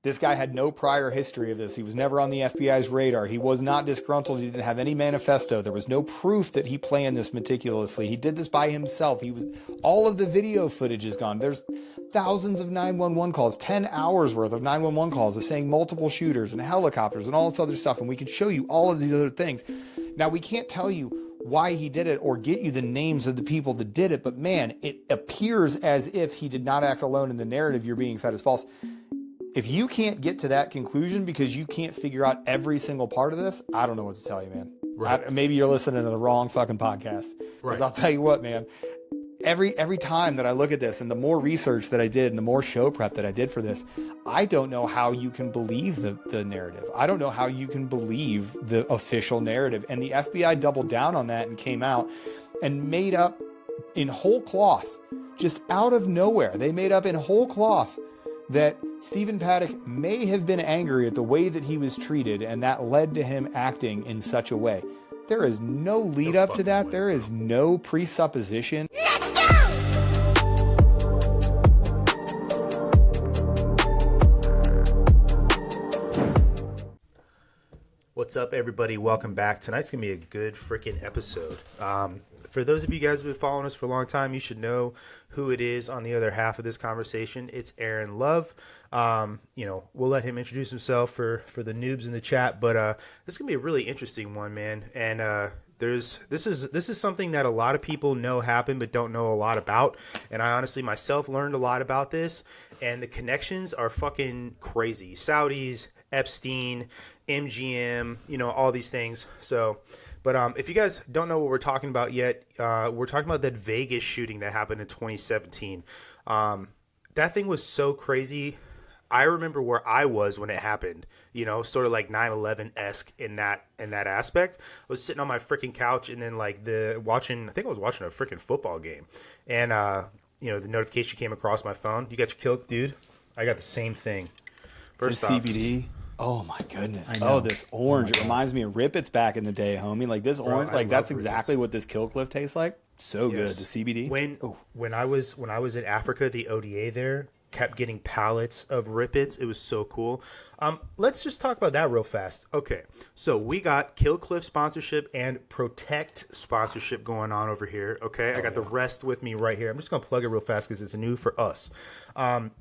This guy had no prior history of this. He was never on the FBI's radar. He was not disgruntled. He didn't have any manifesto. There was no proof that he planned this meticulously. He did this by himself. All of the video footage is gone. There's thousands of 911 calls, 10 hours worth of 911 calls of saying multiple shooters and helicopters and all this other stuff. And we can show you all of these other things. Now, we can't tell you why he did it or get you the names of the people that did it, but man, it appears as if he did not act alone in the narrative you're being fed as false. If you can't get to that conclusion because you can't figure out every single part of this, I don't know what to tell you, man. Right. Maybe you're listening to the wrong fucking podcast. Because I'll tell you what, man, every time that I look at this and the more research that I did and the more show prep that I did for this, I don't know how you can believe the narrative. I don't know how you can believe the official narrative. And the FBI doubled down on that and came out and made up in whole cloth, just out of nowhere. They made up in whole cloth that Stephen Paddock may have been angry at the way that he was treated, and that led to him acting in such a way. There is no lead up to that. There is no presupposition. Let's go! What's up, everybody? Welcome back. Tonight's going to be a good freaking episode. For those of you guys who have been following us for a long time, you should know who it is on the other half of this conversation. It's Aaron Love. We'll let him introduce himself for the noobs in the chat, but this is going to be a really interesting one, man. And this is something that a lot of people know happened but don't know a lot about. And I honestly myself learned a lot about this, and the connections are fucking crazy. Saudis, Epstein, MGM, all these things. So, but if you guys don't know what we're talking about yet, we're talking about that Vegas shooting that happened in 2017. That thing was so crazy. I remember where I was when it happened, sort of like 9/11-esque in that aspect. I was sitting on my freaking couch and then I think I was watching a freaking football game. And, the notification came across my phone. You got your kill, dude? I got the same thing. First off, CBD. Oh my goodness. Oh, this orange. It reminds me of Rippets back in the day, homie. Like this orange, that's exactly what this Kill Cliff tastes like. So good. The CBD. When I was in Africa, the ODA there kept getting pallets of Rippets. It was so cool. Let's just talk about that real fast. Okay, so we got Kill Cliff sponsorship and Protect sponsorship going on over here. Okay, I got the rest with me right here. I'm just gonna plug it real fast because it's new for us.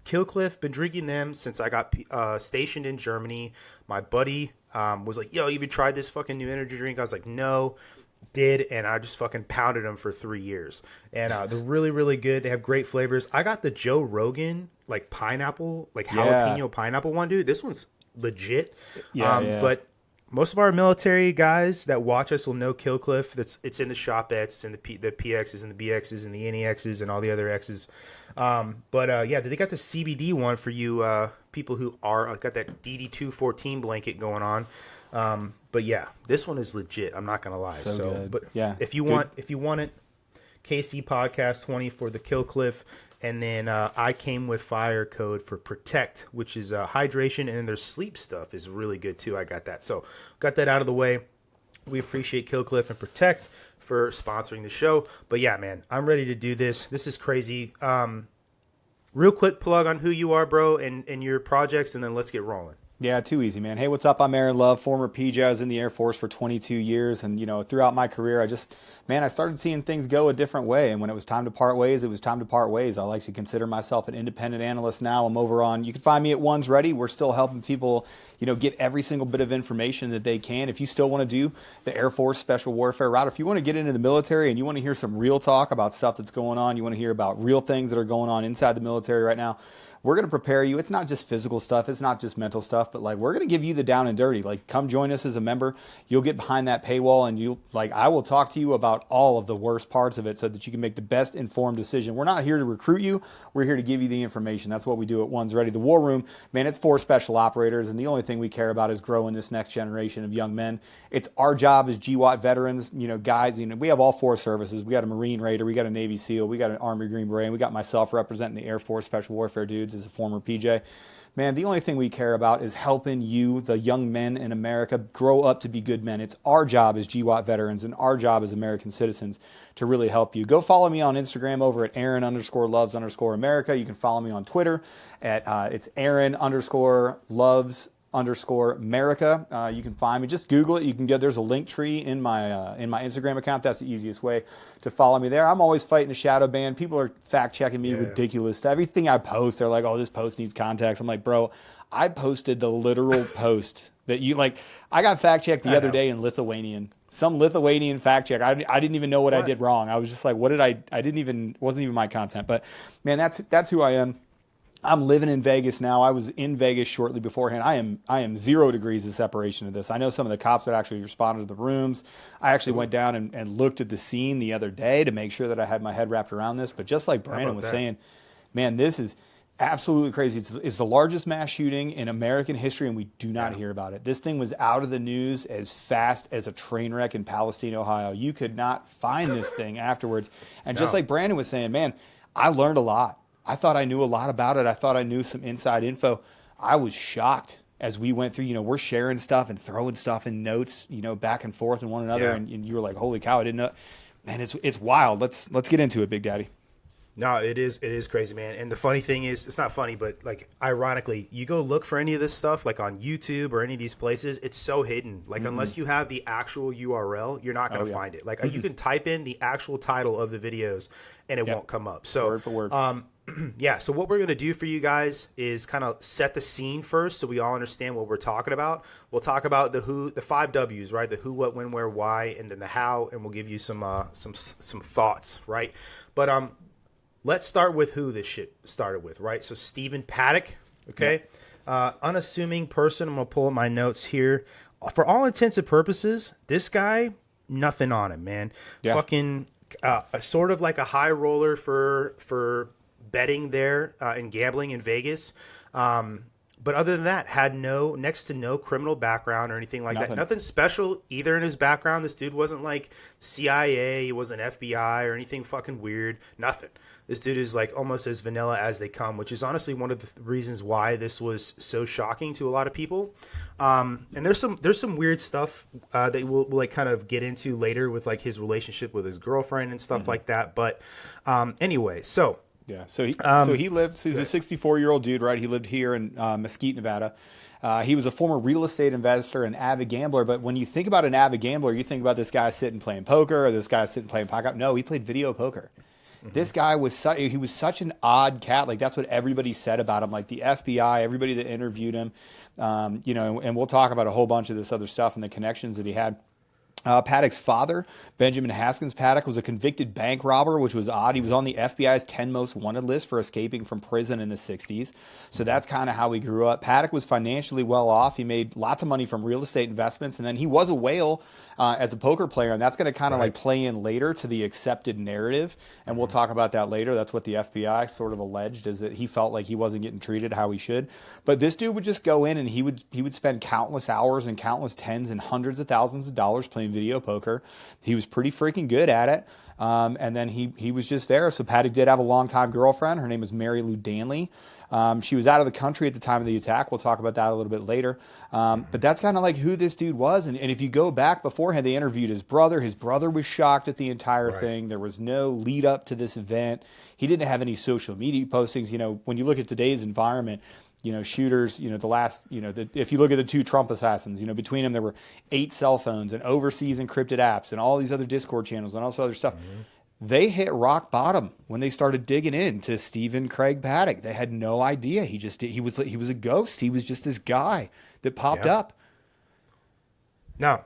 Kill Cliff, been drinking them since I got stationed in Germany. My buddy was like, "Yo, you even tried this fucking new energy drink?" I was like, "No." Did, and I just fucking pounded them for 3 years, and they're really, really good. They have great flavors. I got the Joe Rogan pineapple, jalapeno pineapple one, dude. This one's legit. But most of our military guys that watch us will know Kill Cliff. It's in the shop bets and the PXs and the BXs and the NEXs and all the other Xs. They got the CBD one for you people who are got that DD214 blanket going on. But yeah, this one is legit. I'm not gonna lie. So but yeah, if you want it, KC Podcast 20 for the Kill Cliff, and then I came with fire code for Protect, which is hydration, and then their sleep stuff is really good too. I got that. So got that out of the way. We appreciate Kill Cliff and Protect for sponsoring the show. But yeah, man, I'm ready to do this. This is crazy. Real quick plug on who you are, bro, and your projects, and then let's get rolling. Yeah, too easy, man. Hey, what's up? I'm Aaron Love, former PJ. I was in the Air Force for 22 years. And, throughout my career, I started seeing things go a different way. And when it was time to part ways, it was time to part ways. I like to consider myself an independent analyst now. I'm over on, you can find me at One's Ready. We're still helping people, get every single bit of information that they can. If you still want to do the Air Force Special Warfare route, if you want to get into the military and you want to hear some real talk about stuff that's going on, you want to hear about real things that are going on inside the military right now, we're going to prepare you. It's not just physical stuff. It's not just mental stuff, but we're going to give you the down and dirty. Come join us as a member. You'll get behind that paywall and I will talk to you about all of the worst parts of it so that you can make the best informed decision. We're not here to recruit you. We're here to give you the information. That's what we do at One's Ready. The War Room, man, it's for special operators. And the only thing we care about is growing this next generation of young men. It's our job as GWAT veterans, guys, we have all 4 services. We got a Marine Raider. We got a Navy SEAL. We got an Army Green Beret. And we got myself representing the Air Force Special Warfare dudes as a former PJ. Man, the only thing we care about is helping you, the young men in America, grow up to be good men. It's our job as GWAT veterans and our job as American citizens to really help you. Go follow me on Instagram over at Aaron_loves_America. You can follow me on Twitter at it's Aaron_loves_America. You can find me. Just Google it. You can go. There's a link tree in my Instagram account. That's the easiest way to follow me there. I'm always fighting a shadow ban. People are fact checking me ridiculous. Everything I post, they're like, "Oh, this post needs context." I'm like, "Bro, I posted the literal post that you like." I got fact checked the other day in Lithuanian. Some Lithuanian fact check. I didn't even know what I did wrong. I was just like, "What did I? I didn't even. Wasn't even my content." But man, that's who I am. I'm living in Vegas now. I was in Vegas shortly beforehand. I am 0 degrees of separation of this. I know some of the cops that actually responded to the rooms. I actually went down and looked at the scene the other day to make sure that I had my head wrapped around this. But just like Brandon was saying, man, this is absolutely crazy. It's the largest mass shooting in American history, and we do not hear about it. This thing was out of the news as fast as a train wreck in Palestine, Ohio. You could not find this thing afterwards. And just like Brandon was saying, man, I learned a lot. I thought I knew a lot about it. I thought I knew some inside info. I was shocked as we went through. We're sharing stuff and throwing stuff in notes, back and forth and one another. And you were like, "Holy cow, I didn't know." Man, it's wild. Let's get into it, Big Daddy. No, it is crazy, man. And the funny thing is, it's not funny, but like ironically, you go look for any of this stuff like on YouTube or any of these places, it's so hidden. Like unless you have the actual URL, you're not going to find it. Like you can type in the actual title of the videos and it won't come up. So word for word. So what we're going to do for you guys is kind of set the scene first so we all understand what we're talking about. We'll talk about the who, the 5 W's, right? The who, what, when, where, why, and then the how, and we'll give you some thoughts, right? But let's start with who this shit started with, right? So Stephen Paddock, okay? Unassuming person. I'm going to pull up my notes here. For all intents and purposes, this guy, nothing on him, man. Fucking sort of like a high roller for betting there and gambling in Vegas. But other than that, had next to no criminal background or anything like that. Nothing special either in his background. This dude wasn't like CIA, he wasn't FBI or anything fucking weird. Nothing. This dude is like almost as vanilla as they come, which is honestly one of the reasons why this was so shocking to a lot of people. And there's some weird stuff that we'll like kind of get into later with like his relationship with his girlfriend and stuff like that. But anyway, so. Yeah, so he's a 64-year-old dude, right? He lived here in Mesquite, Nevada. He was a former real estate investor and avid gambler. But when you think about an avid gambler, you think about this guy sitting playing poker or this guy sitting playing poker. No, he played video poker. This guy was such an odd cat. Like that's what everybody said about him. Like the FBI, everybody that interviewed him, and we'll talk about a whole bunch of this other stuff and the connections that he had. Paddock's father, Benjamin Haskins Paddock, was a convicted bank robber, which was odd. He was on the FBI's 10 most wanted list for escaping from prison in the 60s. So that's kind of how he grew up. Paddock was financially well off. He made lots of money from real estate investments. And then he was a whale as a poker player. And that's going to kind of like play in later to the accepted narrative. And we'll talk about that later. That's what the FBI sort of alleged, is that he felt like he wasn't getting treated how he should. But this dude would just go in and he would spend countless hours and countless tens and hundreds of thousands of dollars playing video poker. He was pretty freaking good at it. And then he was just there. So Paddock did have a longtime girlfriend. Her name was Mary Lou Danley. She was out of the country at the time of the attack. We'll talk about that a little bit later. But that's kind of like who this dude was. And if you go back beforehand, they interviewed his brother. His brother was shocked at the entire thing. There was no lead up to this event. He didn't have any social media postings. When you look at today's environment, shooters, if you look at the 2 Trump assassins, between them, there were 8 cell phones and overseas encrypted apps and all these other Discord channels and all this other stuff. They hit rock bottom when they started digging into Stephen Craig Paddock. They had no idea. He was a ghost. He was just this guy that popped up. No.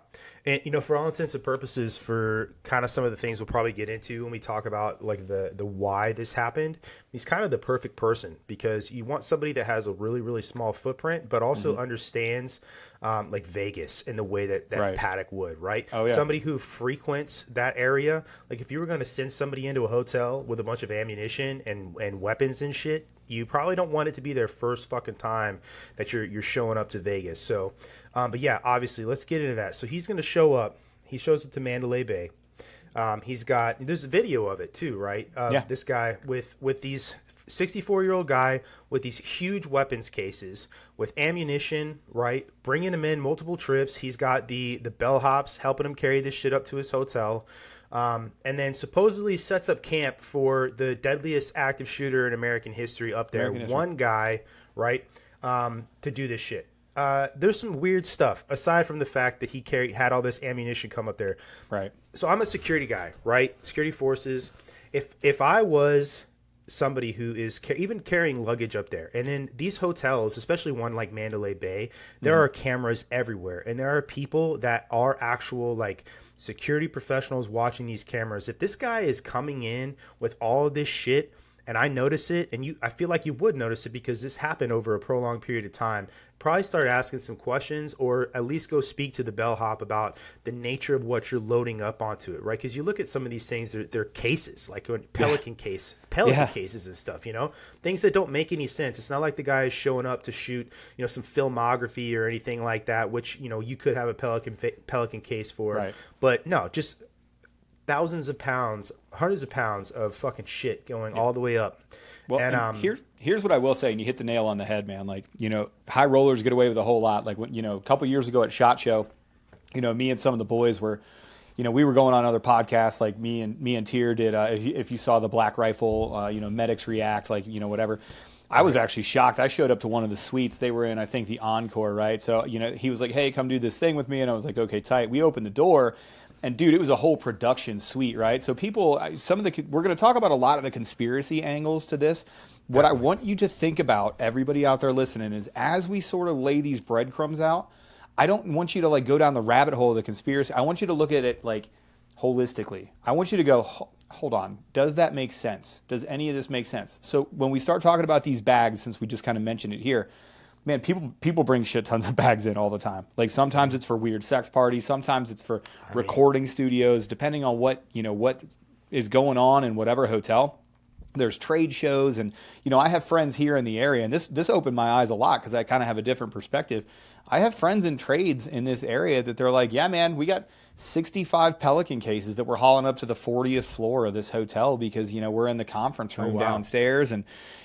And, for all intents and purposes, for kind of some of the things we'll probably get into when we talk about like the why this happened, he's kind of the perfect person, because you want somebody that has a really, really small footprint, but also understands like Vegas in the way that Paddock would, right? Oh, yeah. Somebody who frequents that area. Like if you were going to send somebody into a hotel with a bunch of ammunition and weapons and shit, you probably don't want it to be their first fucking time that you're showing up to Vegas. So, but yeah, obviously, let's get into that. So he's going to show up. He shows up to Mandalay Bay. There's a video of it too, right? This guy with these 64-year-old guy with these huge weapons cases with ammunition, right? Bringing him in multiple trips. He's got the bellhops helping him carry this shit up to his hotel. And then supposedly sets up camp for the deadliest active shooter in American history up there. One guy, right, to do this shit. There's some weird stuff aside from the fact that he had all this ammunition come up there. Right. So I'm a security guy, right? Security forces. If I was somebody who is even carrying luggage up there, and in these hotels, especially one like Mandalay Bay, there are cameras everywhere, and there are people that are actual like security professionals watching these cameras. If this guy is coming in with all of this shit and I notice it, and I feel like you would notice it because this happened over a prolonged period of time, probably start asking some questions, or at least go speak to the bellhop about the nature of what you're loading up onto it, right? Because you look at some of these things, they're cases, like Pelican cases and stuff, things that don't make any sense. It's not like the guy is showing up to shoot, some filmography or anything like that, which, you could have a Pelican case for. Right. But no, just thousands of pounds, hundreds of pounds of fucking shit going all the way up. Well, and here's what I will say, and you hit the nail on the head, man. Like, high rollers get away with a whole lot. Like, when, a couple years ago at SHOT Show, me and some of the boys were, we were going on other podcasts. Like me and Tier did. If you saw the Black Rifle, Medics React, like, whatever. I was actually shocked. I showed up to one of the suites. They were in, I think, the Encore, right? So, he was like, "Hey, come do this thing with me," and I was like, "Okay, tight." We opened the door. And dude, it was a whole production suite, right? So we're going to talk about a lot of the conspiracy angles to this. What I want you to think about, everybody out there listening, is as we sort of lay these breadcrumbs out, I don't want you to like go down the rabbit hole of the conspiracy. I want you to look at it like holistically. I want you to go, hold on, does that make sense? Does any of this make sense? So when we start talking about these bags, since we just kind of mentioned it here, man, people bring shit tons of bags in all the time. Like sometimes it's for weird sex parties, sometimes it's for recording studios, depending on what is going on in whatever hotel. There's trade shows, and I have friends here in the area, and this opened my eyes a lot because I kind of have a different perspective. I have friends in trades in this area that they're like, "Yeah, man, we got 65 Pelican cases that we're hauling up to the 40th floor of this hotel because we're in the conference room downstairs, and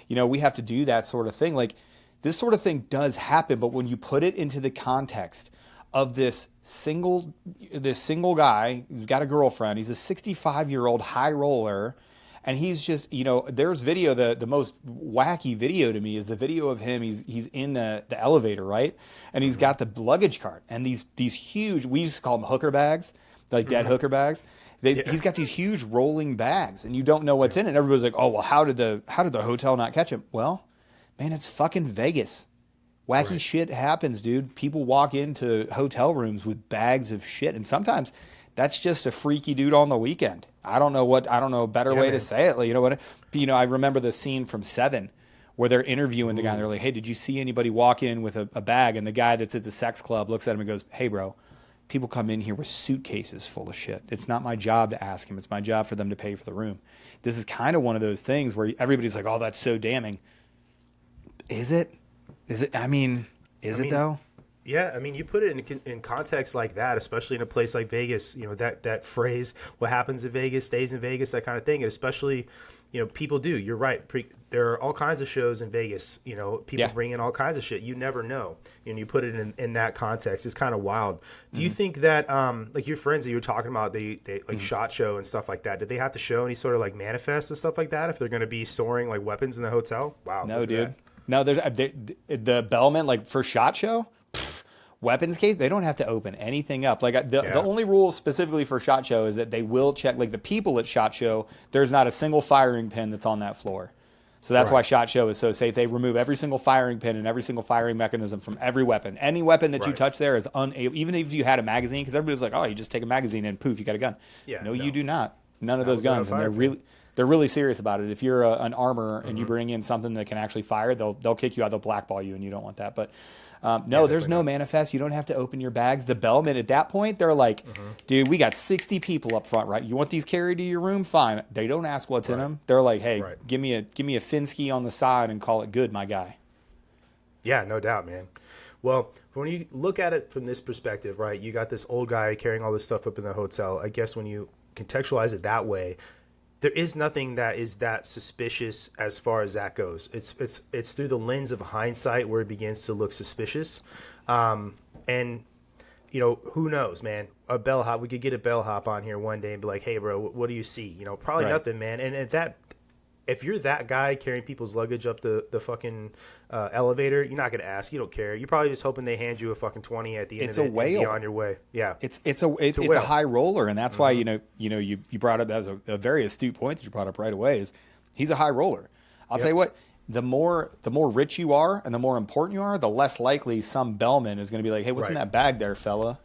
we have to do that sort of thing." Like, this sort of thing does happen, but when you put it into the context of this single guy, he's got a girlfriend, he's a 65-year-old high roller, and he's just, there's video, the most wacky video to me is the video of him, he's in the elevator, right? And he's got the luggage cart, and these huge, we used to call them hooker bags, like dead hooker bags. He's got these huge rolling bags, and you don't know what's in it. Everybody's like, "Oh, well, how did the hotel not catch him?" Well, man, it's fucking Vegas. Wacky shit happens, dude. People walk into hotel rooms with bags of shit, and sometimes that's just a freaky dude on the weekend. I don't know a better way to say it. Like, I remember the scene from Seven where they're interviewing the guy, and they're like, "Hey, did you see anybody walk in with a bag?" And the guy that's at the sex club looks at him and goes, "Hey, bro, people come in here with suitcases full of shit. It's not my job to ask him. It's my job for them to pay for the room." This is kind of one of those things where everybody's like, "Oh, that's so damning." Is it? I mean, it though? Yeah, I mean, you put it in context like that, especially in a place like Vegas. That phrase, "What happens in Vegas stays in Vegas," that kind of thing. And especially, people do. You're right. There are all kinds of shows in Vegas. People bring in all kinds of shit. You never know. You put it in that context. It's kind of wild. Do you think that, like your friends that you were talking about, they like SHOT Show and stuff like that, did they have to show any sort of like manifest and stuff like that if they're going to be storing like weapons in the hotel? Wow. No, dude. No, there's the bellman, like for SHOT Show, weapons case, they don't have to open anything up. Like the only rule specifically for SHOT Show is that they will check, like the people at SHOT Show, there's not a single firing pin that's on that floor. So that's why SHOT Show is so safe. They remove every single firing pin and every single firing mechanism from every weapon. Any weapon that you touch there is unable, even if you had a magazine, because everybody's like, "Oh, you just take a magazine and poof, you got a gun." Yeah, no, you do not. None of those guns, and they're really serious about it. If you're an armor and you bring in something that can actually fire, they'll kick you out. They'll blackball you, and you don't want that. But there's no manifest. You don't have to open your bags. The bellmen at that point, they're like, "Dude, we got 60 people up front, right? You want these carried to your room? Fine." They don't ask what's in them. They're like, "Hey, give me a Finsky on the side and call it good, my guy." Yeah, no doubt, man. Well, when you look at it from this perspective, right? You got this old guy carrying all this stuff up in the hotel. I guess when you contextualize it that way, there is nothing that is that suspicious as far as that goes. It's through the lens of hindsight where it begins to look suspicious. And you know, who knows, man? A bellhop, we could get a bellhop on here one day and be like, "Hey, bro, what do you see?" You know, probably nothing, man. And if you're that guy carrying people's luggage up the fucking elevator, you're not gonna ask. You don't care. You're probably just hoping they hand you a fucking 20 at the end It's of it a whale. and be on your way. Yeah, it's a high roller, and that's why you brought up, that was a very astute point that you brought up right away, is he's a high roller. I'll tell you what, the more rich you are and the more important you are, the less likely some bellman is going to be like, "Hey, what's in that bag there, fella?"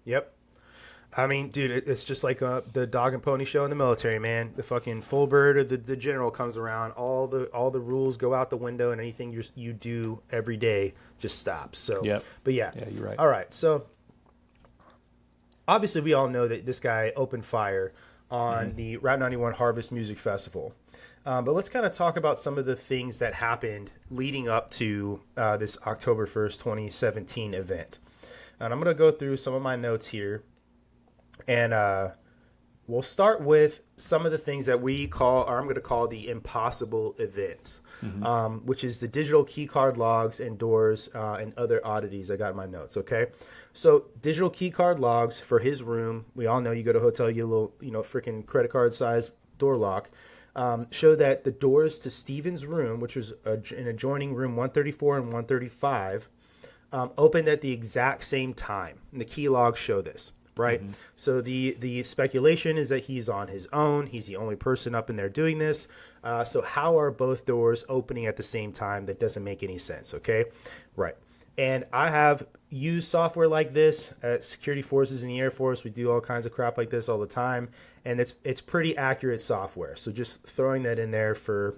Yep. I mean, dude, it's just like the dog and pony show in the military, man. The fucking full bird or the general comes around, all the rules go out the window, and anything you do every day just stops. So, but yeah, you're right. All right, so obviously we all know that this guy opened fire on the Route 91 Harvest Music Festival. But let's kind of talk about some of the things that happened leading up to this October 1st, 2017 event. And I'm going to go through some of my notes here. And we'll start with some of the things that we call, or I'm going to call, the impossible events, which is the digital key card logs and doors and other oddities I got in my notes, okay? So digital key card logs for his room. We all know you go to a hotel, you get a little, freaking credit card size door lock. Show that the doors to Stephen's room, which was an adjoining room 134 and 135, opened at the exact same time. And the key logs show this, right? So the speculation is that he's on his own. He's the only person up in there doing this. So how are both doors opening at the same time? That doesn't make any sense, okay? Right. And I have used software like this at security forces in the Air Force. We do all kinds of crap like this all the time. And it's pretty accurate software. So just throwing that in there for,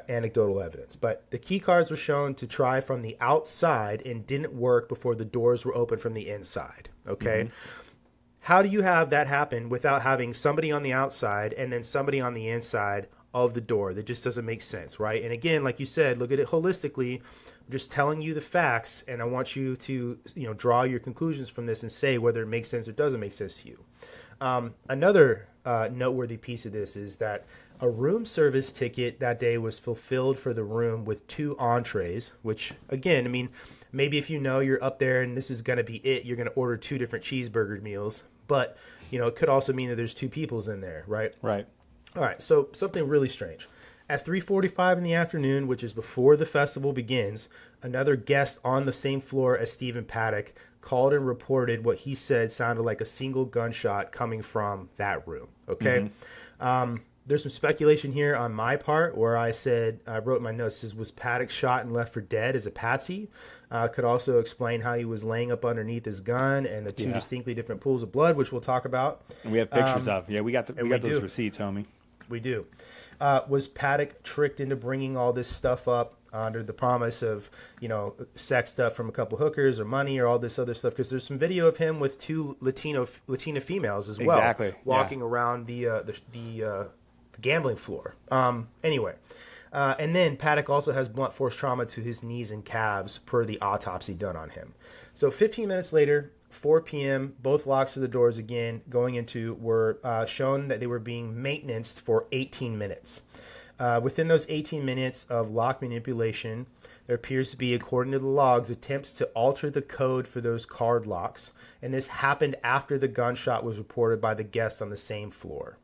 anecdotal evidence. But the key cards were shown to try from the outside and didn't work before the doors were open from the inside. Okay. How do you have that happen without having somebody on the outside and then somebody on the inside of the door? That just doesn't make sense, right? And again, like you said, look at it holistically. I'm just telling you the facts, and I want you to, draw your conclusions from this and say whether it makes sense or doesn't make sense to you. Another noteworthy piece of this is that a room service ticket that day was fulfilled for the room with 2 entrees, which, again, I mean, maybe if you're up there and this is going to be it, you're going to order 2 different cheeseburger meals. But, it could also mean that there's 2 peoples in there, right? Right. All right, so something really strange. At 3:45 in the afternoon, which is before the festival begins, another guest on the same floor as Stephen Paddock called and reported what he said sounded like a single gunshot coming from that room, okay? There's some speculation here on my part where I wrote in my notes, was Paddock shot and left for dead as a patsy? Could also explain how he was laying up underneath his gun and the 2 distinctly different pools of blood, which we'll talk about. And we have pictures of. Yeah, we got those receipts, homie. We do. Was Paddock tricked into bringing all this stuff up under the promise of, sex stuff from a couple hookers or money or all this other stuff? Because there's some video of him with 2 Latina females as well, walking around the gambling floor. Anyway, and then Paddock also has blunt force trauma to his knees and calves per the autopsy done on him. So 15 minutes later, 4 p.m., both locks to the doors again going into were shown that they were being maintained for 18 minutes. Within those 18 minutes of lock manipulation, there appears to be, according to the logs, attempts to alter the code for those card locks. And this happened after the gunshot was reported by the guest on the same floor.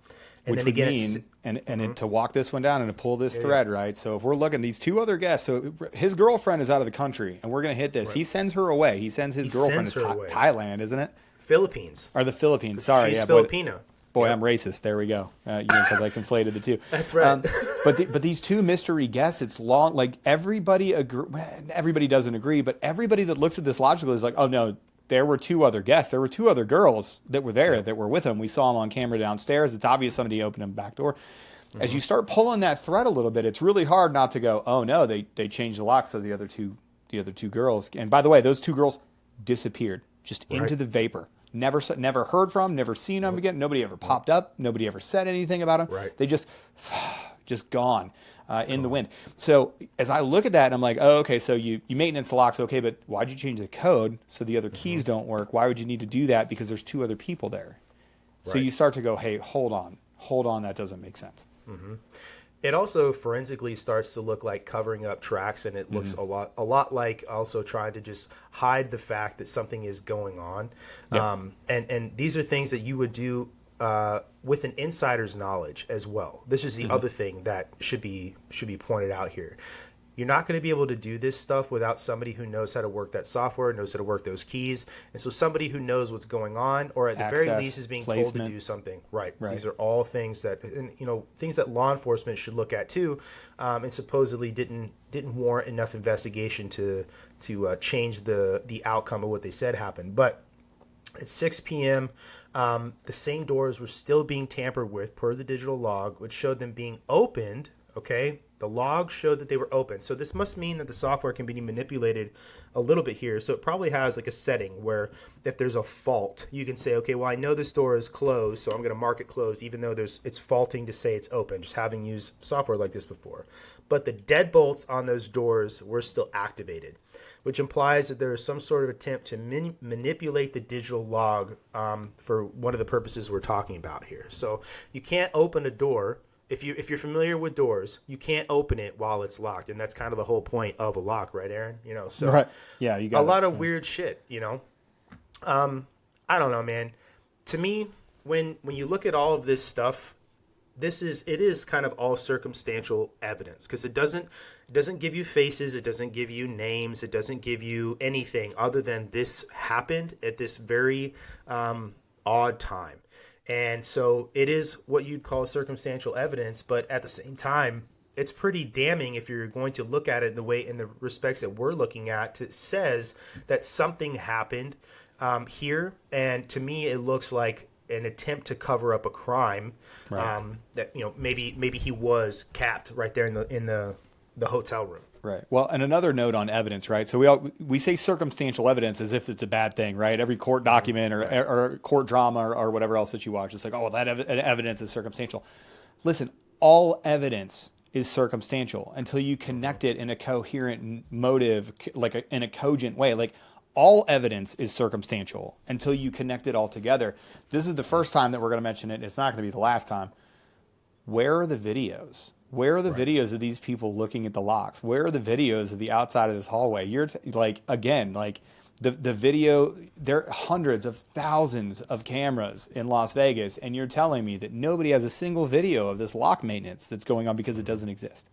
And Which would mean, to walk this one down and to pull this thread, right? So if we're looking, these 2 other guests, so his girlfriend is out of the country, and we're going to hit this. Right. He sends her away. He sends his girlfriend to Thailand, isn't it? Philippines. Or the Philippines, sorry. She's Filipino. Boy, I'm racist. There we go. Because I conflated the 2. That's right. But these 2 mystery guests, it's long. Like everybody doesn't agree, but everybody that looks at this logically is like, oh no, there were 2 other guests. There were 2 other girls that were there that were with him. We saw them on camera downstairs. It's obvious somebody opened them back door. As you start pulling that thread a little bit, it's really hard not to go, oh no, they changed the lock so the other two girls. And by the way, those 2 girls disappeared just into the vapor. Never heard from, never seen them again. Nobody ever popped up. Nobody ever said anything about them. Right. They just gone in the wind. So as I look at that, I'm like, oh, okay, so you maintenance the locks, okay, but why'd you change the code so the other keys don't work? Why would you need to do that? Because there's 2 other people there. So you start to go, hey, hold on. hold on, that doesn't make sense. It also forensically starts to look like covering up tracks, and it looks a lot like also trying to just hide the fact that something is going on. Yep. And these are things that you would do with an insider's knowledge as well. This is the other thing that should be pointed out here. You're not going to be able to do this stuff without somebody who knows how to work that software, knows how to work those keys. And so somebody who knows what's going on, or at the very least is being told to do something. Right. These are all things that, things that law enforcement should look at too. And supposedly didn't warrant enough investigation to change the outcome of what they said happened. But at 6 p.m., the same doors were still being tampered with per the digital log, which showed them being opened. Okay, the log showed that they were open. So this must mean that the software can be manipulated a little bit here. So it probably has like a setting where if there's a fault, you can say, okay, well, I know this door is closed, so I'm going to mark it closed, even though it's faulting to say it's open, just having used software like this before. But the deadbolts on those doors were still activated, which implies that there is some sort of attempt to manipulate the digital log for one of the purposes we're talking about here. So you can't open a door. If you're familiar with doors, you can't open it while it's locked, and that's kind of the whole point of a lock, right, Aaron? So right. Yeah, you got a lot of weird shit. I don't know, man. To me, when you look at all of this stuff, it is kind of all circumstantial evidence, because it doesn't give you faces, it doesn't give you names, it doesn't give you anything other than this happened at this very odd time. And so it is what you'd call circumstantial evidence, but at the same time, it's pretty damning if you're going to look at it in the respects that we're looking at. It says that something happened here, and to me, it looks like an attempt to cover up a crime. Right. That maybe he was capped right there in the hotel room. Right. Well, and another note on evidence, right? So we say circumstantial evidence as if it's a bad thing, right? Every court document or court drama or whatever else that you watch, it's like, oh, well, that evidence is circumstantial. Listen, all evidence is circumstantial until you connect it in a coherent motive, in a cogent way. Like, all evidence is circumstantial until you connect it all together. This is the first time that we're going to mention it. It's not going to be the last time. Where are the videos? Where are the videos of these people looking at the locks? Where are the videos of the outside of this hallway? You're the video, there are hundreds of thousands of cameras in Las Vegas, and you're telling me that nobody has a single video of this lock maintenance that's going on because it doesn't exist.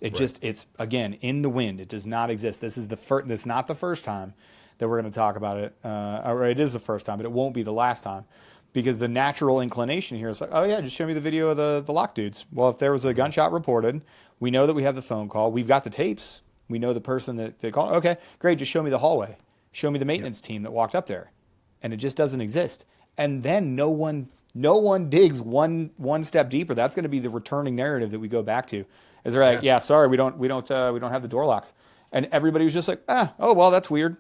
It's again, in the wind. It does not exist. This is not the first time that we're going to talk about it. Or it is the first time, but it won't be the last time. Because the natural inclination here is like, oh yeah, just show me the video of the lock dudes. Well, if there was a gunshot reported, we know that we have the phone call. We've got the tapes. We know the person that they called. Okay, great. Just show me the hallway. Show me the maintenance team that walked up there. And it just doesn't exist. And then no one digs one step deeper. That's going to be the returning narrative that we go back to. Is they're like, yeah, sorry, we don't have the door locks. And everybody was just like, oh well, that's weird.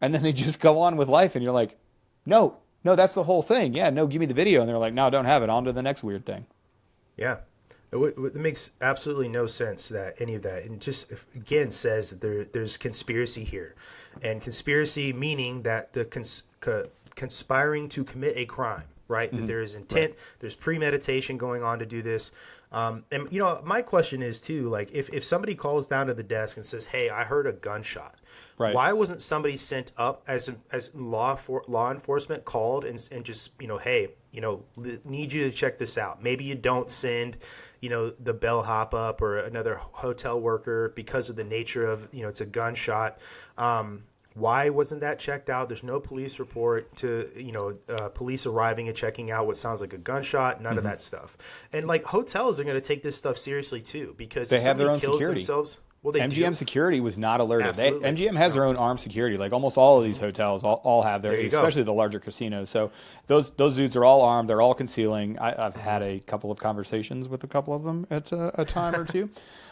And then they just go on with life, and you're like, no, that's the whole thing. Yeah, no, give me the video. And they're like, no, I don't have it. On to the next weird thing. Yeah. It makes absolutely no sense that any of that. And just, again, says that there's conspiracy here. And conspiracy meaning that the conspiring to commit a crime, right? Mm-hmm. That there is intent, there's premeditation going on to do this. And, my question is, too, like, if somebody calls down to the desk and says, hey, I heard a gunshot. Right. Why wasn't somebody sent up as law enforcement called and just, hey, need you to check this out. Maybe you don't send, the bellhop up or another hotel worker because of the nature of, it's a gunshot. Why wasn't that checked out? There's no police report to, police arriving and checking out what sounds like a gunshot, none of that stuff. And like hotels are going to take this stuff seriously too, because they have their own security. Themselves, well, MGM Security was not alerted. MGM has their own armed security. Like almost all of these hotels all have their, especially the larger casinos. So those dudes are all armed. They're all concealing. I've had a couple of conversations with a couple of them at a time or two.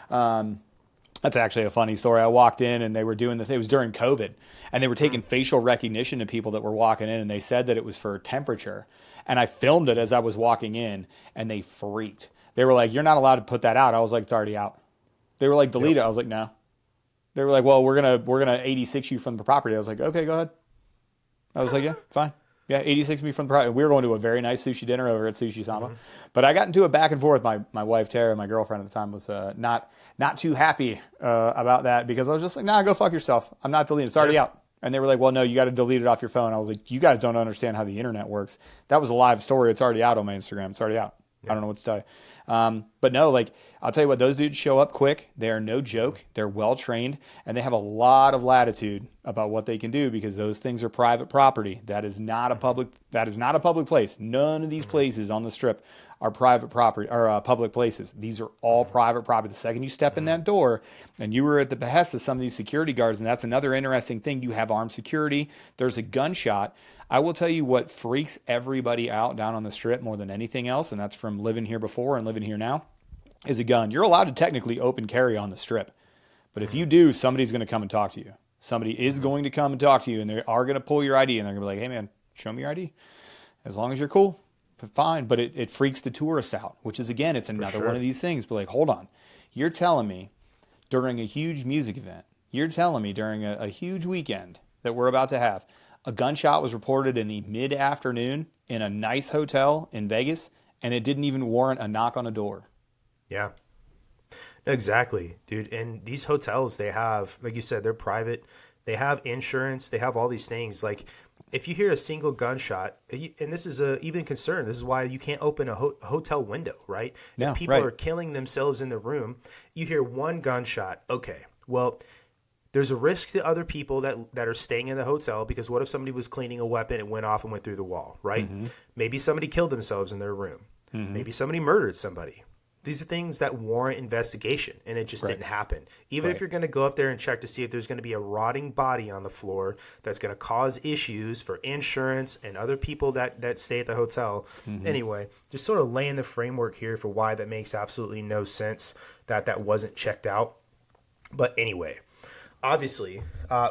That's actually a funny story. I walked in and they were doing it was during COVID, and they were taking facial recognition of people that were walking in, and they said that it was for temperature. And I filmed it as I was walking in, and they freaked. They were like, "You're not allowed to put that out." I was like, "It's already out." They were like, delete it. I was like, no. They were like, well, we're gonna 86 you from the property. I was like, okay, go ahead. I was like, yeah, fine. Yeah, 86 me from the private. We were going to a very nice sushi dinner over at Sushi Sama. But I got into a back and forth. My wife, Tara, my girlfriend at the time, was not too happy about that because I was just like, nah, go fuck yourself. I'm not deleting it. It's already out. And they were like, well, no, you got to delete it off your phone. I was like, you guys don't understand how the internet works. That was a live story. It's already out on my Instagram. It's already out. I don't know what to tell you. But no, like, I'll tell you what, those dudes show up quick. They are no joke. They're well trained, and they have a lot of latitude about what they can do because those things are private property. That is not a public place. None of these places on the strip are private property or public places. These are all private property. The second you step in that door, and you were at the behest of some of these security guards, and that's another interesting thing. You have armed security. There's a gunshot. I will tell you what freaks everybody out down on the strip more than anything else, and that's from living here before and living here now, is a gun. You're allowed to technically open carry on the strip. But if you do, somebody's going to come and talk to you. Somebody is going to come and talk to you, and they are going to pull your ID, and they're going to be like, hey, man, show me your ID. As long as you're cool, fine. But it freaks the tourists out, which is, again, it's another one of these things. But, like, hold on. You're telling me during a huge music event, you're telling me during a huge weekend that we're about to have, a gunshot was reported in the mid-afternoon in a nice hotel in Vegas, and it didn't even warrant a knock on a door. Yeah. Exactly, dude. And these hotels, they have, like you said, they're private. They have insurance. They have all these things. Like, if you hear a single gunshot, and this is even concern, this is why you can't open a hotel window, right? Yeah, if people are killing themselves in the room, you hear one gunshot. Okay, well, there's a risk to other people that are staying in the hotel because what if somebody was cleaning a weapon and went off and went through the wall, right? Maybe somebody killed themselves in their room. Maybe somebody murdered somebody. These are things that warrant investigation, and it just didn't happen. Even if you're going to go up there and check to see if there's going to be a rotting body on the floor that's going to cause issues for insurance and other people that stay at the hotel. Anyway, just sort of laying the framework here for why that makes absolutely no sense that wasn't checked out. But anyway, obviously,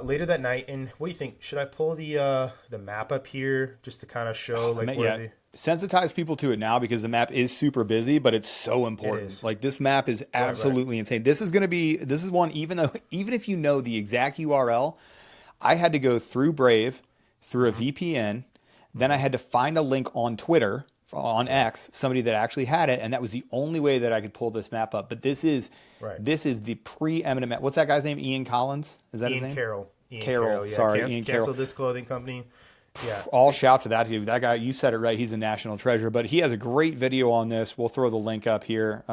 later that night, and what do you think? Should I pull the map up here just to kind of show sensitize people to it now because the map is super busy, but it's so important. Like, this map is absolutely insane. This is one, even if you know the exact URL, I had to go through Brave, through a VPN, then I had to find a link on Twitter, on X, somebody that actually had it, and that was the only way that I could pull this map up. But this is the preeminent map. What's that guy's name? Ian Collins? Is that his name? Ian Carroll. Yeah. Sorry, Ian Carroll. Canceled this clothing company. Yeah. All shout to that dude. That guy, you said it right. He's a national treasure. But he has a great video on this. We'll throw the link up here,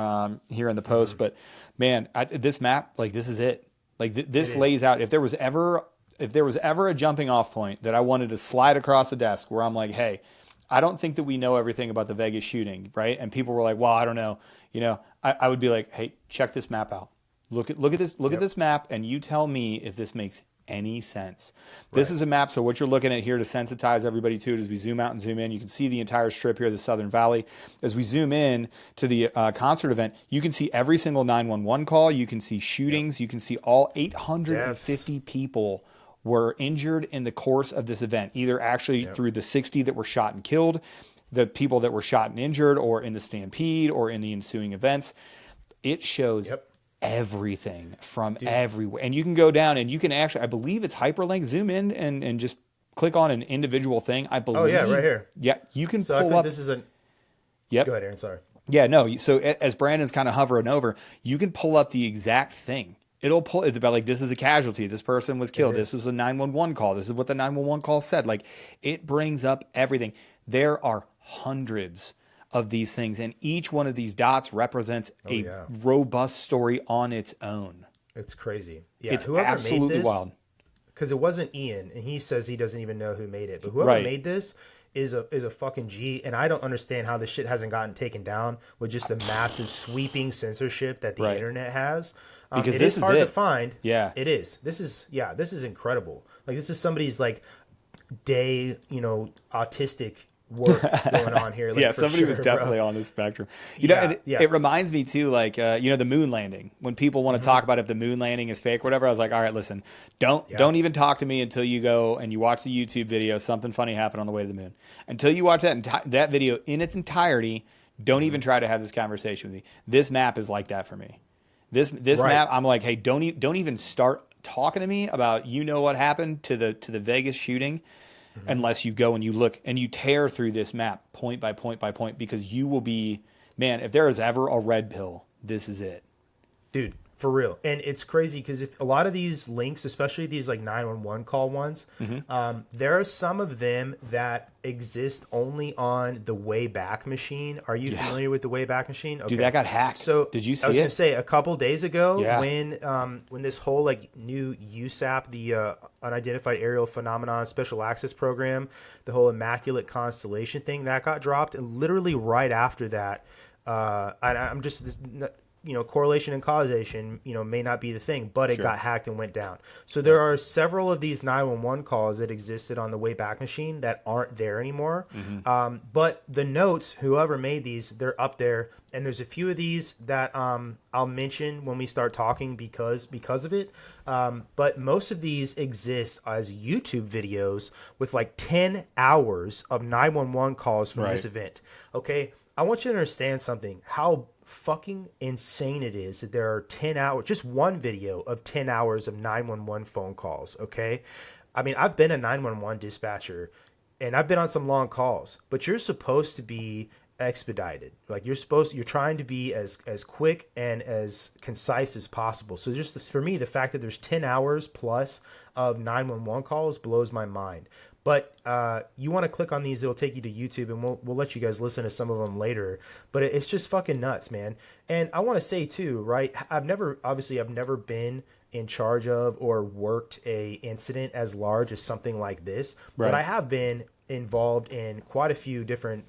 here in the post. But man, this map, like, this is it. Like, this lays out. If there was ever a jumping off point that I wanted to slide across the desk, where I'm like, hey, I don't think that we know everything about the Vegas shooting, right? And people were like, well, I don't know. You know, I would be like, hey, check this map out. Look at this map, and you tell me if this makes any sense. This is a map, so what you're looking at here to sensitize everybody to it, as we zoom out and zoom in, you can see the entire strip here, the Southern Valley. As we zoom in to the concert event, you can see every single 911 call, you can see shootings, you can see all 850 people were injured in the course of this event, either actually through the 60 that were shot and killed, the people that were shot and injured, or in the stampede, or in the ensuing events. It shows everything from everywhere. And you can go down and you can actually, I believe it's hyperlink, zoom in and just click on an individual thing. I believe. Oh, yeah, right here. Yeah, you can pull up. This is a. Yep. Go ahead, Aaron. Sorry. Yeah, no. So as Brandon's kind of hovering over, you can pull up the exact thing. It'll pull it about like, this is a casualty. This person was killed. This was a 911 call. This is what the 911 call said. Like, it brings up everything. There are hundreds of these things, and each one of these dots represents a robust story on its own. It's crazy. Yeah, it's absolutely wild. Because it wasn't Ian, and he says he doesn't even know who made it. But whoever made this is a fucking G, and I don't understand how this shit hasn't gotten taken down with just the massive sweeping censorship that the internet has. Because it this is hard is to find. Yeah, it is. This is incredible. Like, this is somebody's like day, autistic work going on here. Like, somebody was definitely on the spectrum. It reminds me too, like the moon landing. When people want to talk about if the moon landing is fake or whatever, I was like, all right, listen, don't even talk to me until you go and you watch the YouTube video. Something funny happened on the way to the moon. Until you watch that video in its entirety, don't even try to have this conversation with me. This map is like that for me. This map, I'm like, hey, don't even start talking to me about what happened to the Vegas shooting. unless you go and you look and you tear through this map point by point by point, because you will be, man, if there is ever a red pill, this is it. Dude, for real. And it's crazy because if a lot of these links, especially these like 911 call ones, there are some of them that exist only on the Wayback Machine. Are you familiar with the Wayback Machine? Okay. Dude, that got hacked. So did you see I was it? going to say a couple days ago when this whole like new USAP, the Unidentified Aerial Phenomenon Special Access Program, the whole Immaculate Constellation thing, that got dropped. And literally right after that, I'm just... correlation and causation, may not be the thing, but it got hacked and went down. So there are several of these 911 calls that existed on the Wayback Machine that aren't there anymore. But the notes, whoever made these, they're up there. And there's a few of these that I'll mention when we start talking because of it. But most of these exist as YouTube videos with like 10 hours of 911 calls from this event. Okay, I want you to understand something, how fucking insane it is that there are 10 hours, just one video of 10 hours of 911 phone calls. Okay. I mean, I've been a 911 dispatcher and I've been on some long calls, but you're supposed to be expedited. Like you're trying to be as quick and as concise as possible. So just for me, the fact that there's 10 hours plus of 911 calls blows my mind. But you want to click on these, it'll take you to YouTube, and we'll let you guys listen to some of them later. But it's just fucking nuts, man. And I want to say too, right? I've never been in charge of or worked a incident as large as something like this, but I have been involved in quite a few different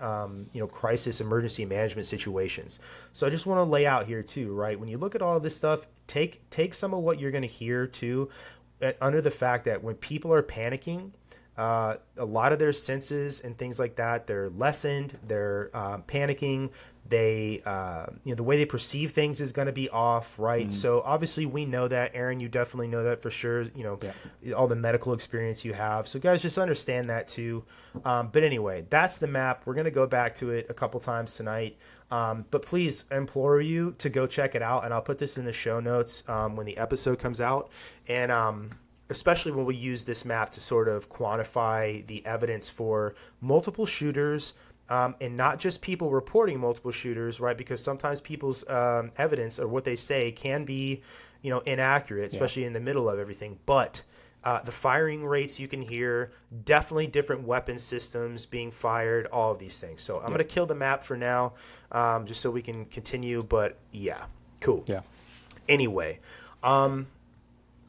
crisis emergency management situations. So I just want to lay out here too, right? When you look at all of this stuff, take some of what you're going to hear too, under the fact that when people are panicking, a lot of their senses and things like that, they're lessened, they're panicking, they the way they perceive things is going to be off, right? So obviously we know that. Aaron, you definitely know that for sure, all the medical experience you have. So guys, just understand that too. But anyway, that's the map. We're going to go back to it a couple times tonight. But please, I implore you to go check it out, and I'll put this in the show notes when the episode comes out. And especially when we use this map to sort of quantify the evidence for multiple shooters, and not just people reporting multiple shooters, right? Because sometimes people's evidence or what they say can be, inaccurate, especially in the middle of everything. But the firing rates you can hear, definitely different weapon systems being fired, all of these things. So I'm going to kill the map for now, just so we can continue. But yeah, cool. Yeah. Anyway,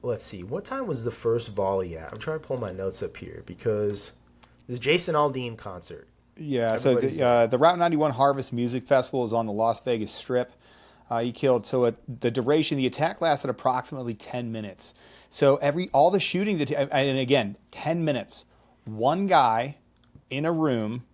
let's see. What time was the first volley at? I'm trying to pull my notes up here because the Jason Aldean concert. Yeah, so the Route 91 Harvest Music Festival is on the Las Vegas Strip. He killed, so the duration, the attack lasted approximately 10 minutes. So all the shooting, and again, 10 minutes, one guy in a room,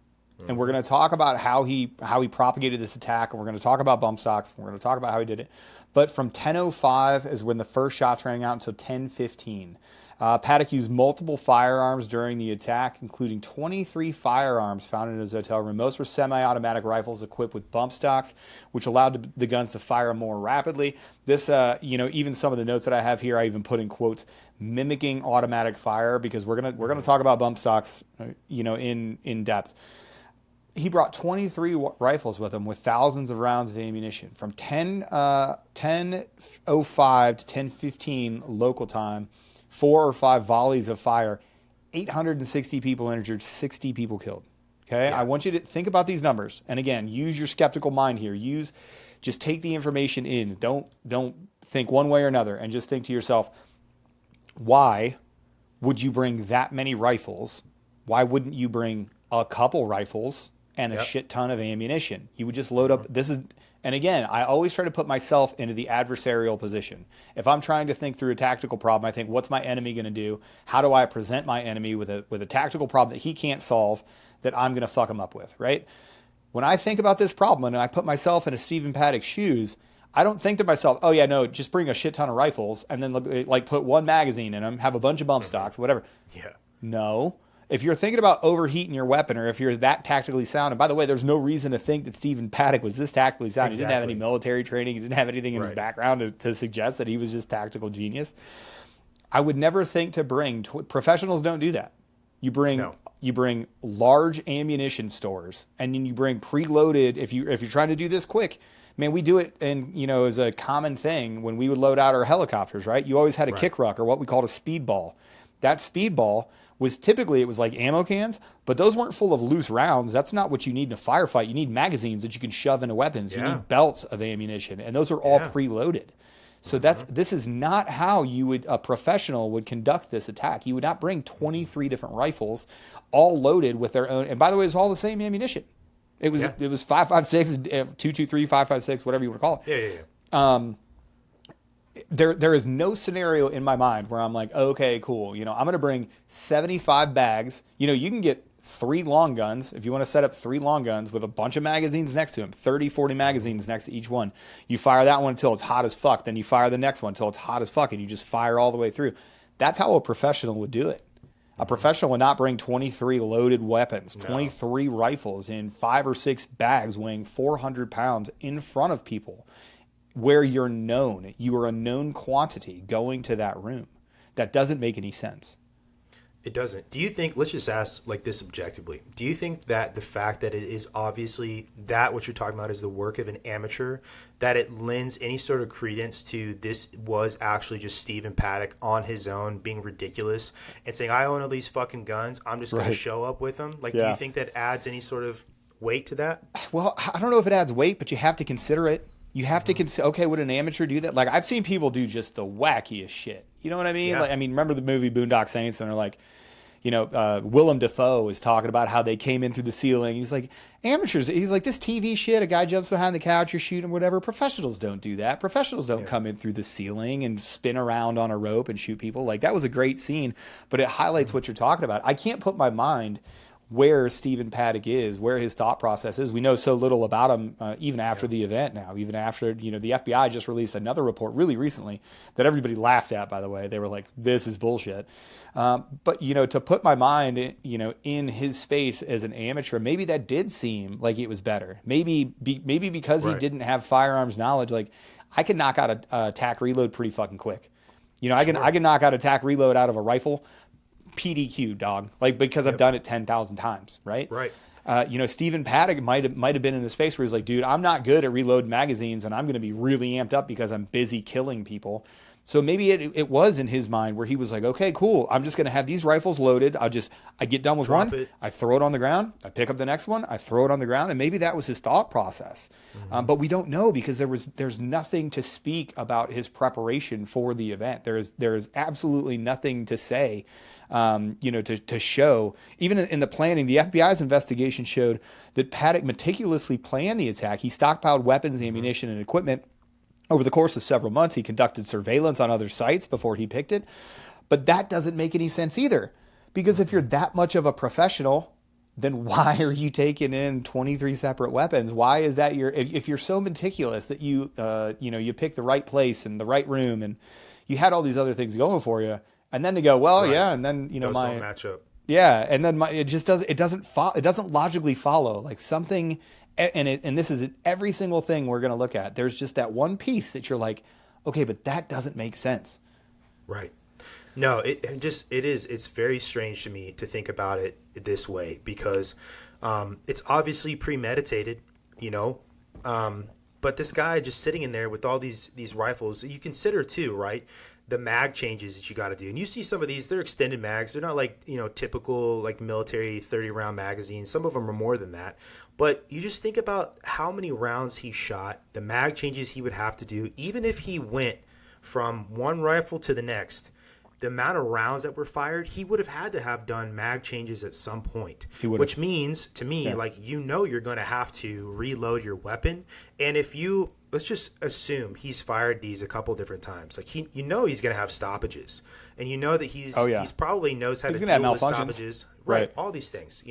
and we're going to talk about how he propagated this attack, and we're going to talk about bump stocks, and we're going to talk about how he did it. But from 10:05 is when the first shots rang out until 10:15. Paddock used multiple firearms during the attack, including 23 firearms found in his hotel room. Most were semi-automatic rifles equipped with bump stocks, which allowed the guns to fire more rapidly. This, even some of the notes that I have here, I even put in quotes, mimicking automatic fire, because we're gonna talk about bump stocks, in depth. He brought 23 rifles with him with thousands of rounds of ammunition. From 10:05 to 10:15 local time, 4 or 5 volleys of fire, 860 people injured, 60 people killed. Okay, I want you to think about these numbers, and again, use your skeptical mind here. Just take the information in. Don't think one way or another, and just think to yourself, why would you bring that many rifles? Why wouldn't you bring a couple rifles and a shit ton of ammunition? You would just load up. And again, I always try to put myself into the adversarial position. If I'm trying to think through a tactical problem, I think, what's my enemy going to do? How do I present my enemy with a tactical problem that he can't solve, that I'm going to fuck him up with, right? When I think about this problem and I put myself in a Stephen Paddock shoes, I don't think to myself, oh yeah, no, just bring a shit ton of rifles and then like put one magazine in them, have a bunch of bump stocks, whatever. Yeah. No. If you're thinking about overheating your weapon, or if you're that tactically sound, and by the way, there's no reason to think that Stephen Paddock was this tactically sound. Exactly. He didn't have any military training. He didn't have anything in his background to suggest that he was just tactical genius. I would never think to bring, professionals don't do that. You bring No. you bring large ammunition stores, and then you bring preloaded. If you're trying to do this quick, man, we do it, and as a common thing when we would load out our helicopters, right? You always had a Right. kick ruck or what we called a speedball. That speedball was typically it was like ammo cans, but those weren't full of loose rounds. That's not what you need in a firefight. You need magazines that you can shove into weapons. You Yeah. need belts of ammunition, and those are all Yeah. preloaded. So this is not how a professional would conduct this attack. You would not bring 23 different rifles, all loaded with their own. And by the way, it's all the same ammunition. It was Yeah. it was 5.56, 223, 5.56, whatever you want to call it. Yeah. There is no scenario in my mind where I'm like, okay, cool. I'm going to bring 75 bags. You can get 3 long guns if you want to set up 3 long guns with a bunch of magazines next to them, 30, 40 magazines next to each one. You fire that one until it's hot as fuck. Then you fire the next one until it's hot as fuck, and you just fire all the way through. That's how a professional would do it. A professional would not bring 23 loaded weapons, 23 rifles in 5 or 6 bags weighing 400 pounds in front of people where you're known. You are a known quantity going to that room. That doesn't make any sense. It doesn't. Do you think, let's just ask like this objectively, do you think that the fact that it is obviously that what you're talking about is the work of an amateur, that it lends any sort of credence to this was actually just Stephen Paddock on his own being ridiculous and saying, I own all these fucking guns, I'm just going to show up with them? Like, do you think that adds any sort of weight to that? Well, I don't know if it adds weight, but you have to consider it. You have to consider, okay, would an amateur do that? Like, I've seen people do just the wackiest shit. You know what I mean? Yeah. Like, remember the movie Boondock Saints? And they're like, Willem Dafoe is talking about how they came in through the ceiling. He's like, amateurs. He's like, this TV shit, a guy jumps behind the couch, you're shooting, whatever. Professionals don't do that. Professionals don't come in through the ceiling and spin around on a rope and shoot people. Like, that was a great scene, but it highlights what you're talking about. I can't put my mind where Stephen Paddock is, where his thought process is. We know so little about him, even after the event now, even after, the FBI just released another report really recently that everybody laughed at, by the way. They were like, this is bullshit. But, to put my mind, in his space as an amateur, maybe that did seem like it was better. Maybe because he didn't have firearms knowledge, like I can knock out a tack reload pretty fucking quick. I can knock out a tack reload out of a rifle. PDQ, dog, like because I've done it 10,000 times, right? Right. Stephen Paddock might have been in the space where he's like, dude, I'm not good at reload magazines, and I'm going to be really amped up because I'm busy killing people. So maybe it was in his mind where he was like, okay, cool, I'm just going to have these rifles loaded. I get done with Drop one, it. I throw it on the ground, I pick up the next one, I throw it on the ground, and maybe that was his thought process. But we don't know because there's nothing to speak about his preparation for the event. There is absolutely nothing to say. To show, even in the planning, the FBI's investigation showed that Paddock meticulously planned the attack. He stockpiled weapons, ammunition, and equipment. Over the course of several months, he conducted surveillance on other sites before he picked it. But that doesn't make any sense either. Because if you're that much of a professional, then why are you taking in 23 separate weapons? Why is that if you're so meticulous that you pick the right place and the right room and you had all these other things going for you, and then to go, well, yeah, and then Those don't match up. yeah, and then it just doesn't it doesn't logically follow like something, and this is every single thing we're going to look at. There's just that one piece that you're like, okay, but that doesn't make sense. Right. No, it's very strange to me to think about it this way because it's obviously premeditated, but this guy just sitting in there with all these rifles, you consider too, right? The mag changes that you got to do. And you see some of these, they're extended mags. They're not like, typical like military 30 round magazines. Some of them are more than that. But you just think about how many rounds he shot, the mag changes he would have to do, even if he went from one rifle to the next, the amount of rounds that were fired, he would have had to have done mag changes at some point. Which means to me, like, you're going to have to reload your weapon. And if let's just assume he's fired these a couple different times. Like he's going to have stoppages, and that he's probably knows how to deal with stoppages, right? All these things,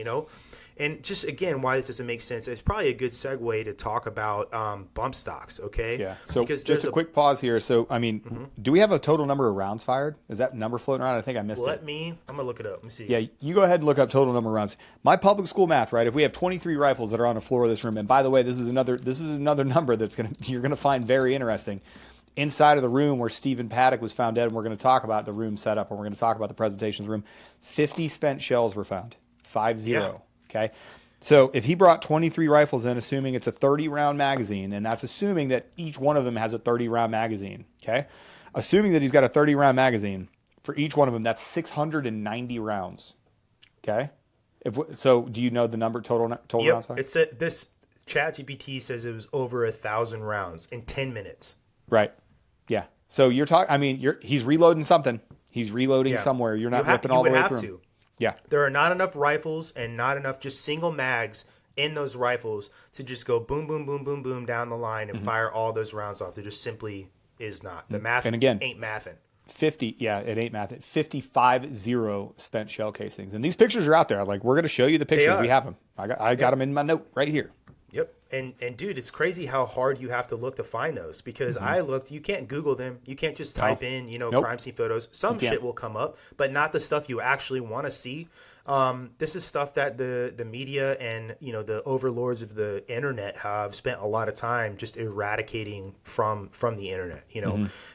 And just again, why this doesn't make sense. It's probably a good segue to talk about bump stocks. Okay. Yeah. So because just a quick pause here. So do we have a total number of rounds fired? Is that number floating around? I think I missed it. I'm gonna look it up. Let me see. Yeah, you go ahead and look up total number of rounds. My public school math, right? If we have 23 rifles that are on the floor of this room, and by the way, this is another number you're gonna find very interesting. inside of the room where Stephen Paddock was found dead, and we're going to talk about the room setup, and we're going to talk about the presentation of the room, 50 spent shells were found. 50. Yeah. Okay. So if he brought 23 rifles in, assuming it's a 30-round magazine, and that's assuming that each one of them has a 30-round magazine, okay? Assuming that he's got a 30-round magazine, for each one of them, that's 690 rounds, okay? So do you know the number total rounds? It said this ChatGPT says it was over 1,000 rounds in 10 minutes. Right. Yeah. So you're talking. I mean, he's reloading something. He's reloading somewhere. You're not ripping all the way through. Yeah. There are not enough rifles and not enough just single mags in those rifles to just go boom, boom, boom, boom, boom down the line and fire all those rounds off. There just simply is not. The math ain't mathing. 50, yeah, it ain't math. 55 spent shell casings, and these pictures are out there. Like, we're going to show you the pictures. We have them. I got them in my note right here. Yep, and dude, it's crazy how hard you have to look to find those, because I looked. You can't Google them. You can't just type in, crime scene photos. Some shit will come up, but not the stuff you actually want to see. This is stuff that the media and the overlords of the internet have spent a lot of time just eradicating from the internet.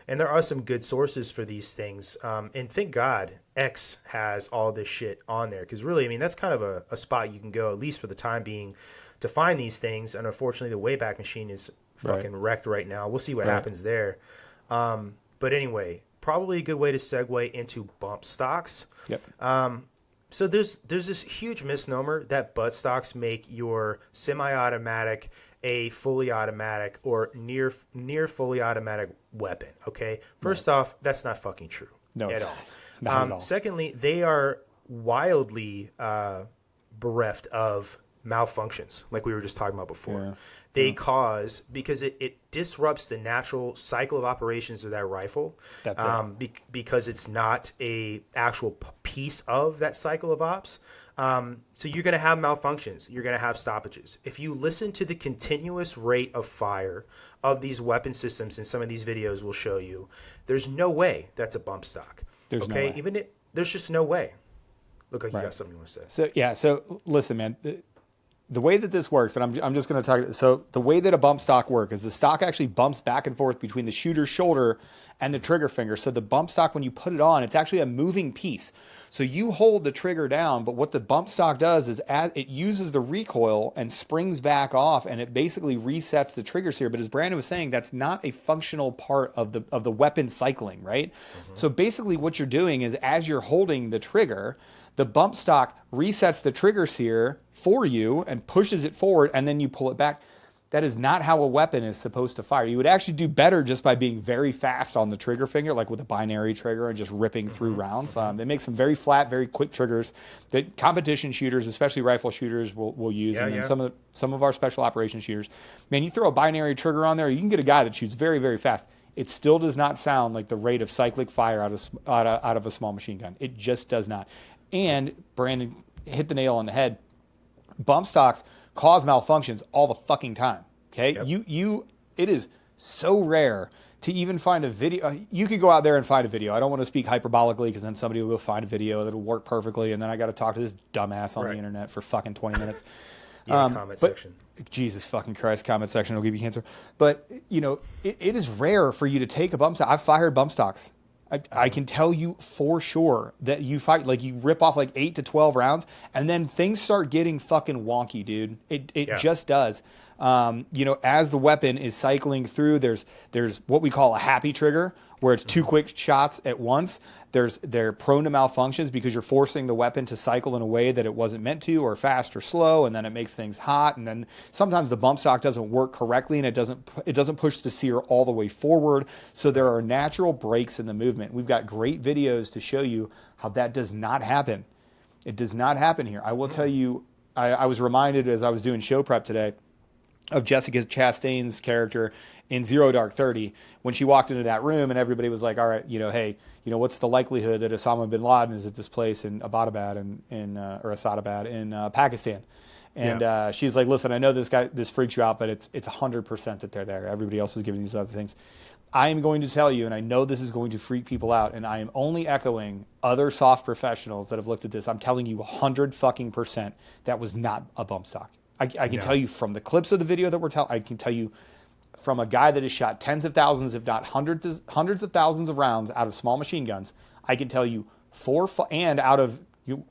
And there are some good sources for these things. And thank God X has all this shit on there, because really, I mean, that's kind of a spot you can go, at least for the time being, to find these things. And unfortunately, the Wayback Machine is fucking wrecked right now. We'll see what happens there. But anyway, probably a good way to segue into bump stocks. Yep. So there's this huge misnomer that butt stocks make your semi-automatic a fully automatic or near fully automatic weapon. Okay. First off, that's not fucking true. No, at all. Not at all. Secondly, they are wildly bereft of malfunctions, like we were just talking about before. Yeah. They cause, because it disrupts the natural cycle of operations of that rifle. That's because it's not a actual piece of that cycle of ops. So you're going to have malfunctions. You're going to have stoppages. If you listen to the continuous rate of fire of these weapon systems, and some of these videos will show you, there's no way that's a bump stock. There's no way. There's just no way. Look like you got something you want to So say. So listen, man. The way that this works, and I'm just going to talk. So the way that a bump stock works is the stock actually bumps back and forth between the shooter's shoulder and the trigger finger. So the bump stock, when you put it on, it's actually a moving piece. So you hold the trigger down, but what the bump stock does is it uses the recoil and springs back off, and it basically resets the trigger sear. But as Brandon was saying, that's not a functional part of the weapon cycling, right? So basically what you're doing is, as you're holding the trigger, the bump stock resets the trigger sear for you and pushes it forward, and then you pull it back. That is not how a weapon is supposed to fire. You would actually do better just by being very fast on the trigger finger, like with a binary trigger, and just ripping through rounds. They make some very flat, very quick triggers that competition shooters, especially rifle shooters, will use. And then some of our special operations shooters, man, you throw a binary trigger on there, you can get a guy that shoots very, very fast. It still does not sound like the rate of cyclic fire out of a small machine gun. It just does not. And Brandon hit the nail on the head. Bump stocks cause malfunctions all the fucking time. Okay, it is so rare to even find a video. You could go out there and find a video. I don't want to speak hyperbolically, because then somebody will go find a video that'll work perfectly, and then I got to talk to this dumbass on the internet for fucking 20 minutes. Comment section. Jesus fucking Christ, comment section will give you cancer. But it is rare for you to take a bump stock. I've fired bump stocks. I can tell you for sure that you rip off like 8 to 12 rounds, and then things start getting fucking wonky, dude. It just does. As the weapon is cycling through, there's what we call a happy trigger, where it's two quick shots at once. They're prone to malfunctions because you're forcing the weapon to cycle in a way that it wasn't meant to, or fast or slow, and then it makes things hot. And then sometimes the bump stock doesn't work correctly, and it doesn't push the sear all the way forward. So there are natural breaks in the movement. We've got great videos to show you how that does not happen. It does not happen here. I will tell you, I was reminded as I was doing show prep today of Jessica Chastain's character in Zero Dark 30, when she walked into that room and everybody was like, all right, hey, what's the likelihood that Osama bin Laden is at this place in Abbottabad or Asadabad in Pakistan? And she's like, listen, I know this freaks you out, but it's 100% that they're there. Everybody else is giving these other things. I am going to tell you, and I know this is going to freak people out, and I am only echoing other soft professionals that have looked at this. I'm telling you 100% that was not a bump stock. I can tell you from the clips of the video that we're telling, I can tell you from a guy that has shot tens of thousands, if not hundreds of thousands of rounds out of small machine guns, I can tell you and out of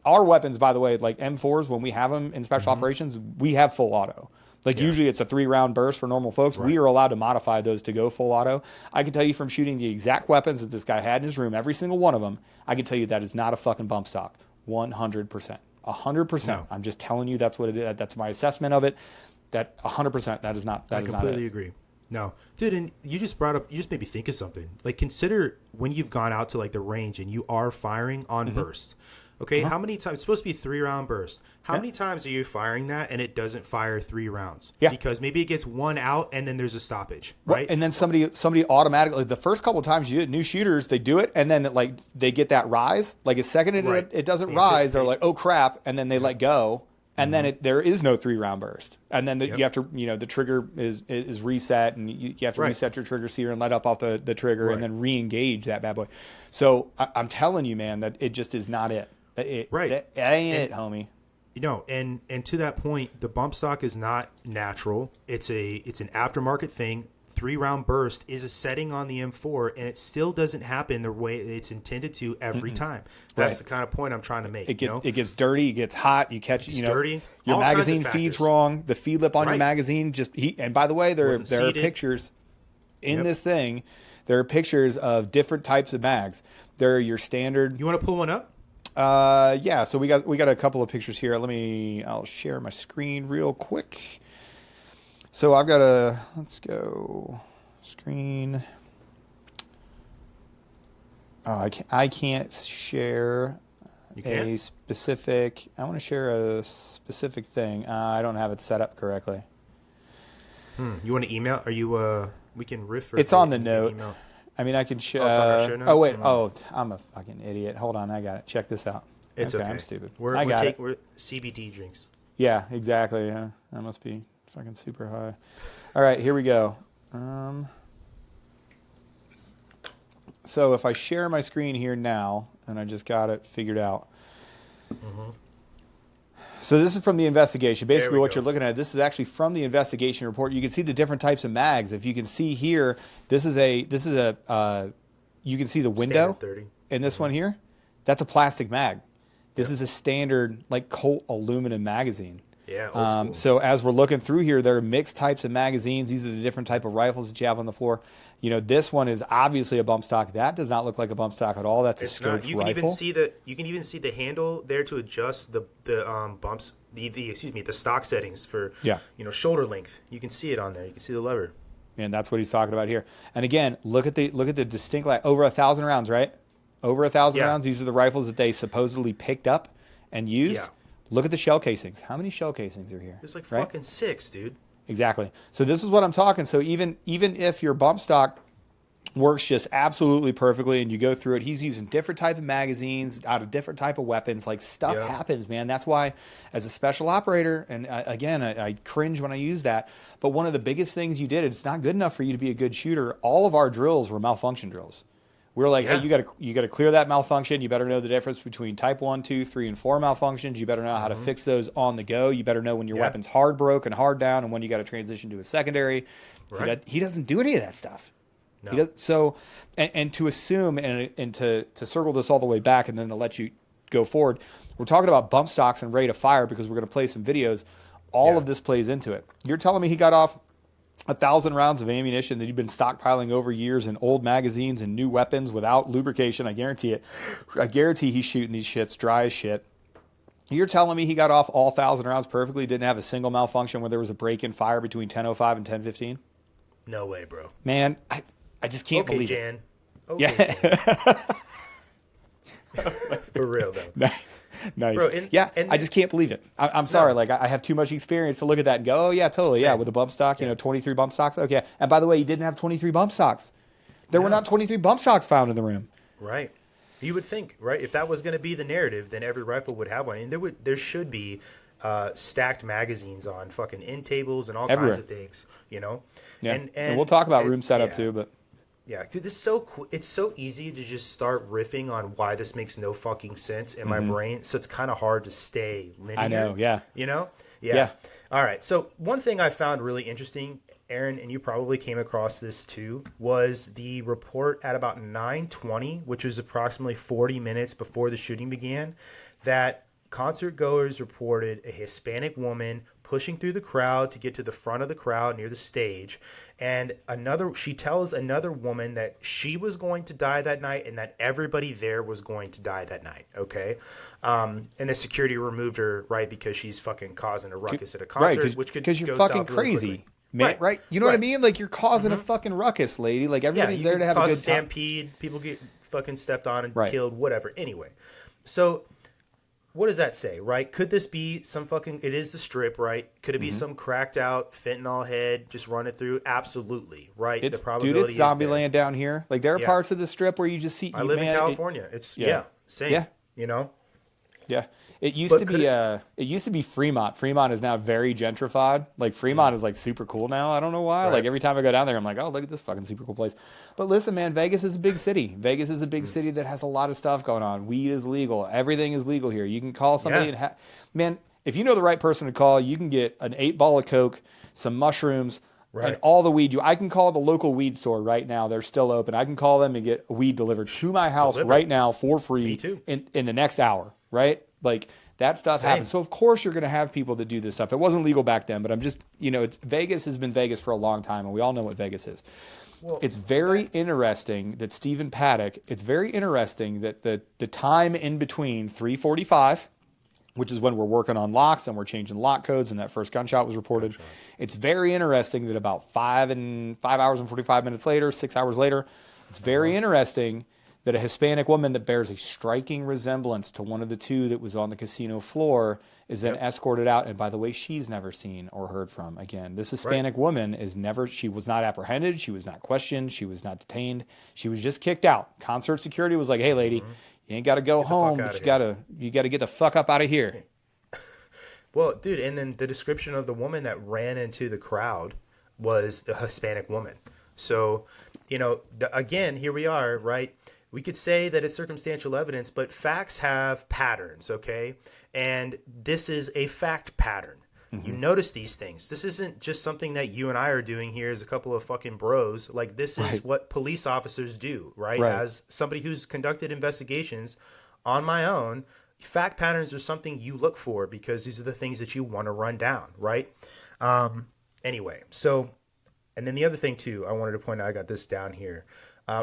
our weapons, by the way, like M4s, when we have them in special operations, we have full auto. Like usually it's a 3-round burst for normal folks. Right. We are allowed to modify those to go full auto. I can tell you from shooting the exact weapons that this guy had in his room, every single one of them, I can tell you that is not a fucking bump stock. 100%. 100%. No. I'm just telling you that's what it is. That's my assessment of it. That 100%, that is not that. I completely agree. No, dude, and you just made me think of something. Like, consider when you've gone out to like the range and you are firing on burst. Okay, how many times? It's supposed to be 3-round burst. How many times are you firing that and it doesn't fire 3 rounds? Yeah, because maybe it gets 1 out and then there's a stoppage, right? Well, and then somebody automatically, the first couple of times you do it, new shooters, they do it and then they get that rise. Like a second it doesn't rise, they're like, oh crap, and then they let go. And then there is no 3-round burst. And then you have to, the trigger is reset, and you have to reset your trigger sear and let up off the trigger and then re-engage that bad boy. So I'm telling you, man, that it just is not it. That ain't it, homie. And to that point, the bump stock is not natural. It's an aftermarket thing. 3-round burst is a setting on the M4, and it still doesn't happen the way it's intended to every time. That's the kind of point I'm trying to make. It gets dirty, it gets hot, you catch dirty. Your magazine feeds wrong, the feed lip on your magazine and by the way, there are pictures in this thing. There are pictures of different types of mags. There are your standard. You want to pull one up? Yeah, so we got a couple of pictures here. I'll share my screen real quick. So I've got let's go screen. Oh, I can't share a specific. I want to share a specific thing. I don't have it set up correctly. You want to email? Are you? We can riff. It's on the note. I mean, I can share. Oh wait. Oh, I'm a fucking idiot. Hold on, I got it. Check this out. It's okay. I'm stupid. We're CBD drinks. Yeah, exactly. Yeah, that must be fucking super high. All right, here we go. So if I share my screen here now, and I just got it figured out. So this is from the investigation. Basically what you're looking at, this is actually from the investigation report. You can see the different types of mags. If you can see here, this is a you can see the window in this one here. That's a plastic mag. This is a standard like Colt aluminum magazine. Yeah, old school. So as we're looking through here, there are mixed types of magazines. These are the different type of rifles that you have on the floor. This one is obviously a bump stock. That does not look like a bump stock at all. That's a scoped rifle. You can even see the handle there to adjust the bumps, the stock settings for shoulder length. You can see it on there. You can see the lever. And that's what he's talking about here. And again, look at the distinct over 1,000 rounds, right? Over 1,000 rounds. These are the rifles that they supposedly picked up and used. Yeah. Look at the shell casings. How many shell casings are here? There's like fucking 6, dude. Exactly. So this is what I'm talking. So even if your bump stock works just absolutely perfectly and you go through it, he's using different type of magazines out of different type of weapons. Like stuff happens, man. That's why as a special operator, and again, I cringe when I use that, but one of the biggest things you did, it's not good enough for you to be a good shooter. All of our drills were malfunction drills. We're like, hey, you got to clear that malfunction. You better know the difference between type 1, 2, 3, and 4 malfunctions. You better know how to fix those on the go. You better know when your weapon's hard broke and hard down, and when you got to transition to a secondary. Right. He doesn't do any of that stuff. No. He does. So, and to assume and to circle this all the way back, and then to let you go forward, we're talking about bump stocks and rate of fire because we're going to play some videos. All of this plays into it. You're telling me he got off 1,000 rounds of ammunition that he'd been stockpiling over years in old magazines and new weapons without lubrication. I guarantee it. I guarantee he's shooting these shits dry as shit. You're telling me he got off all 1,000 rounds perfectly, didn't have a single malfunction when there was a break in fire between 10:05 and 10:15? No way, bro. Man, I just can't believe Jan. it. Okay, Jan. For real, though. Nice. Bro, I just can't believe it. I'm sorry. Like, I have too much experience to look at that and go, oh, yeah, totally. Same. Yeah, with a bump stock, 23 bump stocks. Okay. And by the way, you didn't have 23 bump stocks. There were not 23 bump stocks found in the room. Right. You would think, right? If that was going to be the narrative, then every rifle would have one. And there should be stacked magazines on fucking end tables and all kinds of things, Yeah. And we'll talk about room setup too, but. Yeah, dude, this is so cool. It's so easy to just start riffing on why this makes no fucking sense in my brain. So it's kind of hard to stay linear. I know, yeah. Yeah. All right. So one thing I found really interesting, Aaron, and you probably came across this too, was the report at about 9:20, which was approximately 40 minutes before the shooting began, that concert goers reported a Hispanic woman pushing through the crowd to get to the front of the crowd near the stage. And she tells another woman that she was going to die that night and that everybody there was going to die that night. Okay. And the security removed her, right, because she's fucking causing a ruckus at a concert, right, which could because you're go fucking south really crazy. quickly. Man, right? You know what I mean? Like, you're causing a fucking ruckus, lady. Like, Yeah, everybody's you there could to have a cause good time. stampede. People get fucking stepped on and Right. killed, whatever. Anyway, so what does that say, right? Could this be some fucking? It is the Strip, right? Could it be some cracked out fentanyl head just run it through? Absolutely, right. It's, the probability dude, it's zombie is there. land down here. Like, there are Yeah. parts of the Strip where you just see. I live in California. It's same. Yeah. You know. Yeah. It used But to could be it- it used to be Fremont. Fremont is now very gentrified. Like, Fremont is like super cool now. I don't know why. Right. Like, every time I go down there, I'm like, oh, look at this fucking super cool place. But listen, man, Vegas is a big city. Vegas is a big city that has a lot of stuff going on. Weed is legal. Everything is legal here. You can call somebody Yeah. and man, if you know the right person to call, you can get an 8 ball of Coke, some mushrooms, Right. and all the weed. I can call the local weed store right now. They're still open. I can call them and get weed delivered to my house Delivered. right now for free. Me too. In the next hour, right? Like, that stuff Same. happens. So of course you're going to have people that do this stuff. It wasn't legal back then, but I'm just, Vegas has been Vegas for a long time, and we all know what Vegas is. Well, It's very interesting that Stephen Paddock. It's very interesting that the time in between 3:45, which is when we're working on locks and we're changing lock codes, and that first gunshot was reported. It's very interesting that about 5 hours and 45 minutes later, 6 hours later, it's very interesting that a Hispanic woman that bears a striking resemblance to one of the two that was on the casino floor is then escorted out. And by the way, she's never seen or heard from again. This Hispanic woman she was not apprehended. She was not questioned. She was not detained. She was just kicked out. Concert security was like, hey, lady, you ain't got to go home, but you got to get the fuck up out of here. Well, dude, and then the description of the woman that ran into the crowd was a Hispanic woman. So, again, here we are, right? We could say that it's circumstantial evidence, but facts have patterns, okay? And this is a fact pattern. You notice these things. This isn't just something that you and I are doing here as a couple of fucking bros. Like, this is what police officers do, right? As somebody who's conducted investigations on my own, fact patterns are something you look for because these are the things that you want to run down, right? Anyway, so, and then the other thing too, I wanted to point out, I got this down here.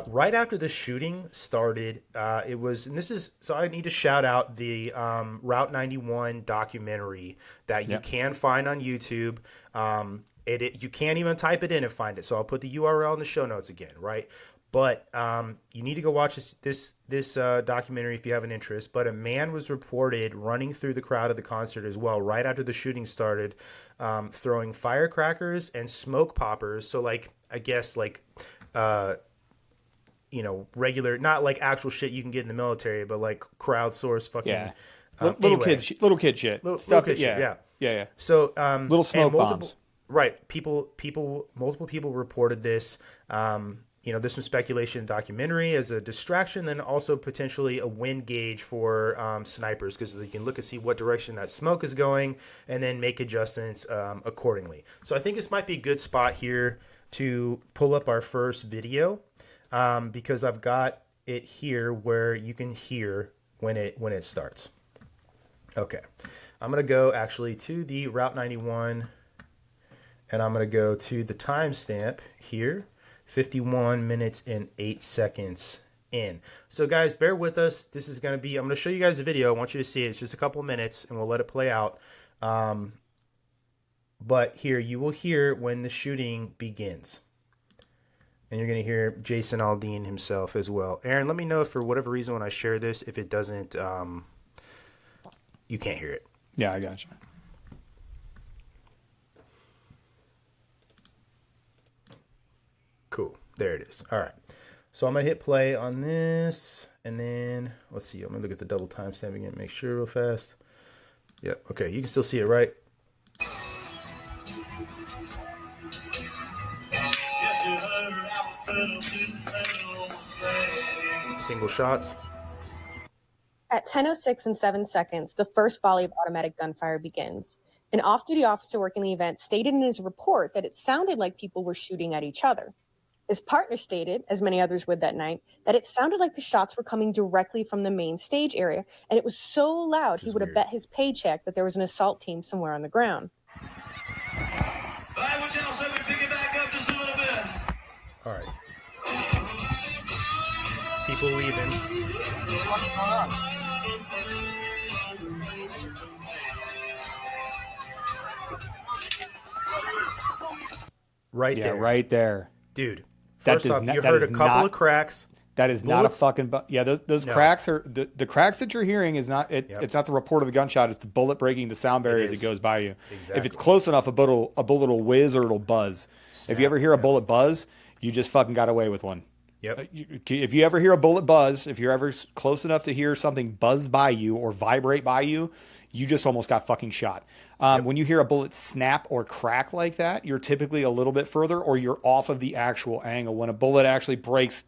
Right after the shooting started, so I need to shout out the Route 91 documentary that you can find on YouTube. You can't even type it in and find it, so I'll put the URL in the show notes again, right? But you need to go watch this documentary if you have an interest. But a man was reported running through the crowd at the concert as well, right after the shooting started, throwing firecrackers and smoke poppers. So, I guess regular, not like actual shit you can get in the military, but like crowdsourced fucking little kid shit, stuff. Little kid shit, yeah. So little smoke bombs. Right. Multiple people reported this. There's some speculation in documentary as a distraction, then also potentially a wind gauge for snipers, because they can look and see what direction that smoke is going and then make adjustments accordingly. So I think this might be a good spot here to pull up our first video, because I've got it here where you can hear when it starts. Okay. I'm going to go actually to the Route 91, and I'm going to go to the timestamp here. 51 minutes and 8 seconds in. So guys, bear with us. This is going to be, I'm going to show you guys a video. I want you to see it. It's just a couple of minutes and we'll let it play out. But here you will hear when the shooting begins. And you're going to hear Jason Aldean himself as well. Aaron, let me know if for whatever reason when I share this, if it doesn't, you can't hear it. Yeah, I got you. Cool. There it is. All right. So I'm going to hit play on this. And then, let's see. I'm going to look at the double timestamp again. Make sure real fast. Yep. Okay. You can still see it, right? Single shots. At 10:06 and 7 seconds, the first volley of automatic gunfire begins. An off-duty officer working the event stated in his report that it sounded like people were shooting at each other. His partner stated, as many others would that night, that it sounded like the shots were coming directly from the main stage area, and it was so loud he would have bet his paycheck that there was an assault team somewhere on the ground. I would y'all say we pick it back up just a little bit. All right. People leaving. What's going on? Right there. Right there. Dude, That first does off, not- you that heard is a couple not- of cracks. That is not a Bullets? fucking. Those No. cracks are the cracks that you're hearing is not. It's not the report of the gunshot. It's the bullet breaking the sound barrier as it is. goes by you. Exactly. If it's close enough, a bullet will whiz or it'll buzz. If you ever hear a bullet buzz, you just fucking got away with one. Yep. If you ever hear a bullet buzz, if you're ever close enough to hear something buzz by you or vibrate by you, you just almost got fucking shot. When you hear a bullet snap or crack like that, you're typically a little bit further or you're off of the actual angle. When a bullet actually breaks,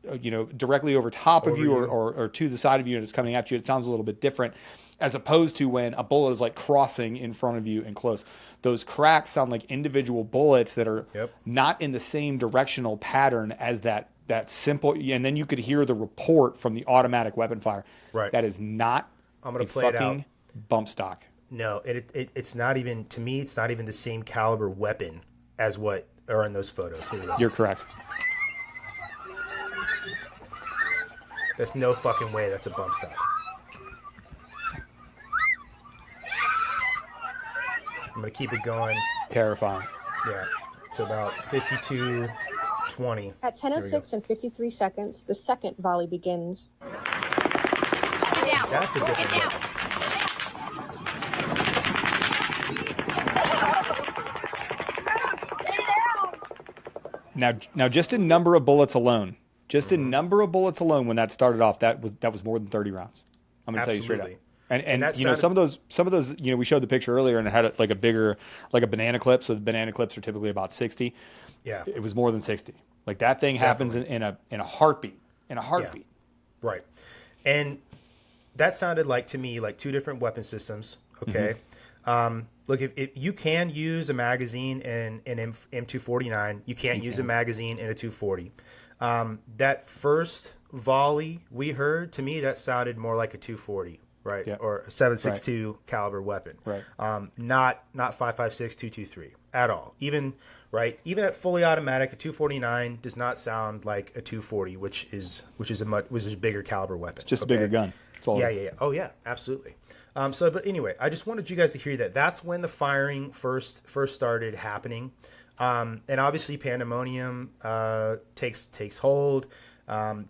directly over top of you or to the side of you and it's coming at you, it sounds a little bit different as opposed to when a bullet is like crossing in front of you and close. Those cracks sound like individual bullets that are not in the same directional pattern as that simple. And then you could hear the report from the automatic weapon fire. Right. That is not I'm gonna a play it fucking out. bump stock. No, it's not even, to me, it's not even the same caliber weapon as what are in those photos. Here we go. You're correct. There's no fucking way that's a bump stock. I'm going to keep it going. Terrifying. Yeah. It's about 52-20. At 10:06 and 53 seconds, the second volley begins. That's a different weapon. Now, just in number of bullets alone, when that started off, that was more than 30 rounds. I'm gonna tell you straight up. And that some of those, we showed the picture earlier and it had like a bigger, like a banana clip. So the banana clips are typically about 60. Yeah. It was more than 60. Like that thing happens in a heartbeat. In a heartbeat. Yeah. Right. And that sounded like to me like two different weapon systems. Okay. Look, if you can use a magazine in an M249, you can't use a magazine in a 240. That first volley we heard, to me, that sounded more like a 240, right? Yeah. Or a 7.62 caliber weapon. Right. Not 5.56, 223 at all. Even at fully automatic, a 249 does not sound like a 240, which is a bigger caliber weapon. It's just a bigger gun. That's all it is. Yeah. Oh yeah, absolutely. But anyway, I just wanted you guys to hear that. That's when the firing first started happening, and obviously pandemonium takes hold.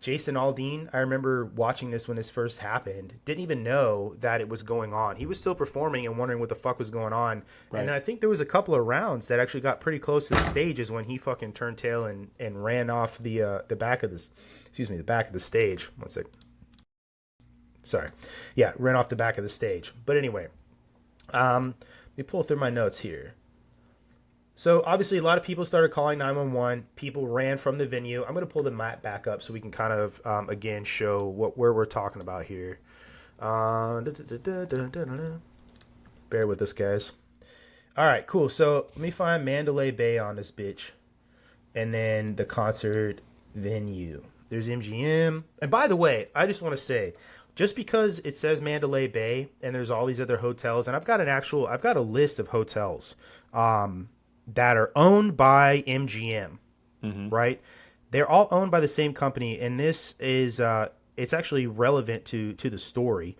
Jason Aldean, I remember watching this when this first happened. Didn't even know that it was going on. He was still performing and wondering what the fuck was going on. Right. And then I think there was a couple of rounds that actually got pretty close to the stage is when he fucking turned tail and ran off the back of this. The back of the stage. One sec. Sorry. Yeah, ran off the back of the stage. But anyway, let me pull through my notes here. So obviously a lot of people started calling 911. People ran from the venue. I'm going to pull the map back up so we can kind of, again, show where we're talking about here. Bear with us, guys. All right, cool. So let me find Mandalay Bay on this bitch. And then the concert venue. There's MGM. And by the way, I just want to say, just because it says Mandalay Bay and there's all these other hotels, and I've got a list of hotels that are owned by MGM, right? They're all owned by the same company, and this is it's actually relevant to the story,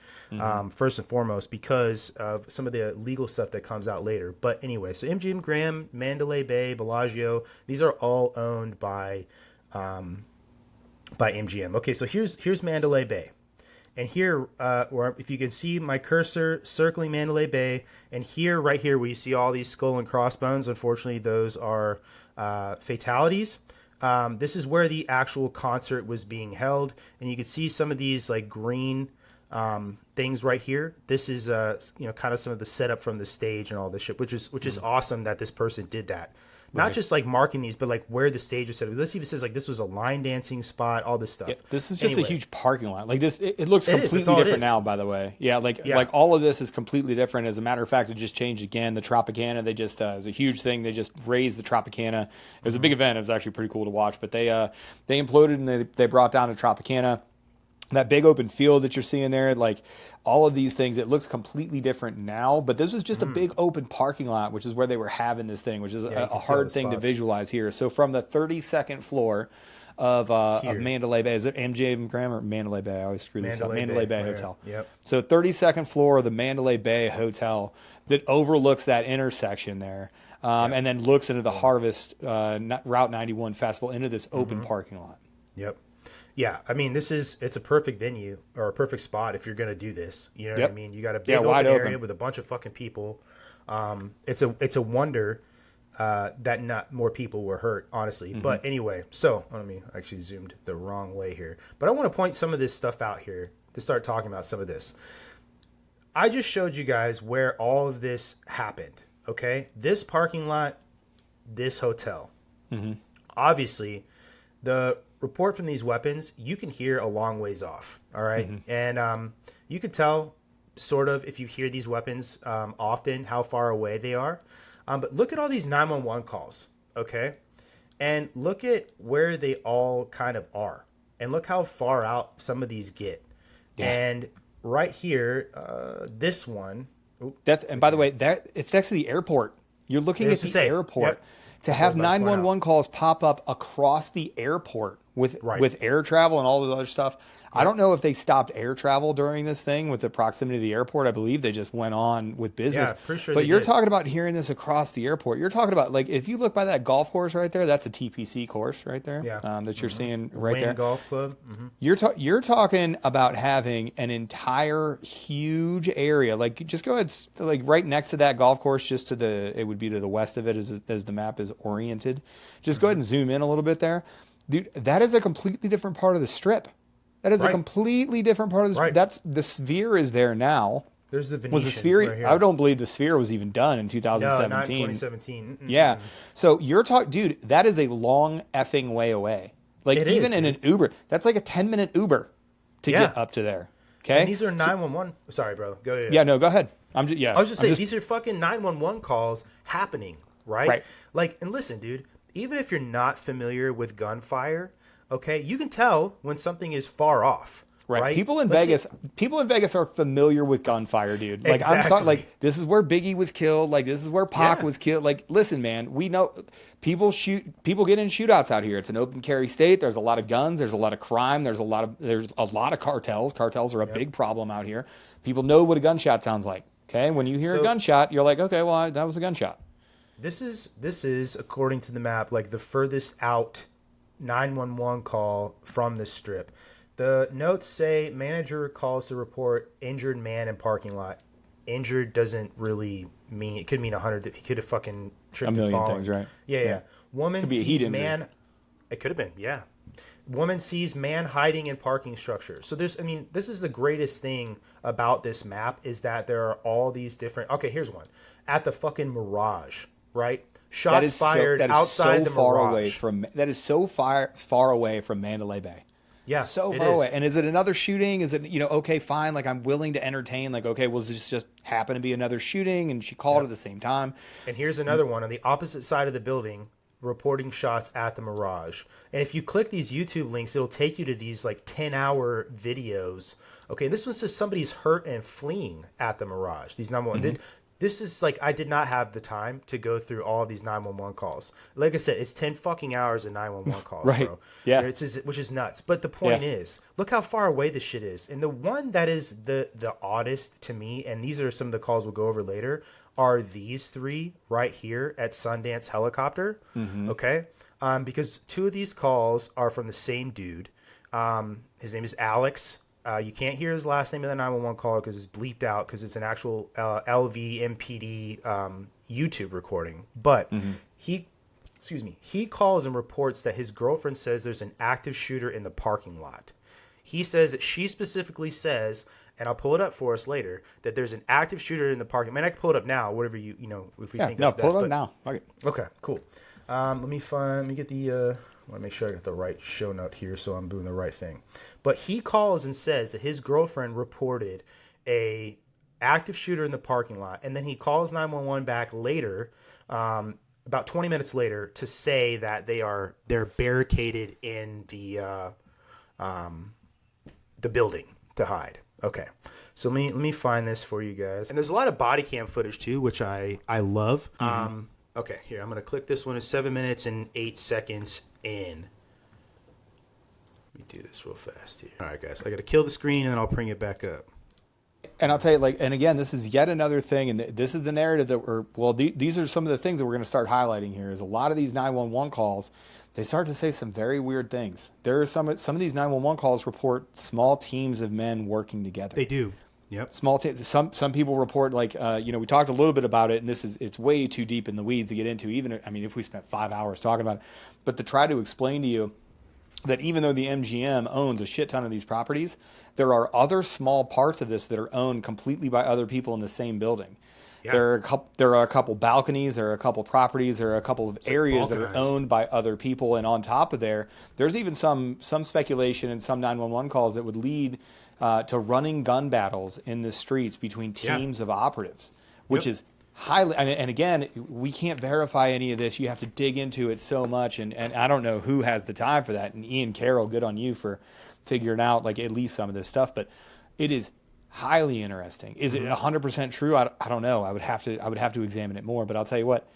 first and foremost, because of some of the legal stuff that comes out later. But anyway, so MGM Grand, Mandalay Bay, Bellagio, these are all owned by MGM. Okay, so here's Mandalay Bay. And here, where if you can see my cursor circling Mandalay Bay, and right here, where you see all these skull and crossbones, unfortunately, those are fatalities. This is where the actual concert was being held, and you can see some of these like green things right here. This is kind of some of the setup from the stage and all this shit, which is awesome that this person did that. Not just like marking these, but like where the stage is set up. This even says like this was a line dancing spot, all this stuff. Yeah, this is just a huge parking lot. Like this, it looks It is. completely It's all it different is. now, by the way. Yeah, like all of this is completely different. As a matter of fact, it just changed again. The Tropicana, they just is a huge thing. They just raised the Tropicana. It was a big event. It was actually pretty cool to watch. But they imploded and they brought down the Tropicana. That big open field that you're seeing there, like all of these things, it looks completely different now. But this was just a big open parking lot, which is where they were having this thing, which is a hard thing to visualize here. So from the 32nd floor of Mandalay Bay, is it MJ Graham or Mandalay Bay? I always screw this up. Mandalay Bay Hotel. Yep. So 32nd floor of the Mandalay Bay Hotel that overlooks that intersection there. And then looks into the Harvest Route 91 Festival into this open parking lot. Yep. Yeah, I mean, it's a perfect venue or a perfect spot if you're going to do this. You know what I mean? You got a big open area with a bunch of fucking people. It's a wonder that not more people were hurt, honestly. But anyway, so let me actually zoomed the wrong way here. But I want to point some of this stuff out here to start talking about some of this. I just showed you guys where all of this happened, okay? This parking lot, this hotel. Obviously, the report from these weapons, you can hear a long ways off, all right? And you can tell, sort of, if you hear these weapons often, how far away they are. But look at all these 911 calls, okay? And look at where they all kind of are. And look how far out some of these get. Yeah. And right here, this one... And by the way, it's next to the airport. You're looking at the airport. Yep. To have 911 calls pop up across the airport with air travel and all the other stuff. I don't know if they stopped air travel during this thing with the proximity to the airport. I believe they just went on with business. Yeah, pretty sure but they you're did. talking about hearing this across the airport. You're talking about, like, if you look by that golf course right there, that's a TPC course right there that you're seeing right Wayne there. Golf Club. You're talking about having an entire huge area. Like, just go ahead, like right next to that golf course, just to it would be to the west of it as the map is oriented. Just go ahead and zoom in a little bit there. Dude, that is a completely different part of the strip. That is a completely different part of the strip. That's the Sphere is there now. There's the Venetian. Was the Sphere? Right here. I don't believe the Sphere was even done in 2017. No, not in 2017. Yeah. So you're talking, dude, that is a long effing way away. Like, it even is, in an Uber, that's like a 10-minute Uber to get up to there. Okay. And these are 911. Sorry, bro. Go ahead. Yeah, no, go ahead. I was just saying, these are fucking 911 calls happening, right? Like, and listen, dude, even if you're not familiar with gunfire, okay, you can tell when something is far off. Right. People in Vegas are familiar with gunfire, dude. Like, exactly. I'm sorry, like, this is where Biggie was killed. Like, this is where Pac was killed. Like, listen, man, we know people get in shootouts out here. It's an open carry state. There's a lot of guns. There's a lot of crime. There's a lot of cartels. Cartels are a big problem out here. People know what a gunshot sounds like. Okay. When you hear a gunshot, you're like, okay, well, that was a gunshot. This is, according to the map, like the furthest out 911 call from the strip. The notes say manager calls to report injured man in parking lot. Injured doesn't really mean, it could mean 100. He could have fucking tripped and fallen. A million things, right? Yeah. Woman could be sees a heat man. injury. It could have been, yeah. Woman sees man hiding in parking structure. So this is the greatest thing about this map is that there are all these different. Okay, here's one at the fucking Mirage, right? Shots fired outside the Mirage. That is so far away from Mandalay Bay. Yeah, so far away. And is it another shooting? Is it, okay, fine. Like, I'm willing to entertain. Like, okay, well, this just happen to be another shooting, and she called at the same time. And here's another one on the opposite side of the building, reporting shots at the Mirage. And if you click these YouTube links, it'll take you to these like 10-hour videos. Okay, this one says somebody's hurt and fleeing at the Mirage. These number one. This is like, I did not have the time to go through all of these 911 calls. Like I said, it's 10 fucking hours of 911 calls, bro. Yeah. Which is nuts. But the point is, look how far away this shit is. And the one that is the oddest to me, and these are some of the calls we'll go over later, are these three right here at Sundance Helicopter. Okay? Because two of these calls are from the same dude. His name is Alex. You can't hear his last name in the 911 call because it's bleeped out because it's an actual LVMPD YouTube recording. But he calls and reports that his girlfriend says there's an active shooter in the parking lot. He says that she specifically says, and I'll pull it up for us later, that there's an active shooter in the parking. I mean, I can pull it up now, whatever if we think that's best. Pull it up now. Okay, cool. Let me get the, I want to make sure I got the right show note here so I'm doing the right thing. But he calls and says that his girlfriend reported a active shooter in the parking lot. And then he calls 911 back later, about 20 minutes later, to say that they're barricaded in the building to hide. Okay. So let me find this for you guys. And there's a lot of body cam footage too, which I love. Okay, here, I'm going to click this one. It's 7 minutes and 8 seconds in. Let me do this real fast here. All right, guys, I got to kill the screen and then I'll bring it back up. And I'll tell you, like, and again, this is yet another thing, and this is the narrative that these are some of the things that we're going to start highlighting here. Is a lot of these 911 calls, they start to say some very weird things. There are some of these 911 calls report small teams of men working together. They do. Yep. Small teams. Some people report, like, we talked a little bit about it, and it's way too deep in the weeds to get into. Even, I mean, if we spent 5 hours talking about it, but to try to explain to you that even though the MGM owns a shit ton of these properties, there are other small parts of this that are owned completely by other people in the same building. Yeah. There are a couple balconies, there are a couple properties, there are a couple of areas that are owned by other people, and on top of there's even some speculation in some 911 calls that would lead to running gun battles in the streets between teams of operatives, which is highly, and again, we can't verify any of this. You have to dig into it so much, and I don't know who has the time for that. And Ian Carroll, good on you for figuring out like at least some of this stuff, but it is highly interesting. Is it 100% true? I don't know. I would have to examine it more, but I'll tell you what,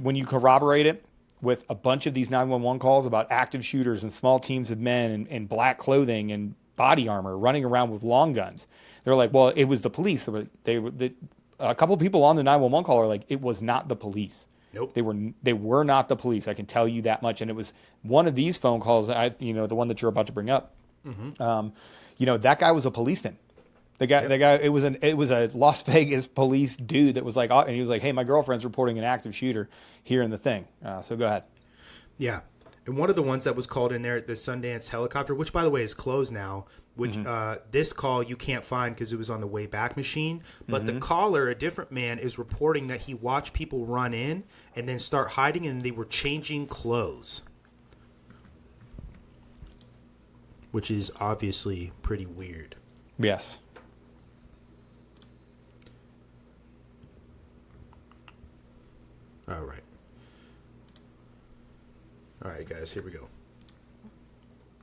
when you corroborate it with a bunch of these 911 calls about active shooters and small teams of men in black clothing and body armor running around with long guns, they're like, well, it was the police. A couple of people on the 911 call are like, it was not the police. Nope. They were not the police. I can tell you that much. And it was one of these phone calls, the one that you're about to bring up. That guy was a policeman. The guy, it was a Las Vegas police dude that was like, and he was like, hey, my girlfriend's reporting an active shooter here in the thing. So go ahead. Yeah. And one of the ones that was called in there, the Sundance helicopter, which by the way is closed now, which this call you can't find because it was on the way back machine. But the caller, a different man, is reporting that he watched people run in and then start hiding, and they were changing clothes, which is obviously pretty weird. Yes. All right. All right, guys, here we go.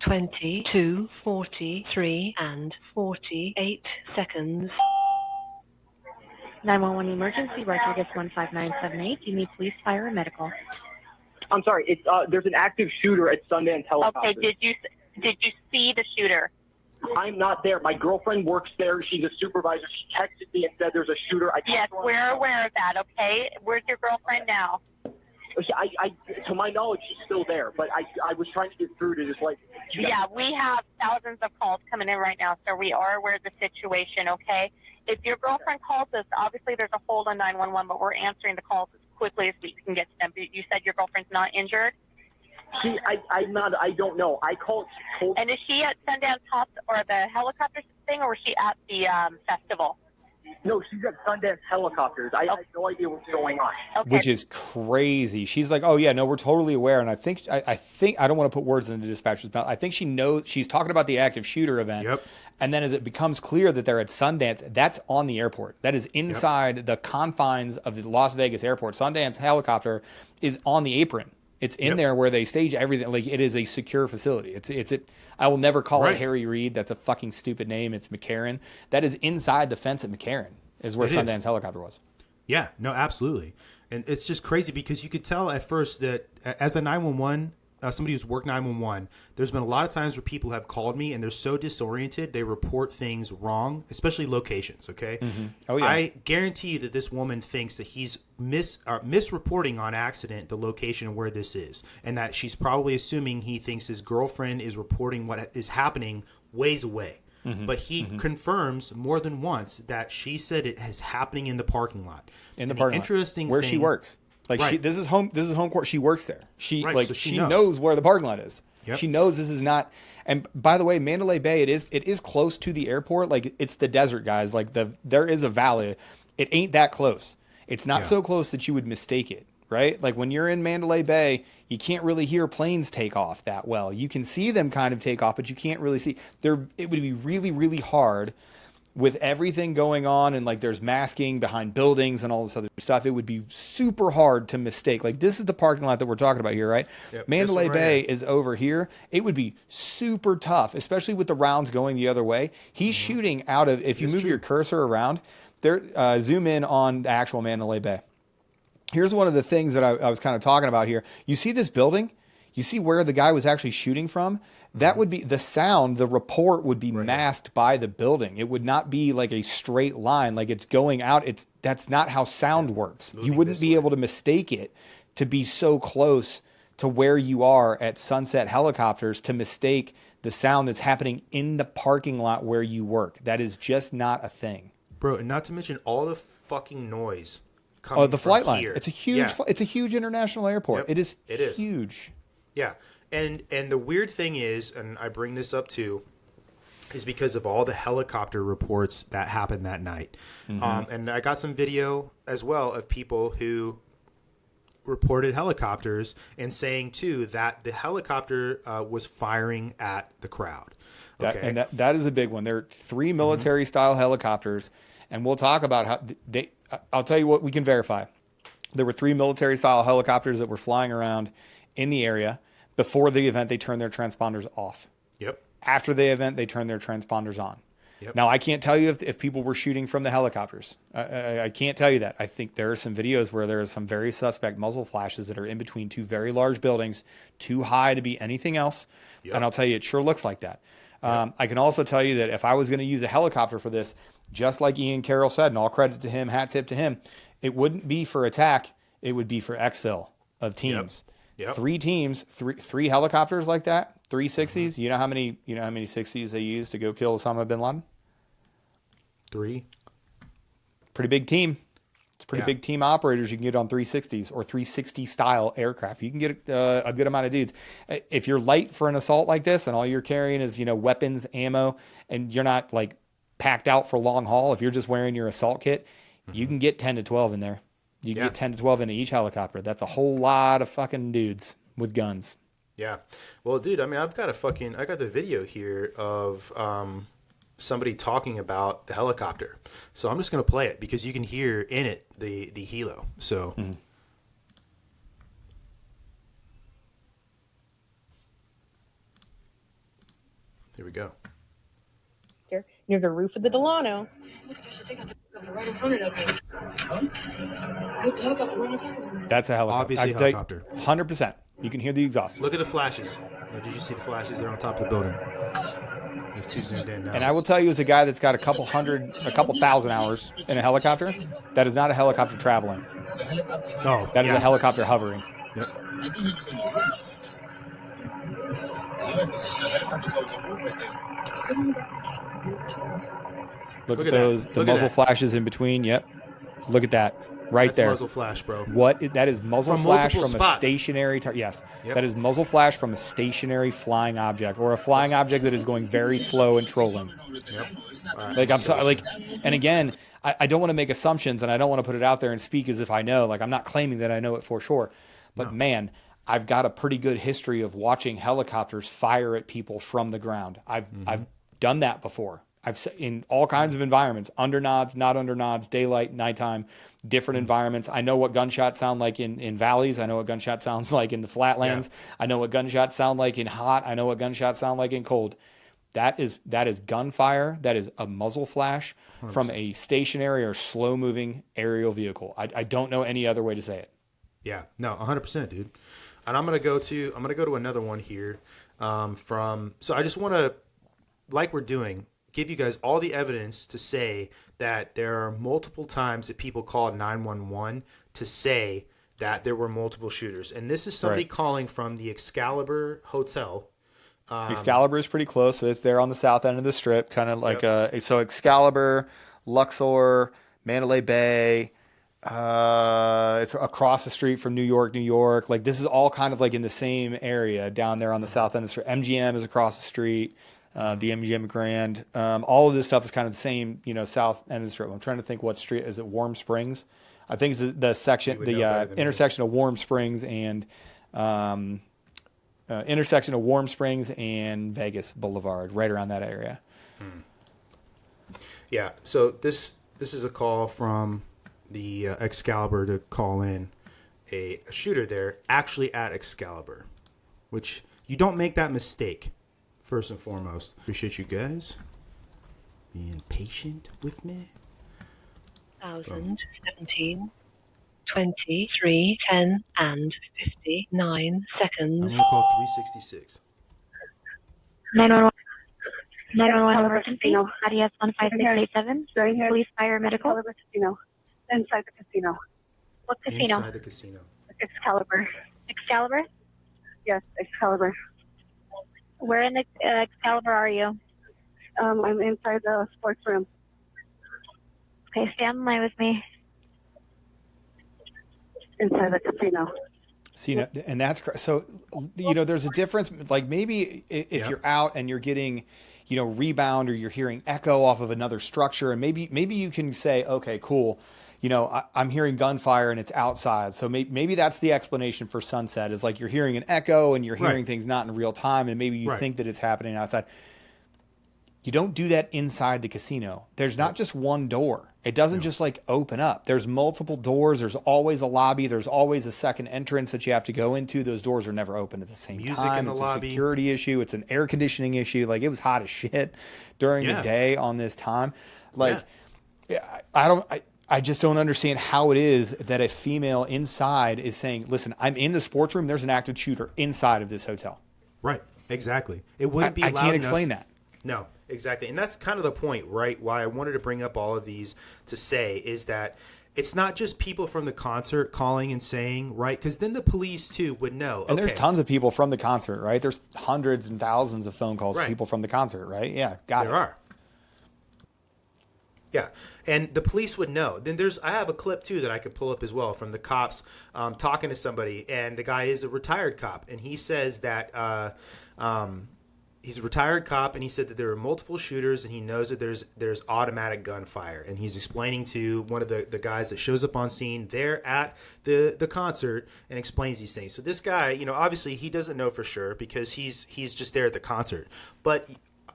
22, 43, and 48 seconds. 911 emergency, Rodriguez 15978. You need police, fire, or medical. I'm sorry. It's there's an active shooter at Sundance Helicopter. Okay, did you see the shooter? I'm not there. My girlfriend works there. She's a supervisor. She texted me and said there's a shooter. Yes, we're aware of that. Okay, where's your girlfriend now? I to my knowledge, she's still there, but I was trying to get through to just like. Yeah, we have thousands of calls coming in right now, so we are aware of the situation. Okay, if your girlfriend calls us, obviously there's a hold on 911, but we're answering the calls as quickly as we can get to them. You said your girlfriend's not injured. I'm not. I don't know. I called. And is she at Sundance Hops or the helicopter thing, or was she at the festival? No, she's at Sundance Helicopters. I have no idea what's going on. Okay. Which is crazy. She's like, oh yeah, no, we're totally aware. And I think I don't want to put words into the dispatcher's mouth. I think she knows. She's talking about the active shooter event. Yep. And then as it becomes clear that they're at Sundance, that's on the airport. That is inside the confines of the Las Vegas airport. Sundance Helicopter is on the apron. It's in there where they stage everything. Like, it is a secure facility. I will never call it Harry Reid. That's a fucking stupid name. It's McCarran. That is inside the fence at McCarran is where Sundance Helicopter was. Yeah, no, absolutely. And it's just crazy because you could tell at first that as a 911, somebody who's worked 911, there's been a lot of times where people have called me and they're so disoriented, they report things wrong, especially locations, okay? Mm-hmm. Oh, yeah. I guarantee you that this woman thinks that he's misreporting on accident the location where this is, and that she's probably assuming he thinks his girlfriend is reporting what is happening ways away. Mm-hmm. But he confirms more than once that she said it is happening in the parking lot. In the parking lot. Interesting where thing, she works. Like, this is home court. She works there. She so she knows where the parking lot is. Yep. She knows this is not. And by the way, Mandalay Bay, it is close to the airport. Like, it's the desert, guys. Like, there is a valley. It ain't that close. It's not so close that you would mistake it right? Like when you're in Mandalay Bay, you can't really hear planes take off that well. You can see them kind of take off, but you can't really see. It would be really, really hard with everything going on, and like there's masking behind buildings and all this other stuff. It would be super hard to mistake. Like this is the parking lot that we're talking about here, right? Yep, Mandalay Bay is over here. It would be super tough, especially with the rounds going the other way. He's shooting out of, if you move your cursor around there, zoom in on the actual Mandalay Bay. Here's one of the things that I was kind of talking about here. You see this building? You see where the guy was actually shooting from? That would be the sound, the report would be masked by the building. It would not be like a straight line, like it's going out. That's not how sound works. You wouldn't be able to mistake it to be so close to where you are at Sunset Helicopters to mistake the sound that's happening in the parking lot where you work. That is just not a thing. Bro, and not to mention all the fucking noise Oh, the flight line. here. It's a huge it's a huge international airport. Yep. It is huge. Yeah. And the weird thing is, and I bring this up too, is because of all the helicopter reports that happened that night. And I got some video as well of people who reported helicopters and saying too that the helicopter was firing at the crowd. Okay. That is a big one. There are 3 military style helicopters, and we'll talk about how I'll tell you what we can verify. There were 3 military style helicopters that were flying around in the area. Before the event, they turned their transponders off. Yep. After the event, they turned their transponders on. Yep. Now, I can't tell you if people were shooting from the helicopters. I can't tell you that. I think there are some videos where there are some very suspect muzzle flashes that are in between 2 very large buildings, too high to be anything else. Yep. And I'll tell you, it sure looks like that. I can also tell you that if I was going to use a helicopter for this, just like Ian Carroll said, and all credit to him, hat tip to him, it wouldn't be for attack. It would be for exfil of teams. Yep. 3 teams, three helicopters like that, 3 60s. You know how many 60s they use to go kill Osama bin Laden? 3. Pretty big team. It's a pretty big team of operators you can get on 360s or 360 style aircraft. You can get a good amount of dudes. If you're light for an assault like this and all you're carrying is, weapons, ammo, and you're not like packed out for long haul, if you're just wearing your assault kit, you can get 10 to 12 in there. You can get 10 to 12 into each helicopter. That's a whole lot of fucking dudes with guns. Yeah. Well, dude, I mean, I got the video here of somebody talking about the helicopter. So I'm just going to play it because you can hear in it the helo. So here we go. Near the roof of the Delano. That's a helicopter. Obviously a helicopter. 100%. You can hear the exhaust. Look at the flashes. Did you see the flashes there on top of the building? There's 2 zoomed in now. And I will tell you, as a guy that's got a couple thousand hours in a helicopter, that is not a helicopter traveling. No, that is a helicopter hovering. Yep. Look at those, the muzzle flashes in between. Yep. Look at that. That's there. Muzzle flash, bro. That is muzzle flash from spots. A stationary yes. Yep. That is muzzle flash from a stationary flying object or a flying object that is going very slow and trolling. Yep. Right. Like I'm sorry, and again, I don't want to make assumptions and I don't want to put it out there and speak as if I know. Like I'm not claiming that I know it for sure. But man, I've got a pretty good history of watching helicopters fire at people from the ground. I've done that before. I've in all kinds of environments, under nods, not under nods, daylight, nighttime, different environments. I know what gunshots sound like in valleys. I know what gunshots sounds like in the flatlands. Yeah. I know what gunshots sound like in hot. I know what gunshots sound like in cold. That is gunfire. That is a muzzle flash 100%. From a stationary or slow moving aerial vehicle. I don't know any other way to say it. Yeah, no, 100%, dude. And I'm gonna go to another one here. So I just want to, like we're doing, give you guys all the evidence to say that there are multiple times that people called 911 to say that there were multiple shooters. And this is somebody calling from the Excalibur Hotel. Excalibur is pretty close. So it's there on the south end of the strip, kind of like so Excalibur, Luxor, Mandalay Bay. It's across the street from New York. Like this is all kind of like in the same area down there on the south end of the strip. MGM is across the street. The MGM Grand, all of this stuff is kind of the same, south end of the strip. I'm trying to think what street is it. Warm Springs, I think it's the section, the intersection of Warm Springs and Vegas Boulevard, right around that area. Yeah. So this is a call from the Excalibur to call in a shooter there, actually at Excalibur, which you don't make that mistake. First and foremost, appreciate you guys being patient with me. 17, 23, 10, and 59 seconds. I'm gonna call 366. 911. 911 Casino. Adios 15687. Right here. Police, fire, medical. Excalibur Casino. Inside the casino. What casino? Inside the casino. Excalibur. Excalibur? Yes, Excalibur. Where in the Excalibur are you? I'm inside the sports room. Okay, stay on the line with me. Inside the casino. See, and that's so. There's a difference. Like maybe if you're out and you're getting, rebound, or you're hearing echo off of another structure, and maybe you can say, okay, cool. I'm hearing gunfire and it's outside. So maybe that's the explanation for sunset, is like you're hearing an echo and you're hearing things not in real time, and maybe you think that it's happening outside. You don't do that inside the casino. There's not just one door. It doesn't just like open up. There's multiple doors. There's always a lobby. There's always a second entrance that you have to go into. Those doors are never open at the same time. It's a security issue. It's an air conditioning issue. Like, it was hot as shit during the day on this time. Like, I just don't understand how it is that a female inside is saying, listen, I'm in the sports room. There's an active shooter inside of this hotel. Right. Exactly. It wouldn't be loud enough. I can't explain that. No, exactly. And that's kind of the point, right? Why I wanted to bring up all of these to say is that it's not just people from the concert calling and saying, right? Because then the police, too, would know. And there's tons of people from the concert, right? There's hundreds and thousands of phone calls of people from the concert, right? Yeah, got it. There are. Yeah, and the police would know. Then I have a clip, too, that I could pull up as well from the cops talking to somebody. And the guy is a retired cop. And he says that he's a retired cop, and he said that there are multiple shooters, and he knows that there's automatic gunfire. And he's explaining to one of the guys that shows up on scene there at the concert and explains these things. So this guy, obviously he doesn't know for sure because he's just there at the concert. But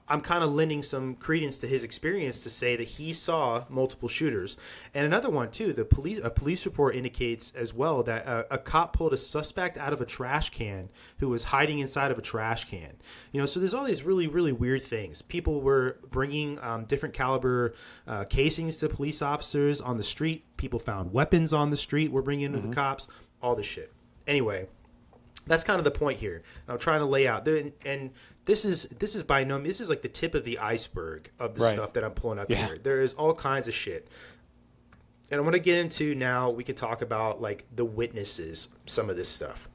I'm kind of lending some credence to his experience to say that he saw multiple shooters. And another one, too, a police report indicates as well that a cop pulled a suspect out of a trash can who was hiding inside of a trash can. So there's all these really, really weird things. People were bringing different caliber casings to police officers on the street. People found weapons on the street were bringing to the cops, all this shit. Anyway, that's kind of the point here. I'm trying to lay out there, and this is by no means, this is like the tip of the iceberg of the stuff that I'm pulling up here. There is all kinds of shit, and I'm going to get into now. We can talk about like the witnesses, some of this stuff,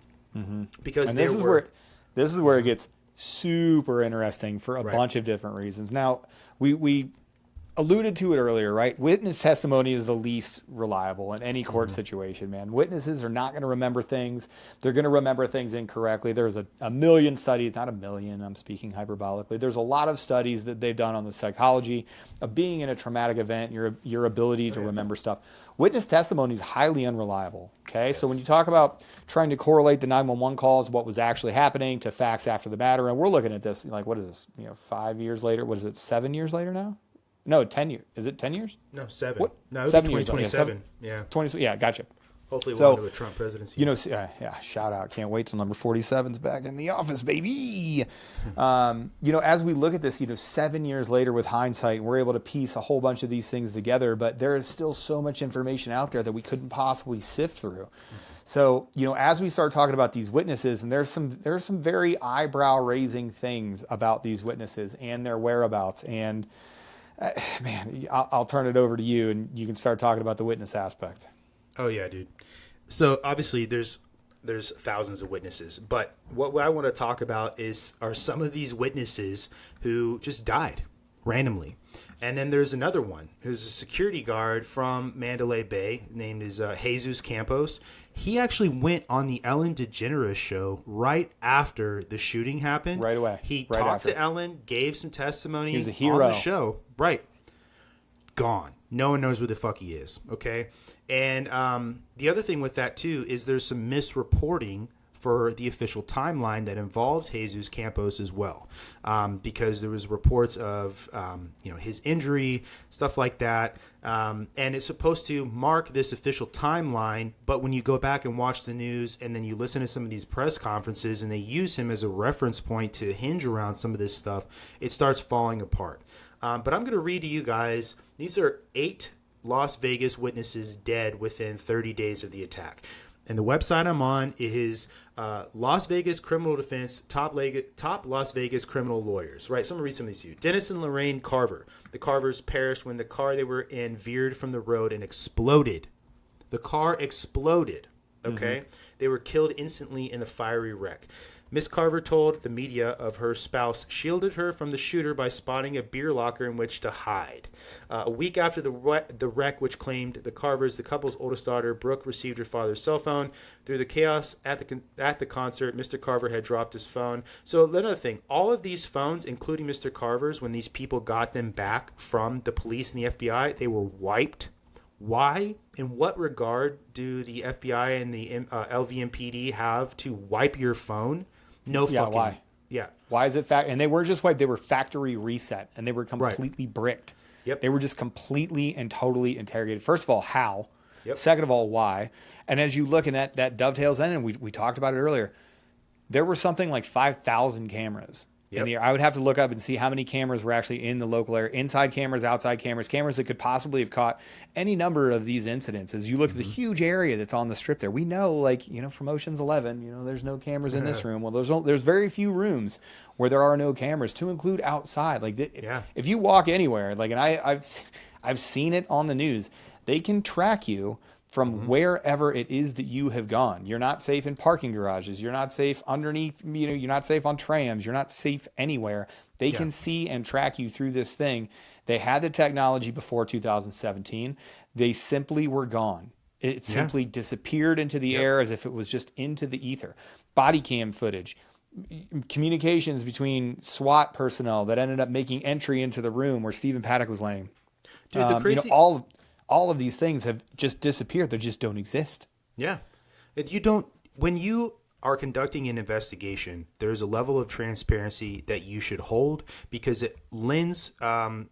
because this is where it gets super interesting for a bunch of different reasons. Now we alluded to it earlier, right? Witness testimony is the least reliable in any court situation, man. Witnesses are not going to remember things. They're going to remember things incorrectly. There's a million studies, not a million, I'm speaking hyperbolically. There's a lot of studies that they've done on the psychology of being in a traumatic event, your ability to remember stuff. Witness testimony is highly unreliable, okay? Yes. So when you talk about trying to correlate the 911 calls, what was actually happening, to facts after the matter, and we're looking at this, like, what is this, 5 years later? What is it, 7 years later now? No, 10 years. Is it 10 years? No, 7. What? No, it was 7 years. 2027. Yeah. 20, yeah, gotcha. Hopefully we'll into a Trump presidency. Shout out. Can't wait till number 47's back in the office, baby. As we look at this, 7 years later with hindsight, we're able to piece a whole bunch of these things together, but there is still so much information out there that we couldn't possibly sift through. So, as we start talking about these witnesses, and there's some very eyebrow-raising things about these witnesses and their whereabouts, and man, I'll turn it over to you, and you can start talking about the witness aspect. Oh yeah, dude. So obviously there's thousands of witnesses, but what I want to talk about are some of these witnesses who just died randomly. And then there's another one who's a security guard from Mandalay Bay named Jesus Campos. He actually went on the Ellen DeGeneres show right after the shooting happened. Right away. He talked to Ellen, gave some testimony. He was a hero on the show. Right. Gone. No one knows where the fuck he is. Okay. And the other thing with that too is there's some misreporting for the official timeline that involves Jesus Campos as well, because there was reports of his injury, stuff like that, and it's supposed to mark this official timeline. But when you go back and watch the news, and then you listen to some of these press conferences, and they use him as a reference point to hinge around some of this stuff, it starts falling apart. But I'm going to read to you guys. These are 8 Las Vegas witnesses dead within 30 days of the attack. And the website I'm on is Las Vegas Criminal Defense, top Las Vegas criminal lawyers, right? So I'm going to read some of these to you. Dennis and Lorraine Carver. The Carvers perished when the car they were in veered from the road and exploded. The car exploded, okay? They were killed instantly in the fiery wreck. Miss Carver told the media of her spouse shielded her from the shooter by spotting a beer locker in which to hide. A week after the wreck, which claimed the Carvers, the couple's oldest daughter, Brooke, received her father's cell phone. Through the chaos at the concert, Mr. Carver had dropped his phone. So another thing, all of these phones, including Mr. Carver's, when these people got them back from the police and the FBI, they were wiped. Why? In what regard do the FBI and the LVMPD have to wipe your phone? No fucking. Why? Yeah. Why is it and they weren't just wiped, they were factory reset, and they were completely bricked. Yep. They were just completely and totally interrogated. First of all, how? Yep. Second of all, why? And as you look, and that dovetails in, and we talked about it earlier, there were something like 5,000 cameras. Yep. I would have to look up and see how many cameras were actually in the local area. Inside cameras, outside cameras that could possibly have caught any number of these incidents. As you look at the huge area that's on the strip there, we know, from Ocean's 11, there's no cameras in this room. Well, there's very few rooms where there are no cameras, to include outside. If you walk anywhere, and I've seen it on the news, they can track you from wherever it is that you have gone. You're not safe in parking garages. You're not safe underneath, you're not safe on trams. You're not safe anywhere. They can see and track you through this thing. They had the technology before 2017. They simply were gone. It simply disappeared into the air as if it was just into the ether. Body cam footage, communications between SWAT personnel that ended up making entry into the room where Stephen Paddock was laying. Dude, the crazy... all of these things have just disappeared. They just don't exist. Yeah. When you are conducting an investigation, there's a level of transparency that you should hold because it lends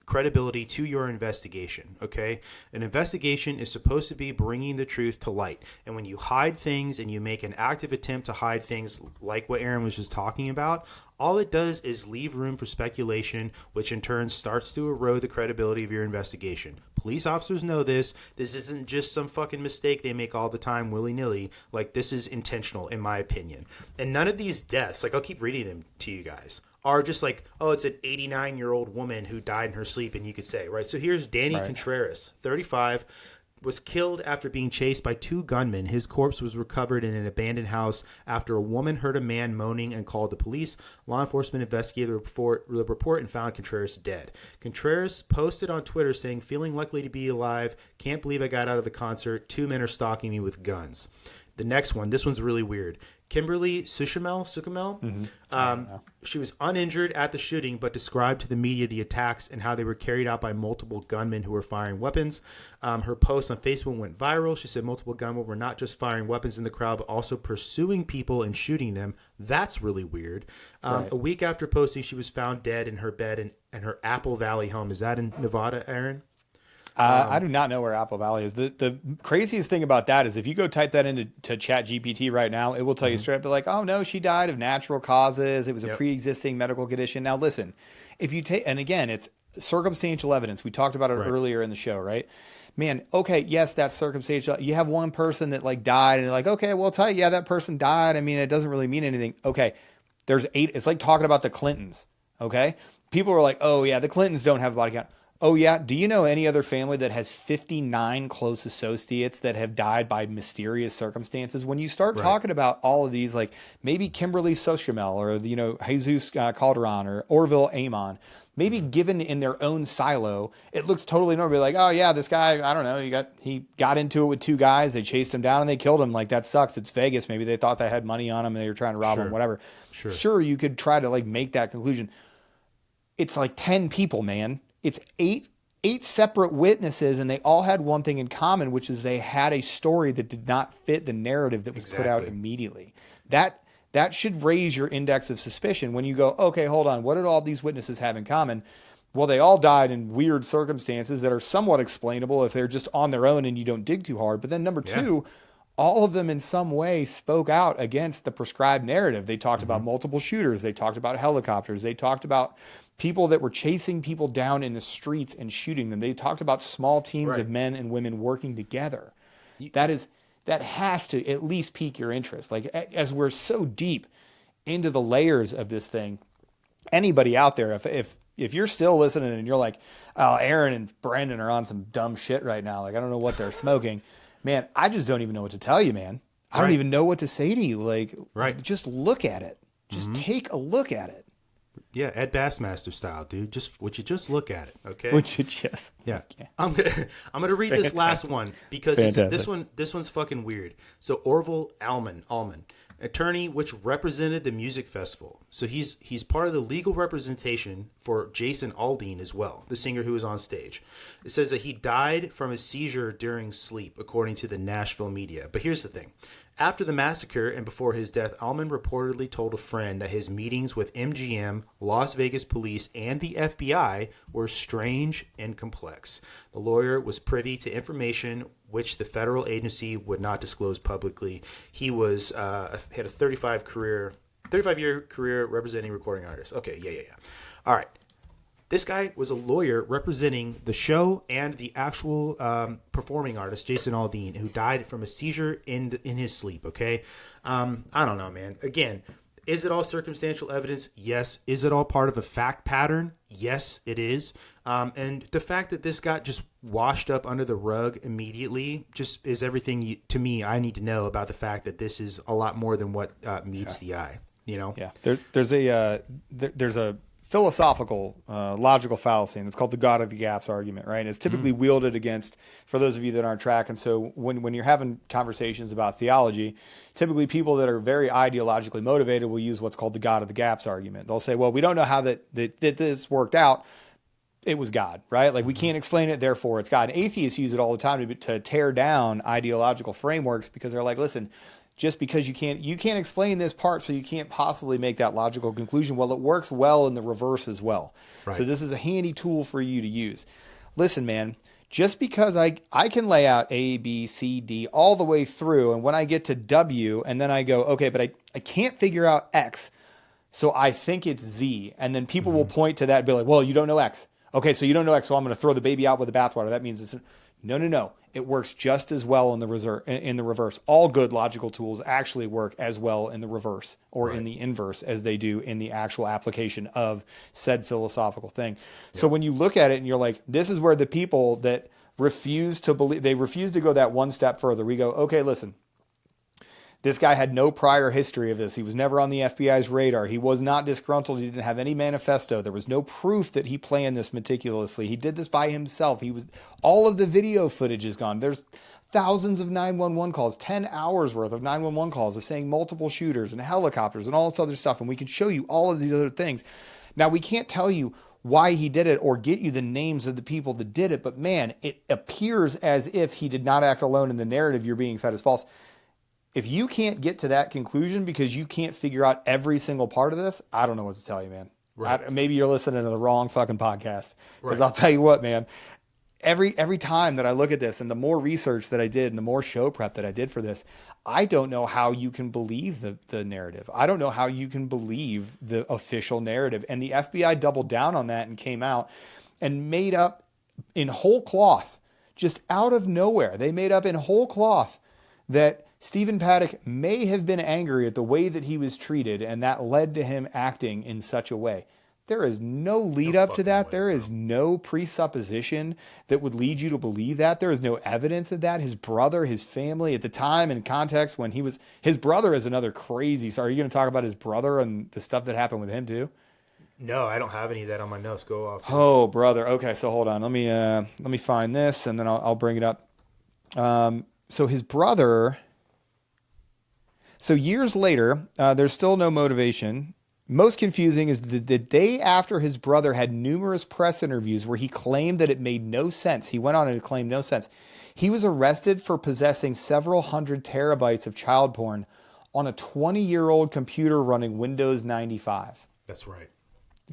credibility to your investigation, okay? An investigation is supposed to be bringing the truth to light. And when you hide things and you make an active attempt to hide things like what Aaron was just talking about, all it does is leave room for speculation, which in turn starts to erode the credibility of your investigation. Police officers know this. This isn't just some fucking mistake they make all the time willy-nilly. This is intentional, in my opinion. And none of these deaths, I'll keep reading them to you guys, are just it's an 89-year-old woman who died in her sleep, and you could say, right? So here's Danny Contreras, 35, was killed after being chased by 2 gunmen. His corpse was recovered in an abandoned house after a woman heard a man moaning and called the police. Law enforcement investigated the report and found Contreras dead. Contreras posted on Twitter saying, "Feeling lucky to be alive. Can't believe I got out of the concert. 2 men are stalking me with guns." The next one, this one's really weird. Kimberly Suchamel, she was uninjured at the shooting, but described to the media the attacks and how they were carried out by multiple gunmen who were firing weapons. Her post on Facebook went viral. She said multiple gunmen were not just firing weapons in the crowd, but also pursuing people and shooting them. That's really weird. A week after posting, she was found dead in her bed in her Apple Valley home. Is that in Nevada, Aaron? I do not know where Apple Valley is. The craziest thing about that is if you go type that into Chat GPT right now, it will tell you straight up, oh no, she died of natural causes. It was a pre-existing medical condition. Now listen, if you take, and again, it's circumstantial evidence. We talked about it earlier in the show, right? Man, okay, yes, that's circumstantial. You have one person that died, and you're okay, well, I'll tell you, yeah, that person died. I mean, it doesn't really mean anything. Okay, there's 8. It's like talking about the Clintons. Okay, people are like, oh yeah, the Clintons don't have a body count. Oh, yeah. Do you know any other family that has 59 close associates that have died by mysterious circumstances? When you start talking about all of these, maybe Kimberly Sochimel or, Jesus Calderon or Orville Amon, maybe given in their own silo, it looks totally normal. Oh, yeah, this guy, I don't know, he got into it with 2 guys. They chased him down and they killed him. That sucks. It's Vegas. Maybe they thought they had money on him and they were trying to rob him, whatever. Sure, you could try to make that conclusion. It's 10 people, man. It's eight 8 separate witnesses, and they all had one thing in common, which is they had a story that did not fit the narrative that was put out immediately. That should raise your index of suspicion when you go, okay, hold on, what did all these witnesses have in common? Well, they all died in weird circumstances that are somewhat explainable if they're just on their own and you don't dig too hard. But then number two, all of them in some way spoke out against the prescribed narrative. They talked about multiple shooters. They talked about helicopters. They talked about people that were chasing people down in the streets and shooting them. They talked about small teams of men and women working together. That has to at least pique your interest. Like, as we're so deep into the layers of this thing, anybody out there, if you're still listening and you're like, oh, Aaron and Brandon are on some dumb shit right now, like, I don't know what they're smoking, man, I just don't even know what to tell you, man. I don't even know what to say to you. Like, just look at it. Just take a look at it. Yeah, Ed Bassmaster style, dude. Would you just look at it, okay? Would you just? Yeah. I'm gonna read this last one because this one's fucking weird. So Orville Allman, attorney which represented the music festival. So he's part of the legal representation for Jason Aldean as well, the singer who was on stage. It says that he died from a seizure during sleep, according to the Nashville media. But here's the thing. After the massacre and before his death, Allman reportedly told a friend that his meetings with MGM, Las Vegas police, and the FBI were strange and complex. The lawyer was privy to information which the federal agency would not disclose publicly. He was had a 35-year career representing recording artists. Okay, yeah. All right. This guy was a lawyer representing the show and the actual performing artist, Jason Aldean, who died from a seizure in his sleep, okay? I don't know, man. Again, is it all circumstantial evidence? Yes. Is it all part of a fact pattern? Yes, it is. And the fact that this got just washed up under the rug immediately just is everything, to me, I need to know about the fact that this is a lot more than what meets the eye, you know? Yeah. There's a philosophical, logical fallacy, and it's called the God of the Gaps argument, right? And it's typically wielded against, for those of you that aren't tracking, so when you're having conversations about theology, typically people that are very ideologically motivated will use what's called the God of the Gaps argument. They'll say, well, we don't know how that this worked out. It was God, right? Like, we can't explain it, therefore it's God. And atheists use it all the time to tear down ideological frameworks because they're like, listen, just because you can't explain this part, so you can't possibly make that logical conclusion. Well, it works well in the reverse as well. Right. So this is a handy tool for you to use. Listen, man, just because I can lay out A, B, C, D all the way through, and when I get to W, and then I go, okay, but I can't figure out X, so I think it's Z. And then people will point to that and be like, well, you don't know X. Okay, so you don't know X, so I'm going to throw the baby out with the bathwater. That means it's... No. It works just as well in the reverse. All good logical tools actually work as well in the reverse or in the inverse as they do in the actual application of said philosophical thing. Yep. So when you look at it and you're like, this is where the people that refuse to go that one step further. We go, okay, listen, this guy had no prior history of this. He was never on the FBI's radar. He was not disgruntled. He didn't have any manifesto. There was no proof that he planned this meticulously. He did this by himself. All of the video footage is gone. There's thousands of 911 calls, 10 hours worth of 911 calls of saying multiple shooters and helicopters and all this other stuff. And we can show you all of these other things. Now, we can't tell you why he did it or get you the names of the people that did it. But man, it appears as if he did not act alone in the narrative you're being fed as false. If you can't get to that conclusion because you can't figure out every single part of this, I don't know what to tell you, man. Right. Maybe you're listening to the wrong fucking podcast. Because I'll tell you what, man, every time that I look at this and the more research that I did and the more show prep that I did for this, I don't know how you can believe the narrative. I don't know how you can believe the official narrative. And the FBI doubled down on that and came out and made up in whole cloth, just out of nowhere. They made up in whole cloth that Stephen Paddock may have been angry at the way that he was treated, and that led to him acting in such a way. There is no lead up to that. There is no presupposition that would lead you to believe that. There is no evidence of that. His brother, his family, at the time and context when his brother is another crazy. So are you going to talk about his brother and the stuff that happened with him too? No, I don't have any of that on my notes. Go off. Oh, brother. Okay, so hold on. Let me find this, and then I'll bring it up. So his brother. So years later, there's still no motivation Most confusing is the day after his brother had numerous press interviews where he claimed that it made no sense. He went on and claimed no sense. He was arrested for possessing several hundred terabytes of child porn on a 20-year-old computer running Windows 95. That's right.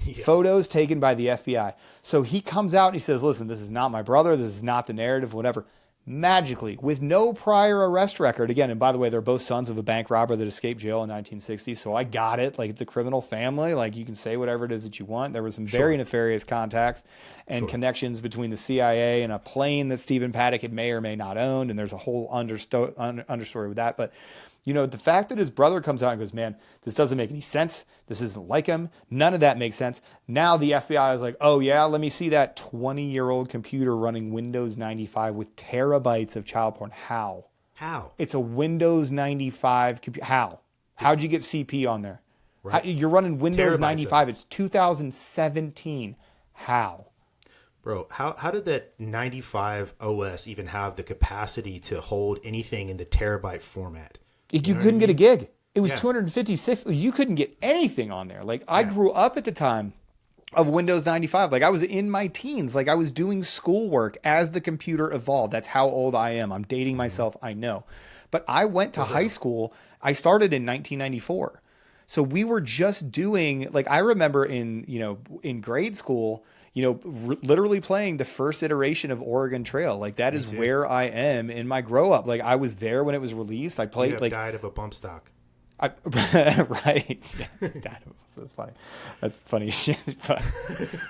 Yeah. Photos taken by the FBI. So he comes out and he says, listen, this is not my brother. This is not the narrative, whatever. Magically, with no prior arrest record. Again, and by the way, they're both sons of a bank robber that escaped jail in 1960. So I got it. Like, it's a criminal family. Like, you can say whatever it is that you want. There were some very nefarious contacts and connections between the CIA and a plane that Stephen Paddock had may or may not owned. And there's a whole understory with that. But you know, the fact that his brother comes out and goes, man, this doesn't make any sense. This isn't like him. None of that makes sense. Now the FBI is like, oh, yeah, let me see that 20-year-old computer running Windows 95 with terabytes of child porn. How? It's a Windows 95 computer. How? How'd you get CP on there? Right. You're running Windows Terabytes 95. It's 2017. How? Bro, how did that 95 OS even have the capacity to hold anything in the terabyte format? You couldn't get a gig. It was 256. You couldn't get anything on there. Like, I grew up at the time of Windows 95. Like, I was in my teens. Like, I was doing schoolwork as the computer evolved. That's how old I am. I'm dating myself, I know. But I went to high school. I started in 1994. So we were just doing, like, I remember in grade school, literally playing the first iteration of Oregon Trail. Like, that is where I am in my grow up. Like, I was there when it was released. I played, like, died of a bump stock. Right. That's funny. That's funny shit. But,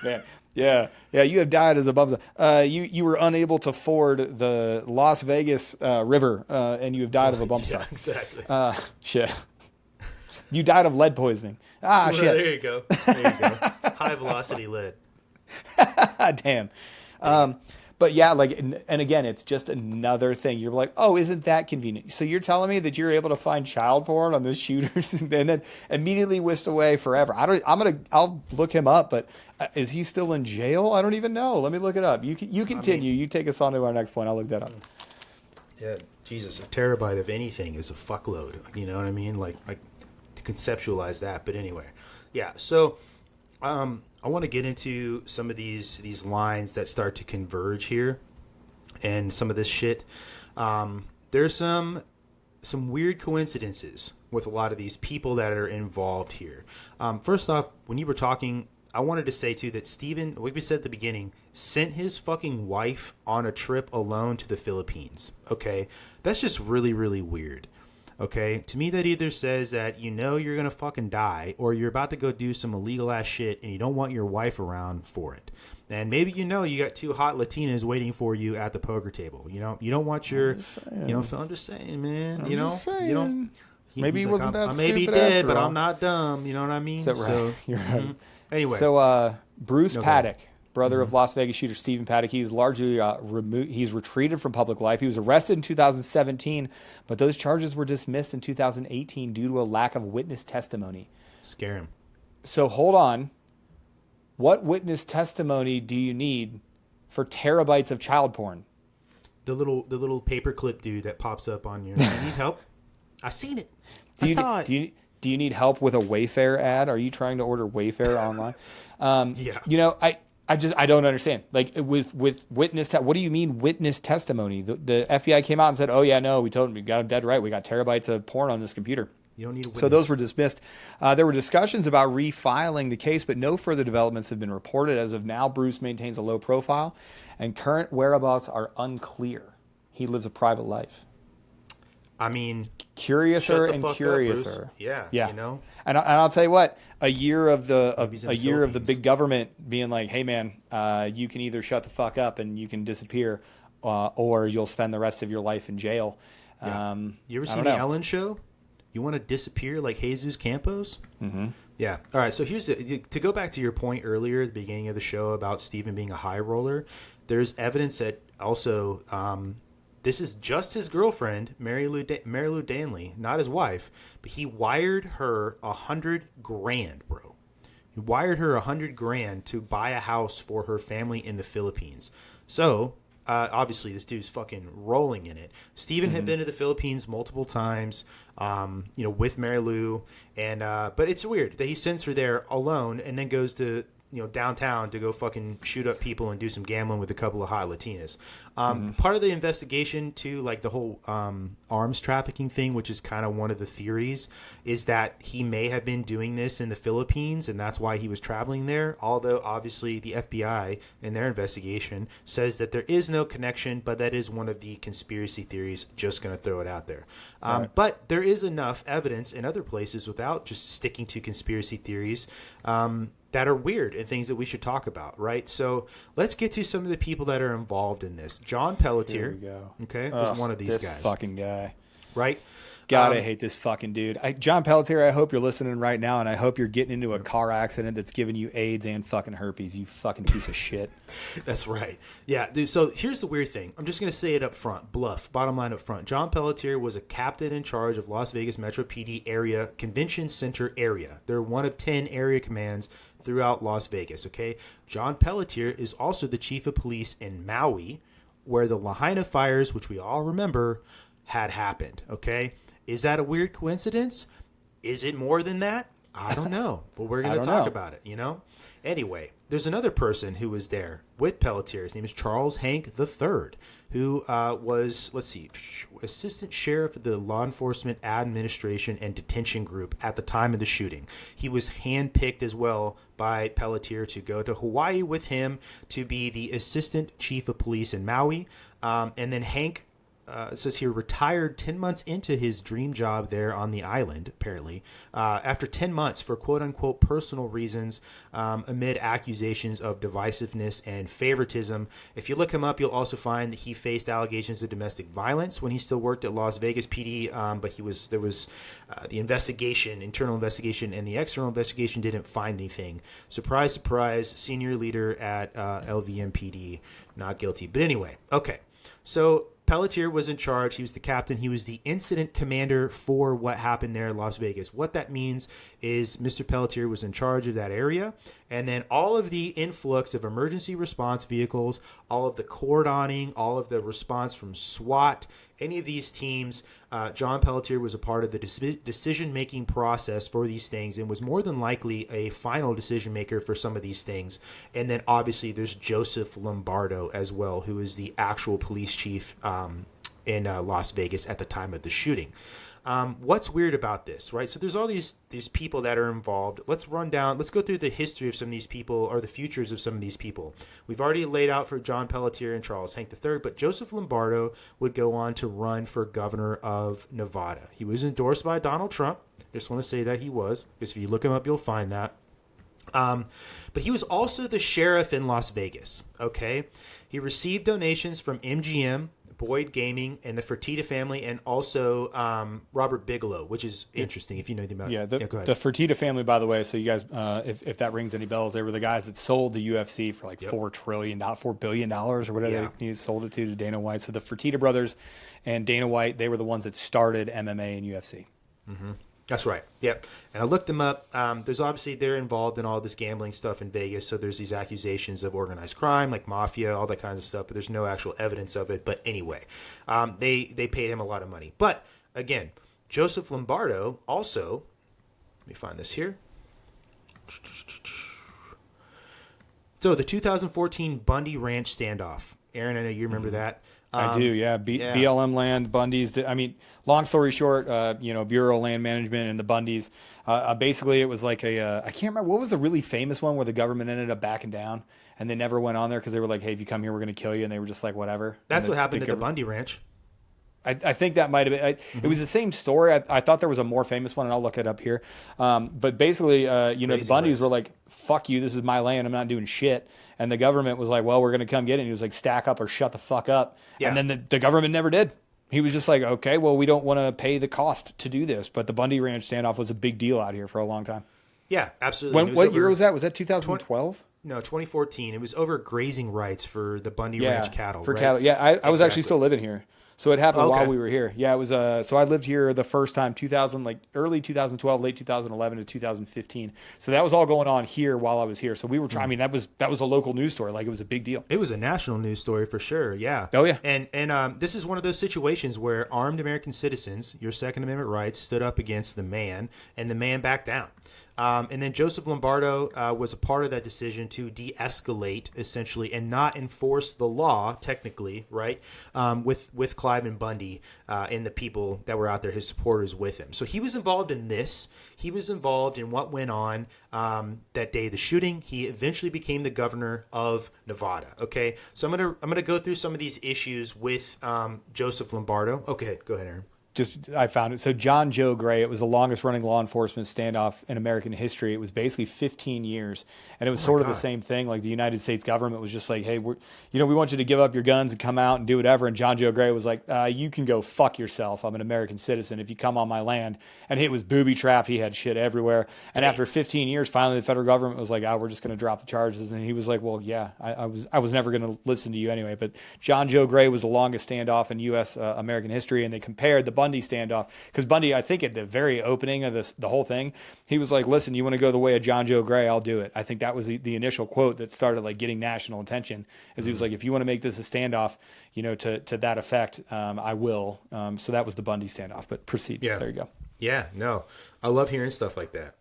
man. Yeah. You have died as a bump stock. You were unable to ford the Las Vegas river, and you have died of a bump stock. Exactly. Shit. You died of lead poisoning. Shit. There you go. High velocity lead. Damn. But yeah, like, and again, it's just another thing. You're like, oh, isn't that convenient? So you're telling me that you're able to find child porn on this shooters and then immediately whisked away forever. I'll look him up, but is he still in jail? I don't even know. Let me look it up. You continue. You take us on to our next point. I'll look that up. Yeah, Jesus, a terabyte of anything is a fuckload. You know what I mean? Like to conceptualize that. But anyway, yeah. So, I want to get into some of these lines that start to converge here, and some of this shit. There's some weird coincidences with a lot of these people that are involved here. First off, when you were talking, I wanted to say too that Stephen, like we said at the beginning, sent his fucking wife on a trip alone to the Philippines. Okay, that's just really, really weird. Okay, to me that either says that you're gonna fucking die, or you're about to go do some illegal ass shit and you don't want your wife around for it. And maybe you got two hot Latinas waiting for you at the poker table. You don't want your I'm just saying, man. You don't. Maybe he wasn't that stupid. I may be dead, but I'm not dumb. You know what I mean? Is that right? So, you're right. Anyway, so Bruce Paddock, brother of Las Vegas shooter Stephen Paddock, he was largely removed. He's retreated from public life. He was arrested in 2017, but those charges were dismissed in 2018 due to a lack of witness testimony. Scare him. So hold on. What witness testimony do you need for terabytes of child porn? The little paperclip dude that pops up on your. You need help? I seen it. I saw it. Do you need help with a Wayfair ad? Are you trying to order Wayfair online? Yeah. I don't understand. Like, with witness, what do you mean witness testimony? The FBI came out and said, oh yeah, no, we told him, we got him dead right. We got terabytes of porn on this computer. You don't need a witness. So those were dismissed. There were discussions about refiling the case, but no further developments have been reported. As of now, Bruce maintains a low profile and current whereabouts are unclear. He lives a private life. I mean, curiouser and curiouser. Yeah. And I'll tell you what, a year of the big government being like, hey man, you can either shut the fuck up and you can disappear, or you'll spend the rest of your life in jail. Yeah. You ever seen the Ellen Show? You want to disappear like Jesus Campos? Mm-hmm. Yeah. All right. So to go back to your point earlier at the beginning of the show about Stephen being a high roller. There's evidence that also. This is just his girlfriend, Mary Lou Danley, not his wife, but he wired her $100,000, bro. He wired her $100,000 to buy a house for her family in the Philippines. So obviously this dude's fucking rolling in it. Stephen had been to the Philippines multiple times, with Mary Lou, and but it's weird that he sends her there alone and then goes to downtown to go fucking shoot up people and do some gambling with a couple of hot Latinas. Part of the investigation to like the whole arms trafficking thing, which is kind of one of the theories, is that he may have been doing this in the Philippines and that's why he was traveling there. Although obviously the FBI in their investigation says that there is no connection, but that is one of the conspiracy theories. Just going to throw it out there. But there is enough evidence in other places without just sticking to conspiracy theories that are weird and things that we should talk about, right? So let's get to some of the people that are involved in this. John Pelletier, Here we go. okay, was one of these this guys. fucking guy. Right? God, I hate this fucking dude. John Pelletier, I hope you're listening right now, and I hope you're getting into a car accident that's giving you AIDS and fucking herpes, you fucking piece of shit. That's right. Yeah, dude, so here's the weird thing. I'm just going to say it up front. Bluff. Bottom line up front. John Pelletier was a captain in charge of Las Vegas Metro PD area, Convention Center area. They're one of 10 area commands throughout Las Vegas, okay? John Pelletier is also the chief of police in Maui, where the Lahaina fires, which we all remember, had happened, okay? Is that a weird coincidence? Is it more than that? I don't know, but we're going to talk about it, Anyway, there's another person who was there with Pelletier. His name is Charles Hank III, who was, assistant sheriff of the Law Enforcement Administration and Detention Group at the time of the shooting. He was handpicked as well by Pelletier to go to Hawaii with him to be the assistant chief of police in Maui. And then Hank, it says here, retired 10 months into his dream job there on the island, apparently, after 10 months for quote-unquote personal reasons, amid accusations of divisiveness and favoritism. If you look him up, you'll also find that he faced allegations of domestic violence when he still worked at Las Vegas PD, but there was the internal investigation, and the external investigation didn't find anything. Surprise, surprise, senior leader at LVMPD, not guilty. But anyway, okay, so Pelletier was in charge. He was the captain. He was the incident commander for what happened there in Las Vegas. What that means is Mr. Pelletier was in charge of that area. And then all of the influx of emergency response vehicles, all of the cordoning, all of the response from SWAT, any of these teams, John Pelletier was a part of the decision-making process for these things and was more than likely a final decision maker for some of these things. And then obviously there's Joseph Lombardo as well, who is the actual police chief in Las Vegas at the time of the shooting. What's weird about this, right? So there's all these people that are involved. Let's go through the history of some of these people, or the futures of some of these people. We've already laid out for John Pelletier and Charles Hank III, but Joseph Lombardo would go on to run for governor of Nevada. He was endorsed by Donald Trump. Just want to say that he was, because if you look him up, you'll find that. But he was also the sheriff in Las Vegas, okay? He received donations from MGM, Boyd Gaming, and the Fertitta family, and also Robert Bigelow, which is interesting if you know anything about it. The Fertitta family, by the way, so you guys, if that rings any bells, they were the guys that sold the UFC for like $4 billion or whatever they sold it to Dana White. So the Fertitta brothers and Dana White, they were the ones that started MMA and UFC. Mm-hmm. That's right. Yep. And I looked them up. There's obviously, they're involved in all this gambling stuff in Vegas. So there's these accusations of organized crime, like mafia, all that kinds of stuff. But there's no actual evidence of it. But anyway, they paid him a lot of money. But again, Joseph Lombardo also, let me find this here. So the 2014 Bundy Ranch standoff. Aaron, I know you remember that. I do, yeah. BLM land, Bundy's. I mean, long story short, Bureau of Land Management and the Bundys. Basically, it was like I can't remember, what was the really famous one where the government ended up backing down and they never went on there because they were like, hey, if you come here, we're going to kill you. And they were just like, whatever. That's what happened at the Bundy Ranch. I think that might have been. It was the same story. I thought there was a more famous one, and I'll look it up here. But basically, the Bundys were like, fuck you, this is my land, I'm not doing shit. And the government was like, well, we're going to come get it. And he was like, stack up or shut the fuck up. Yeah. And then the government never did. He was just like, okay, well, we don't want to pay the cost to do this. But the Bundy Ranch standoff was a big deal out here for a long time. Yeah, absolutely. What year was that? Was that 2012? No, 2014. It was over grazing rights for the Bundy Ranch cattle. For cattle. Yeah, I was actually still living here. So it happened Okay. while we were here. Yeah, it was so I lived here the first time 2000, like early 2012, late 2011 to 2015. So that was all going on here while I was here. So we were trying, I mean, that was a local news story. Like, it was a big deal. It was a national news story for sure. Yeah. Oh, yeah. And this is one of those situations where armed American citizens, your Second Amendment rights, stood up against the man, and the man backed down. And then Joseph Lombardo was a part of that decision to de-escalate, essentially, and not enforce the law, technically, right, with Clive and Bundy and the people that were out there, his supporters with him. So he was involved in this. He was involved in what went on that day of the shooting. He eventually became the governor of Nevada. Okay, so I'm gonna go through some of these issues with Joseph Lombardo. Okay, go ahead, Aaron. I found it. So John Joe Gray, it was the longest running law enforcement standoff in American history. It was basically 15 years. And it was sort of the same thing. Like, the United States government was just like, hey, we want you to give up your guns and come out and do whatever. And John Joe Gray was like, you can go fuck yourself. I'm an American citizen if you come on my land. And he was booby trapped. He had shit everywhere. And after 15 years, finally the federal government was like, we're just going to drop the charges. And he was like, well, yeah, I was never going to listen to you anyway. But John Joe Gray was the longest standoff in U.S. American history. And they compared the Bundy standoff, because Bundy, I think at the very opening of the whole thing, he was like, listen, you want to go the way of John Joe Gray, I'll do it. I think that was the initial quote that started like getting national attention, is he was like, if you want to make this a standoff, to that effect, I will. So that was the Bundy standoff, but proceed. Yeah. There you go. Yeah, no, I love hearing stuff like that.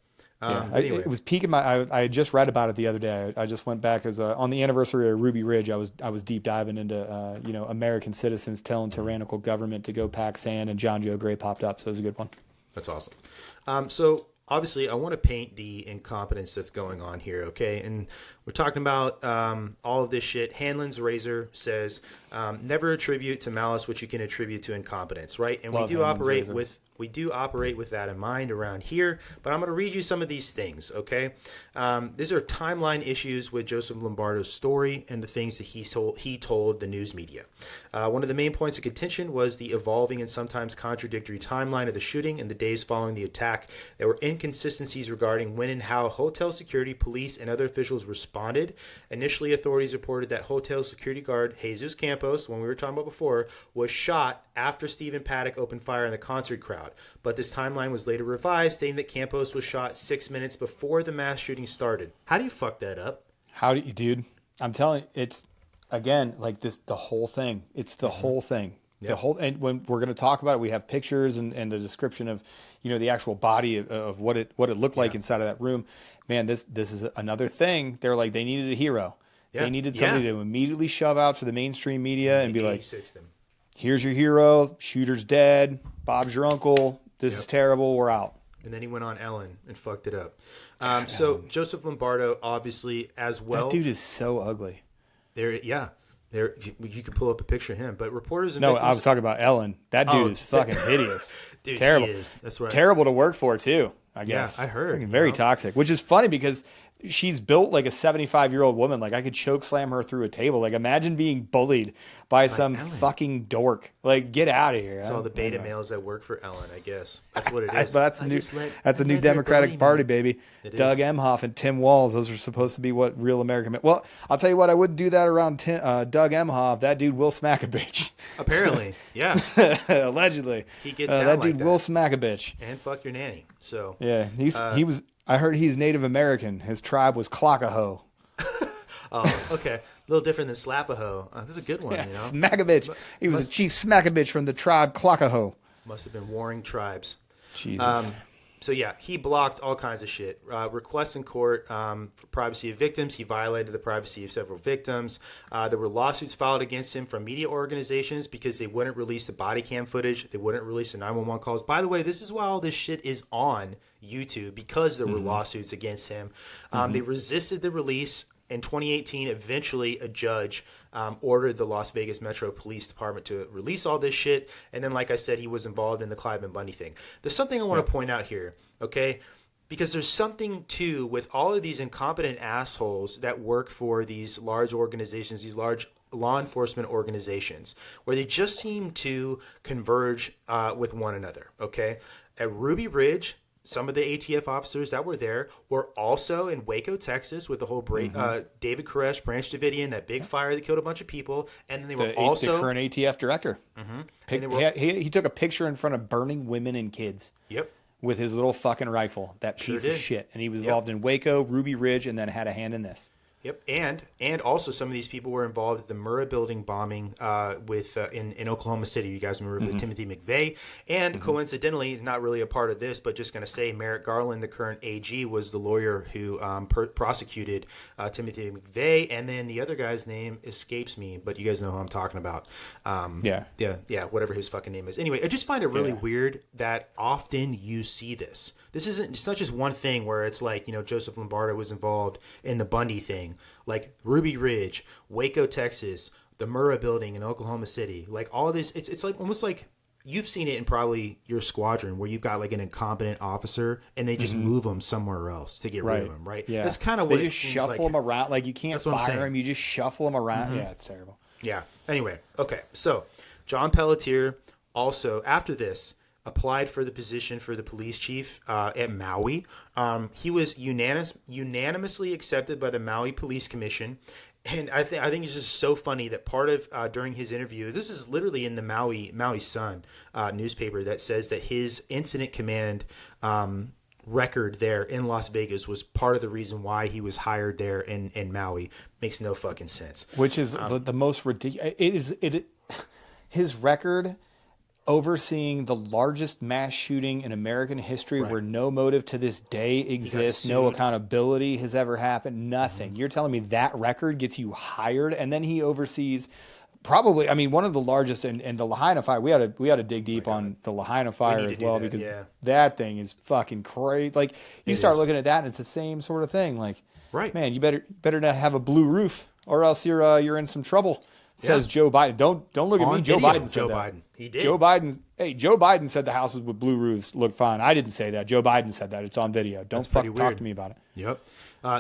Anyway. It was peaking I had just read about it the other day. I just went back as on the anniversary of Ruby Ridge. I was deep diving into American citizens telling tyrannical government to go pack sand, and John Joe Gray popped up. So it was a good one. That's awesome. So obviously, I want to paint the incompetence that's going on here. Okay, and we're talking about all of this shit. Hanlon's razor says, never attribute to malice what you can attribute to incompetence, right? And Love we do Hanlon's operate razor. with that in mind around here, but I'm going to read you some of these things, okay? These are timeline issues with Joseph Lombardo's story and the things that he told the news media. One of the main points of contention was the evolving and sometimes contradictory timeline of the shooting and the days following the attack. There were inconsistencies regarding when and how hotel security, police, and other officials responded. Initially, authorities reported that hotel security guard Jesus Campos, one we were talking about before, was shot after Stephen Paddock opened fire on the concert crowd. But this timeline was later revised, stating that Campos was shot 6 minutes before the mass shooting started. How do you fuck that up? How do you, dude? I'm telling you, it's, again, like this, the whole thing. It's the whole thing. Yep. The whole, and when we're going to talk about it, we have pictures and the description of, the actual body of what it looked like inside of that room. Man, this is another thing. They're like, they needed a hero. Yeah. They needed somebody to immediately shove out to the mainstream media and be like, 86th him. here's your hero, shooter's dead, Bob's your uncle, this is terrible, we're out. And then he went on Ellen and fucked it up. So Joseph Lombardo, obviously, as well. That dude is so ugly. There, you can pull up a picture of him. But reporters and No, victims, I was talking about Ellen. That dude is fucking hideous. Dude, terrible. he is. That's right. Terrible to work for too, I guess. Yeah, I heard. Freaking very toxic, which is funny because she's built like a 75-year-old woman. Like, I could choke slam her through a table. Like, imagine being bullied by some Ellen. fucking dork. Like, get out of here. It's all the beta males that work for Ellen, I guess. That's what it is. That's the new Democratic Party, baby. It Doug is. Emhoff and Tim Walz. Those are supposed to be what real American men. Well, I'll tell you what, I wouldn't do that around Doug Emhoff. That dude will smack a bitch. Apparently, yeah. Allegedly. He gets down that like dude that. will smack a bitch. And fuck your nanny. So Yeah, he was. I heard he's Native American. His tribe was Clackahoe. Oh, okay. A little different than Slapaho. That's a good one, Yeah, you know? smack a bitch. He was a chief smack a bitch from the tribe Clackahoe. Must have been warring tribes. Jesus. So yeah, he blocked all kinds of shit. Requests in court for privacy of victims. He violated the privacy of several victims. There were lawsuits filed against him from media organizations because they wouldn't release the body cam footage. They wouldn't release the 911 calls. By the way, this is why all this shit is on YouTube, because there were lawsuits against him. They resisted the release. In 2018, eventually a judge ordered the Las Vegas Metro Police Department to release all this shit. And then, like I said, he was involved in the Clive and Bundy thing. There's something I want to point out here, okay? Because there's something, too, with all of these incompetent assholes that work for these large organizations, these large law enforcement organizations, where they just seem to converge with one another, okay? At Ruby Ridge, some of the ATF officers that were there were also in Waco, Texas, with the whole David Koresh, Branch Davidian, that big fire that killed a bunch of people, and then they were also the current ATF director. He took a picture in front of burning women and kids. Yep. With his little fucking rifle, that piece of shit, and he was involved in Waco, Ruby Ridge, and then had a hand in this. Yep, and also some of these people were involved in the Murrah building bombing in Oklahoma City. You guys remember the Timothy McVeigh, and coincidentally, not really a part of this, but just going to say Merrick Garland, the current AG, was the lawyer who prosecuted Timothy McVeigh, and then the other guy's name escapes me, but you guys know who I'm talking about. Yeah, whatever his fucking name is. Anyway, I just find it really weird that often you see this. It's not just one thing where it's like, Joseph Lombardo was involved in the Bundy thing. Like Ruby Ridge, Waco, Texas, the Murrah building in Oklahoma City, like all this, it's like almost like you've seen it in probably your squadron where you've got like an incompetent officer and they just move them somewhere else to get rid of them, right? Yeah, that's kind of what they just shuffle them around. Like you can't fire them, you just shuffle them around. Yeah, it's terrible. Yeah. Anyway, okay, so John Pelletier also after this applied for the position for the police chief at Maui. He was unanimously accepted by the Maui Police Commission. And I think it's just so funny that part of during his interview, this is literally in the Maui Sun newspaper that says that his incident command record there in Las Vegas was part of the reason why he was hired there in Maui. Makes no fucking sense. Which is the most ridiculous. His record overseeing the largest mass shooting in American history where no motive to this day exists, no accountability has ever happened, nothing. You're telling me that record gets you hired, and then he oversees probably, one of the largest in the Lahaina fire. We had to dig deep on the Lahaina fire as well because that thing is fucking crazy. Like you start looking at that and it's the same sort of thing. Like, man, you better not have a blue roof or else you're in some trouble. Says Joe Biden. Don't look at me. Joe Biden said that. He did. Joe Biden said the houses with blue roofs look fine. I didn't say that. Joe Biden said that. It's on video. Don't fucking talk to me about it. Yep.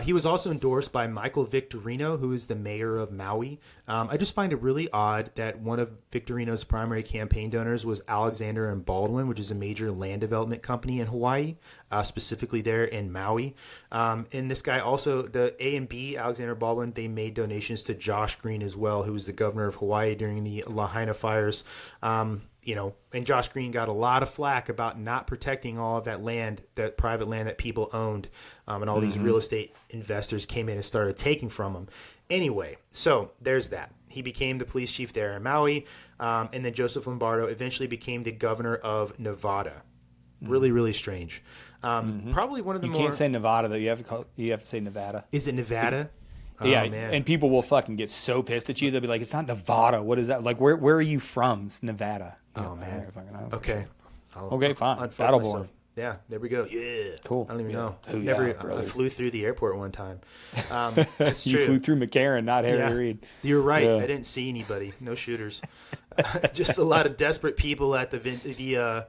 He was also endorsed by Michael Victorino, who is the mayor of Maui. I just find it really odd that one of Victorino's primary campaign donors was Alexander and Baldwin, which is a major land development company in Hawaii, specifically there in Maui. And this guy also, the A&B, Alexander Baldwin, they made donations to Josh Green as well, who was the governor of Hawaii during the Lahaina fires. And Josh Green got a lot of flack about not protecting all of that land, that private land that people owned, and all these real estate investors came in and started taking from him. Anyway, so there's that. He became the police chief there in Maui, and then Joseph Lombardo eventually became the governor of Nevada. Really, really strange. Probably one of the You can't say Nevada though. You have to say Nevada. Is it Nevada? Yeah, man. And people will fucking get so pissed at you. They'll be like, "It's not Nevada. What is that? Like, where are you from? It's Nevada." Man. Okay. Fine. That'll work. Yeah, there we go. Yeah, cool. I don't even know. I flew through the airport one time. That's true. You flew through McCarran, not Harry Reid. You're right. Yeah. I didn't see anybody. No shooters. Just a lot of desperate people at the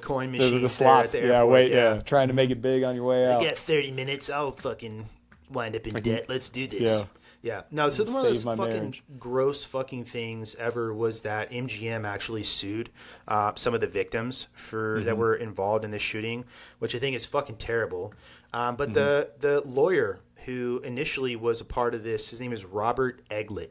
coin machine. The slots. Trying to make it big on your way out. I got 30 minutes. I'll fucking wind up in debt. Let's do this. Yeah. No, so one of those fucking gross fucking things ever was that MGM actually sued some of the victims that were involved in this shooting, which I think is fucking terrible. But the lawyer who initially was a part of this, his name is Robert Eglett.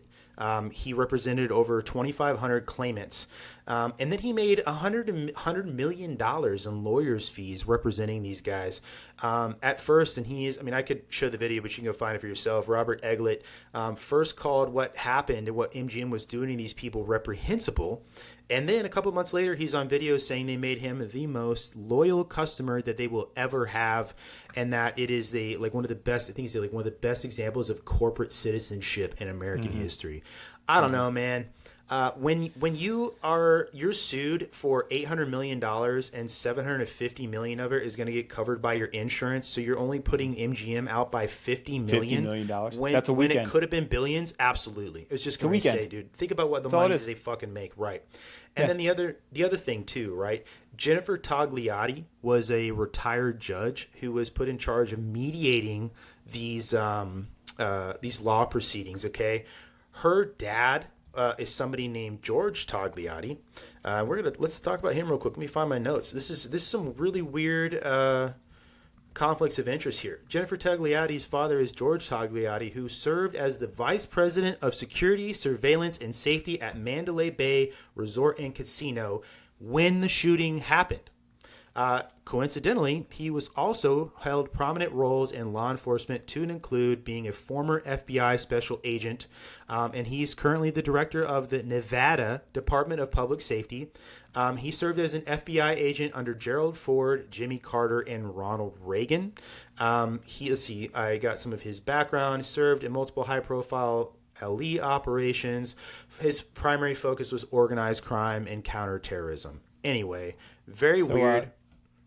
He represented over 2,500 claimants. And then he made $100 million in lawyers' fees representing these guys. At first, and I could show the video, but you can go find it for yourself. Robert Eglett first called what happened and what MGM was doing to these people reprehensible. And then a couple months later, he's on video saying they made him the most loyal customer that they will ever have, and that it is one of the best. I think he's one of the best examples of corporate citizenship in American history. I don't know, man. When you're sued for $800 million and $750 million of it is going to get covered by your insurance, so you're only putting MGM out by $50 million. That's a weekend. When it could have been billions, absolutely. It's just going to say, dude, think about what the money they fucking make, right? And then the other thing too, right? Jennifer Togliatti was a retired judge who was put in charge of mediating these law proceedings. Okay, her dad is somebody named George Togliatti. Let's talk about him real quick. Let me find my notes. This is some really weird conflicts of interest here. Jennifer Togliatti's father is George Togliatti, who served as the vice president of security, surveillance, and safety at Mandalay Bay Resort and Casino when the shooting happened. Coincidentally, he was also held prominent roles in law enforcement to include being a former FBI special agent, and he's currently the director of the Nevada Department of Public Safety. He served as an FBI agent under Gerald Ford, Jimmy Carter, and Ronald Reagan. I got some of his background. Served in multiple high-profile LE operations. His primary focus was organized crime and counterterrorism. Anyway, very weird.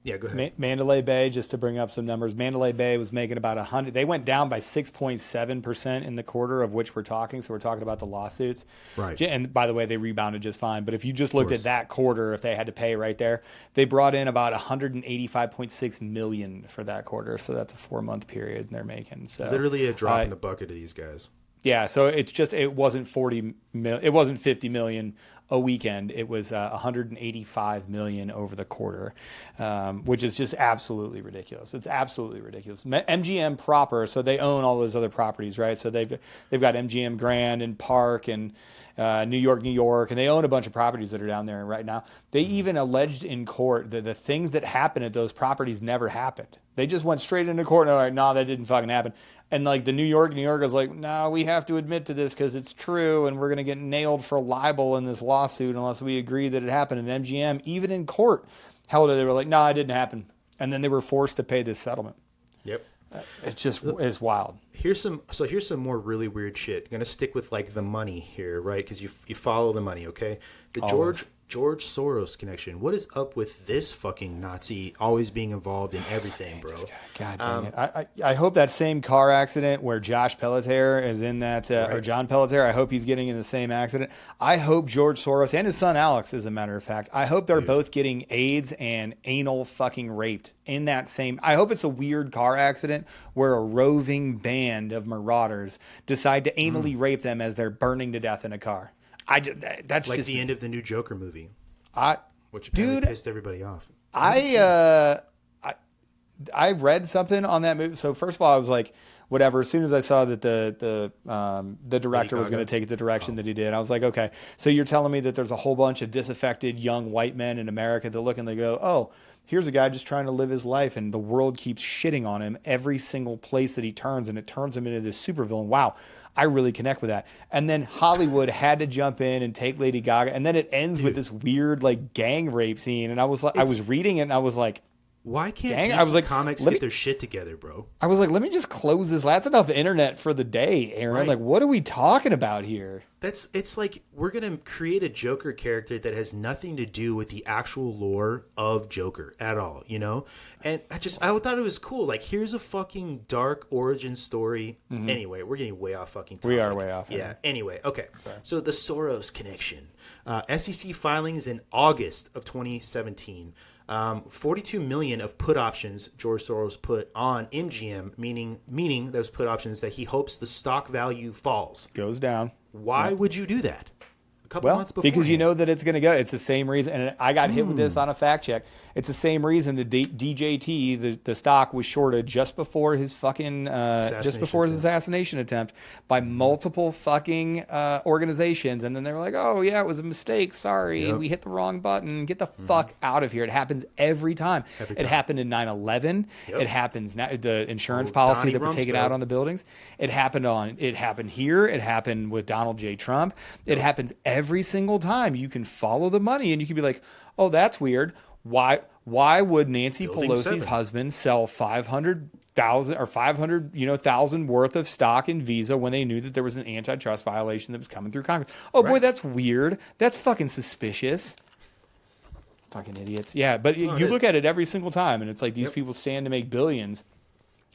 Yeah, go ahead. Mandalay Bay, just to bring up some numbers, Mandalay Bay was making about 100. They went down by 6.7% in the quarter of which we're talking. So we're talking about the lawsuits. Right. And by the way, they rebounded just fine. But if you just looked at that quarter, if they had to pay right there, they brought in about 185.6 million for that quarter. So that's a 4-month period they're making. So literally a drop in the bucket of these guys. Yeah, so it wasn't 50 million a weekend. It was 185 million over the quarter, which is just absolutely ridiculous. It's absolutely ridiculous. MGM proper, so they own all those other properties, right? So they've got MGM Grand and Park and New York, and they own a bunch of properties that are down there right now. They even alleged in court that the things that happened at those properties never happened. They just went straight into court and they're like, no, that didn't fucking happen. And like the New York is like, no, we have to admit to this because it's true, and we're going to get nailed for libel in this lawsuit unless we agree that it happened. And MGM, even in court, held it. They were like, no, it didn't happen. And then they were forced to pay this settlement. Yep. It's wild. Here's some more really weird shit. I'm gonna stick with like the money here, right? Because you follow the money, okay? The George Soros connection. What is up with this fucking Nazi always being involved in everything, bro? God dang it! I hope that same car accident where Josh Pelletier is in that, or John Pelletier. I hope he's getting in the same accident. I hope George Soros and his son Alex, as a matter of fact, I hope they're both getting AIDS and anal fucking raped in that same. I hope it's a weird car accident where a roving band of marauders decide to anally rape them as they're burning to death in a car. That's like just the end of the new Joker movie, which apparently pissed everybody off. I read something on that movie. So first of all, I was like, whatever. As soon as I saw that the director was going to take it the direction that he did, I was like, okay. So you're telling me that there's a whole bunch of disaffected young white men in America that look and they go, oh, here's a guy just trying to live his life, and the world keeps shitting on him every single place that he turns, and it turns him into this supervillain. Wow. I really connect with that. And then Hollywood had to jump in and take Lady Gaga. And then it ends with this weird like gang rape scene. And I was like, I was reading it and I was like, why can't DC Comics get their shit together, bro? I was like, let me just close this. That's enough internet for the day, Aaron. Right. Like, what are we talking about here? It's like we're going to create a Joker character that has nothing to do with the actual lore of Joker at all, you know? And I thought it was cool. Like, here's a fucking dark origin story. Mm-hmm. Anyway, we're getting way off fucking topic. We are way off. Yeah. Anyway, okay. Sorry. So the Soros connection. SEC filings in August of 2017. 42 million of put options George Soros put on MGM, meaning those put options that he hopes the stock value falls. Goes down. Why would you do that? A couple months before. Because you know that it's going to go. It's the same reason. And I got hit with this on a fact check. It's the same reason the DJT, the stock was shorted just before his fucking, assassination attempt by multiple fucking organizations. And then they were like, oh yeah, it was a mistake. Sorry. We hit the wrong button. Get the fuck out of here. It happens every time. It happened in 9/11. It happens now. The insurance policy Donnie that would take it out on the buildings. It happened here. It happened with Donald J. Trump. It happens every single time. You can follow the money and you can be like, oh, that's weird. Why would Nancy Pelosi's husband sell 500,000 worth of stock in Visa when they knew that there was an antitrust violation that was coming through Congress? Oh boy, that's weird. That's fucking suspicious. Fucking idiots. Yeah, but you look at it every single time and it's like these people stand to make billions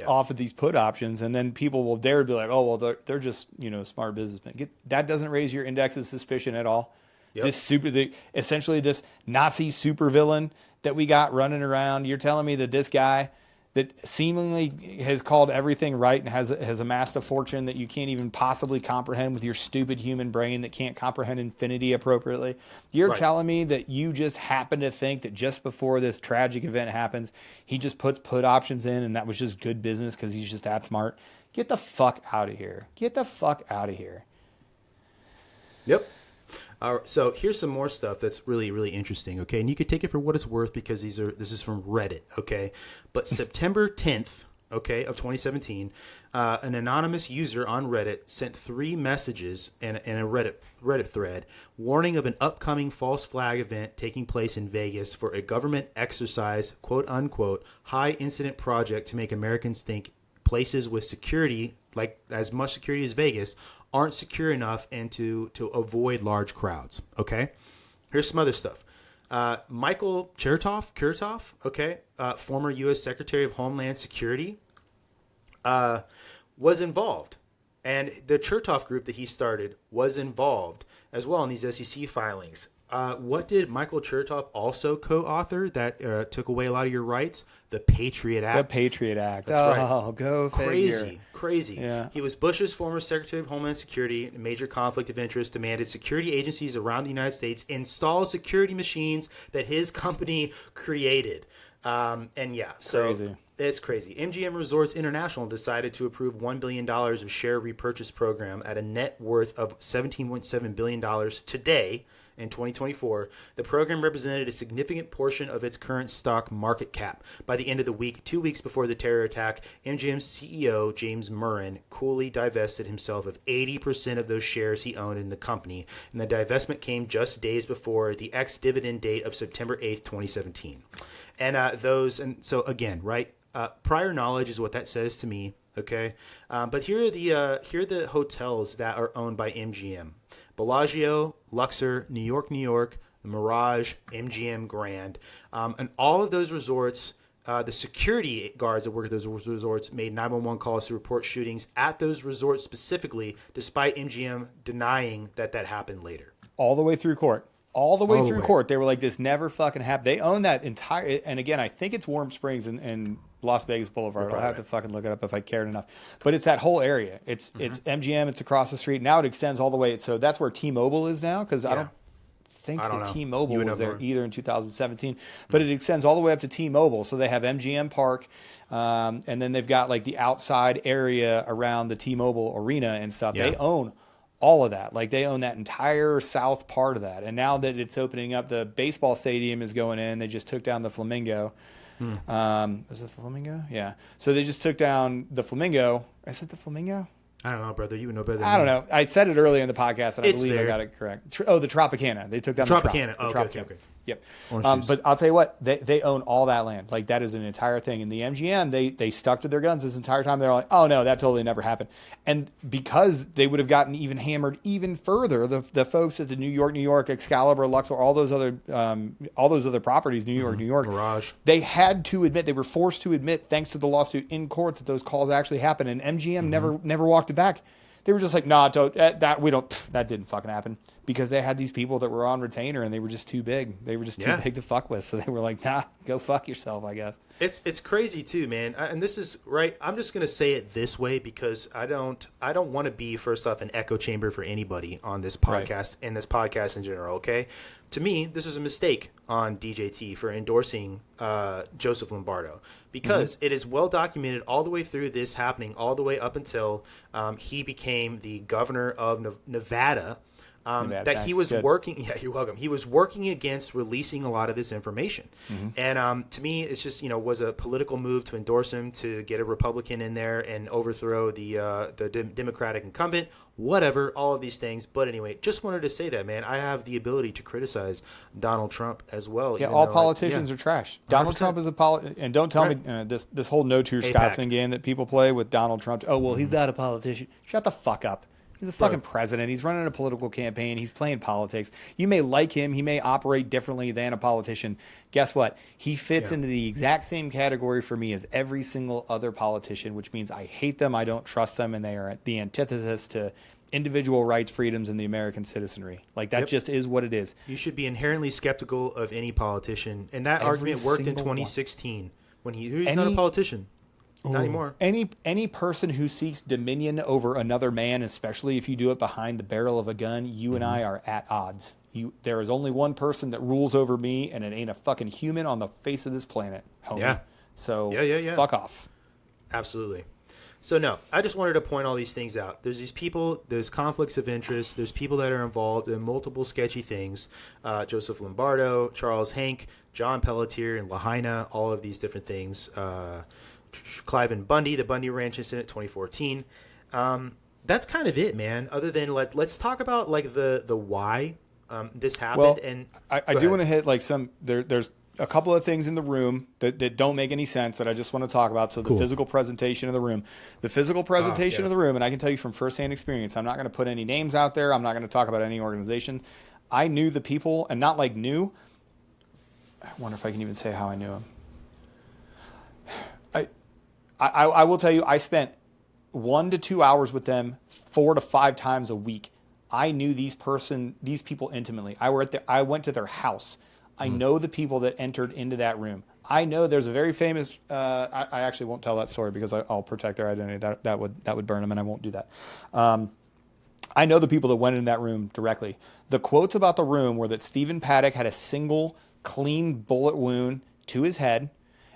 off of these put options, and then people will dare to be like, oh well, they're just smart businessmen. That doesn't raise your index of suspicion at all. Essentially this Nazi supervillain that we got running around. You're telling me that this guy that seemingly has called everything right and has amassed a fortune that you can't even possibly comprehend with your stupid human brain that can't comprehend infinity appropriately. You're telling me that you just happen to think that just before this tragic event happens, he just puts put options in and that was just good business because he's just that smart? Get the fuck out of here. Get the fuck out of here. Yep. So here's some more stuff that's really, really interesting, okay? And you could take it for what it's worth because this is from Reddit, okay? But September 10th, okay, of 2017, an anonymous user on Reddit sent 3 messages in a Reddit thread warning of an upcoming false flag event taking place in Vegas for a government exercise, quote unquote, high incident project to make Americans think places with security, like as much security as Vegas, aren't secure enough and to avoid large crowds. Okay, here's some other stuff. Michael Chertoff, okay, former U.S. Secretary of Homeland Security, was involved, and the Chertoff group that he started was involved as well in these SEC filings. What did Michael Chertoff also co-author that took away a lot of your rights? The Patriot Act. The Patriot Act. That's right. Go figure. Crazy. Yeah. He was Bush's former Secretary of Homeland Security. A major conflict of interest, demanded security agencies around the United States install security machines that his company created. And yeah, so Crazy. It's crazy. MGM Resorts International decided to approve $1 billion of share repurchase program at a net worth of $17.7 billion today. In 2024, the program represented a significant portion of its current stock market cap. By the end of the week, 2 weeks before the terror attack, MGM's CEO, James Murren, coolly divested himself of 80% of those shares he owned in the company, and the divestment came just days before the ex-dividend date of September 8th, 2017. And so again, right, prior knowledge is what that says to me, okay? But here are the hotels that are owned by MGM. Bellagio, Luxor, New York, the Mirage, MGM Grand. And all of those resorts, the security guards that work at those resorts made 911 calls to report shootings at those resorts specifically, despite MGM denying that happened later. All the way through court. All the way through court. They were like, this never fucking happened. They own that entire, and again, I think it's Warm Springs and Las Vegas Boulevard. I'll have to fucking look it up if I cared enough. But it's that whole area. It's MGM. It's across the street. Now it extends all the way. So that's where T-Mobile is now, because I don't think that T-Mobile was there either in 2017. But it extends all the way up to T-Mobile. So they have MGM Park, and then they've got like the outside area around the T-Mobile arena and stuff. Yeah. They own all of that. Like they own that entire south part of that. And now that it's opening up, the baseball stadium is going in. They just took down the Flamingo. Was it Flamingo? Yeah. So they just took down the Flamingo. Is it the Flamingo? I don't know, brother. You would know better than I don't me. know. I said it earlier in the podcast, and I believe there. I got it correct. The Tropicana. They took down Tropicana. the Okay. Yep. But I'll tell you what, they own all that land. Like that is an entire thing. And the MGM, they stuck to their guns this entire time. They're like, oh no, that totally never happened. And because they would have gotten even hammered even further, the folks at the New York, Excalibur, Luxor, all those other properties, New York, Mirage, they had to admit, they were forced to admit, thanks to the lawsuit in court, that those calls actually happened. And MGM never walked it back. They were just like, nah, that didn't fucking happen, because they had these people that were on retainer and they were just too big. They were just too big to fuck with. So they were like, nah, go fuck yourself, I guess. It's crazy too, man. And this is right. I'm just going to say it this way because I don't want to be, first off, an echo chamber for anybody on this podcast and this podcast in general. Okay. To me, this is a mistake on DJT for endorsing Joseph Lombardo, because it is well documented all the way through this happening, all the way up until he became the governor of Nevada. That he was working. Yeah, you're welcome. He was working against releasing a lot of this information, and to me, it's just was a political move to endorse him, to get a Republican in there and overthrow the Democratic incumbent. Whatever, all of these things. But anyway, just wanted to say that, man. I have the ability to criticize Donald Trump as well. Yeah, all politicians are trash. Donald 100%. Trump is a and don't tell me this whole no true Scotsman game that people play with Donald Trump. Oh well, he's not a politician. Shut the fuck up. He's a fucking president. He's running a political campaign. He's playing politics. You may like him. He may operate differently than a politician. Guess what? He fits into the exact same category for me as every single other politician, which means I hate them, I don't trust them, and they are the antithesis to individual rights, freedoms, and the American citizenry. Like, that just is what it is. You should be inherently skeptical of any politician. And that argument worked in 2016. when he's not a politician. Not anymore. Any person who seeks dominion over another man, especially if you do it behind the barrel of a gun, you and I are at odds. There is only one person that rules over me, and it ain't a fucking human on the face of this planet, homie. Yeah. So fuck off. Absolutely. So no, I just wanted to point all these things out. There's these people, there's conflicts of interest, there's people that are involved in multiple sketchy things. Joseph Lombardo, Charles Hank, John Pelletier, and Lahaina, all of these different things. Clive and Bundy, the Bundy Ranch incident, 2014. That's kind of it, man. Other than let's talk about like the why this happened. Well, and I do want to hit like there's a couple of things in the room that don't make any sense that I just want to talk about. So the physical presentation of the room, of the room, and I can tell you from firsthand experience, I'm not going to put any names out there. I'm not going to talk about any organization. I knew the people, and not like knew. I wonder if I can even say how I knew them. I will tell you, I spent 1 to 2 hours with them 4 to 5 times a week. I knew these people intimately. I went to their house. I know the people that entered into that room. I know there's a very famous. I actually won't tell that story because I'll protect their identity. That would burn them, and I won't do that. I know the people that went in that room directly. The quotes about the room were that Stephen Paddock had a single clean bullet wound to his head.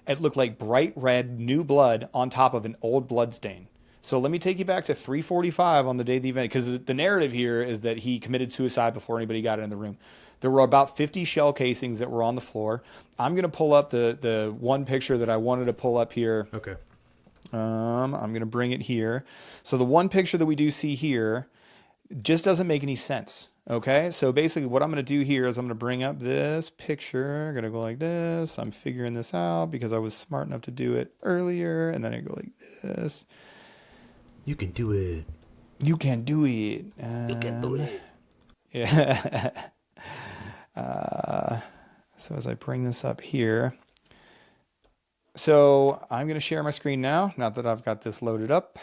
It looked like bright red new blood on top of an old blood stain. So let me take you back to 3:45 on the day of the event, because the narrative here is that he committed suicide before anybody got in the room. There were about 50 shell casings that were on the floor. I'm going to pull up the one picture that I wanted to pull up here. Okay. I'm going to bring it here. So the one picture that we do see here just doesn't make any sense. Okay, so basically what I'm going to do here is I'm going to bring up this picture. I'm going to go like this. I'm figuring this out because I was smart enough to do it earlier. And then I go like this. You can do it. You can do it. You can do it. Yeah. So as I bring this up here. So I'm going to share my screen now that I've got this loaded up.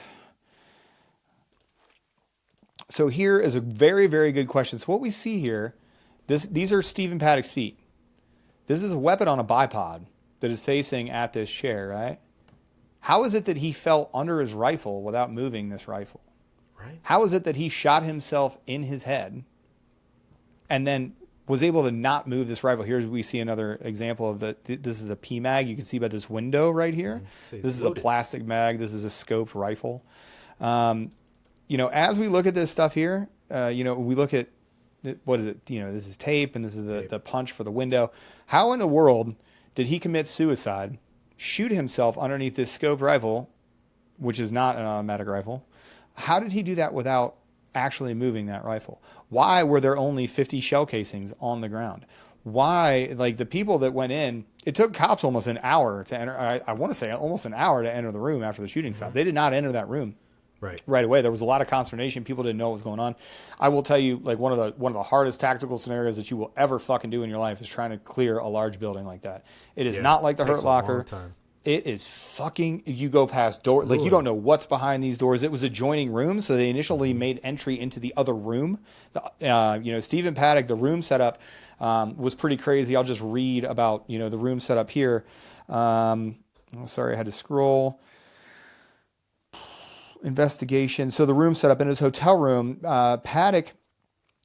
So here is a very, very good question. So what we see here, these are Stephen Paddock's feet. This is a weapon on a bipod that is facing at this chair, right? How is it that he fell under his rifle without moving this rifle? Right. How is it that he shot himself in his head and then was able to not move this rifle? Here we see another example of this is the PMag. You can see by this window right here. This is a plastic mag. This is a scoped rifle. As we look at this stuff here, we look at, what is it? This is tape and this is the punch for the window. How in the world did he commit suicide, shoot himself underneath this scoped rifle, which is not an automatic rifle? How did he do that without actually moving that rifle? Why were there only 50 shell casings on the ground? Why, like the people that went in, it took cops almost an hour to enter. I want to say almost an hour to enter the room after the shooting stopped. They did not enter that room right away. There was a lot of consternation. People didn't know what was going on. I will tell you, like one of the hardest tactical scenarios that you will ever fucking do in your life is trying to clear a large building like that. It is not like the Hurt Locker. It is fucking, you go past doors, like you don't know what's behind these doors. It was adjoining rooms, so they initially made entry into the other room. Stephen Paddock, the room setup was pretty crazy. I'll just read about, the room setup here. Sorry, I had to scroll. Investigation. So the room setup in his hotel room, Paddock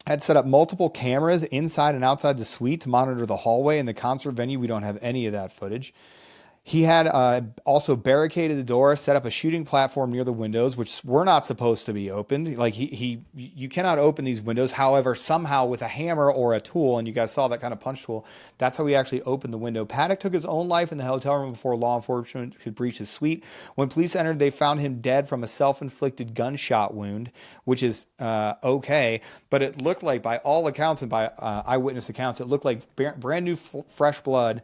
had set up multiple cameras inside and outside the suite to monitor the hallway and the concert venue. We don't have any of that footage. He had also barricaded the door, set up a shooting platform near the windows, which were not supposed to be opened. Like you cannot open these windows. However, somehow with a hammer or a tool, and you guys saw that kind of punch tool, that's how he actually opened the window. Paddock took his own life in the hotel room before law enforcement could breach his suite. When police entered, they found him dead from a self-inflicted gunshot wound, which is okay. But it looked like, by all accounts and by eyewitness accounts, it looked like brand new fresh blood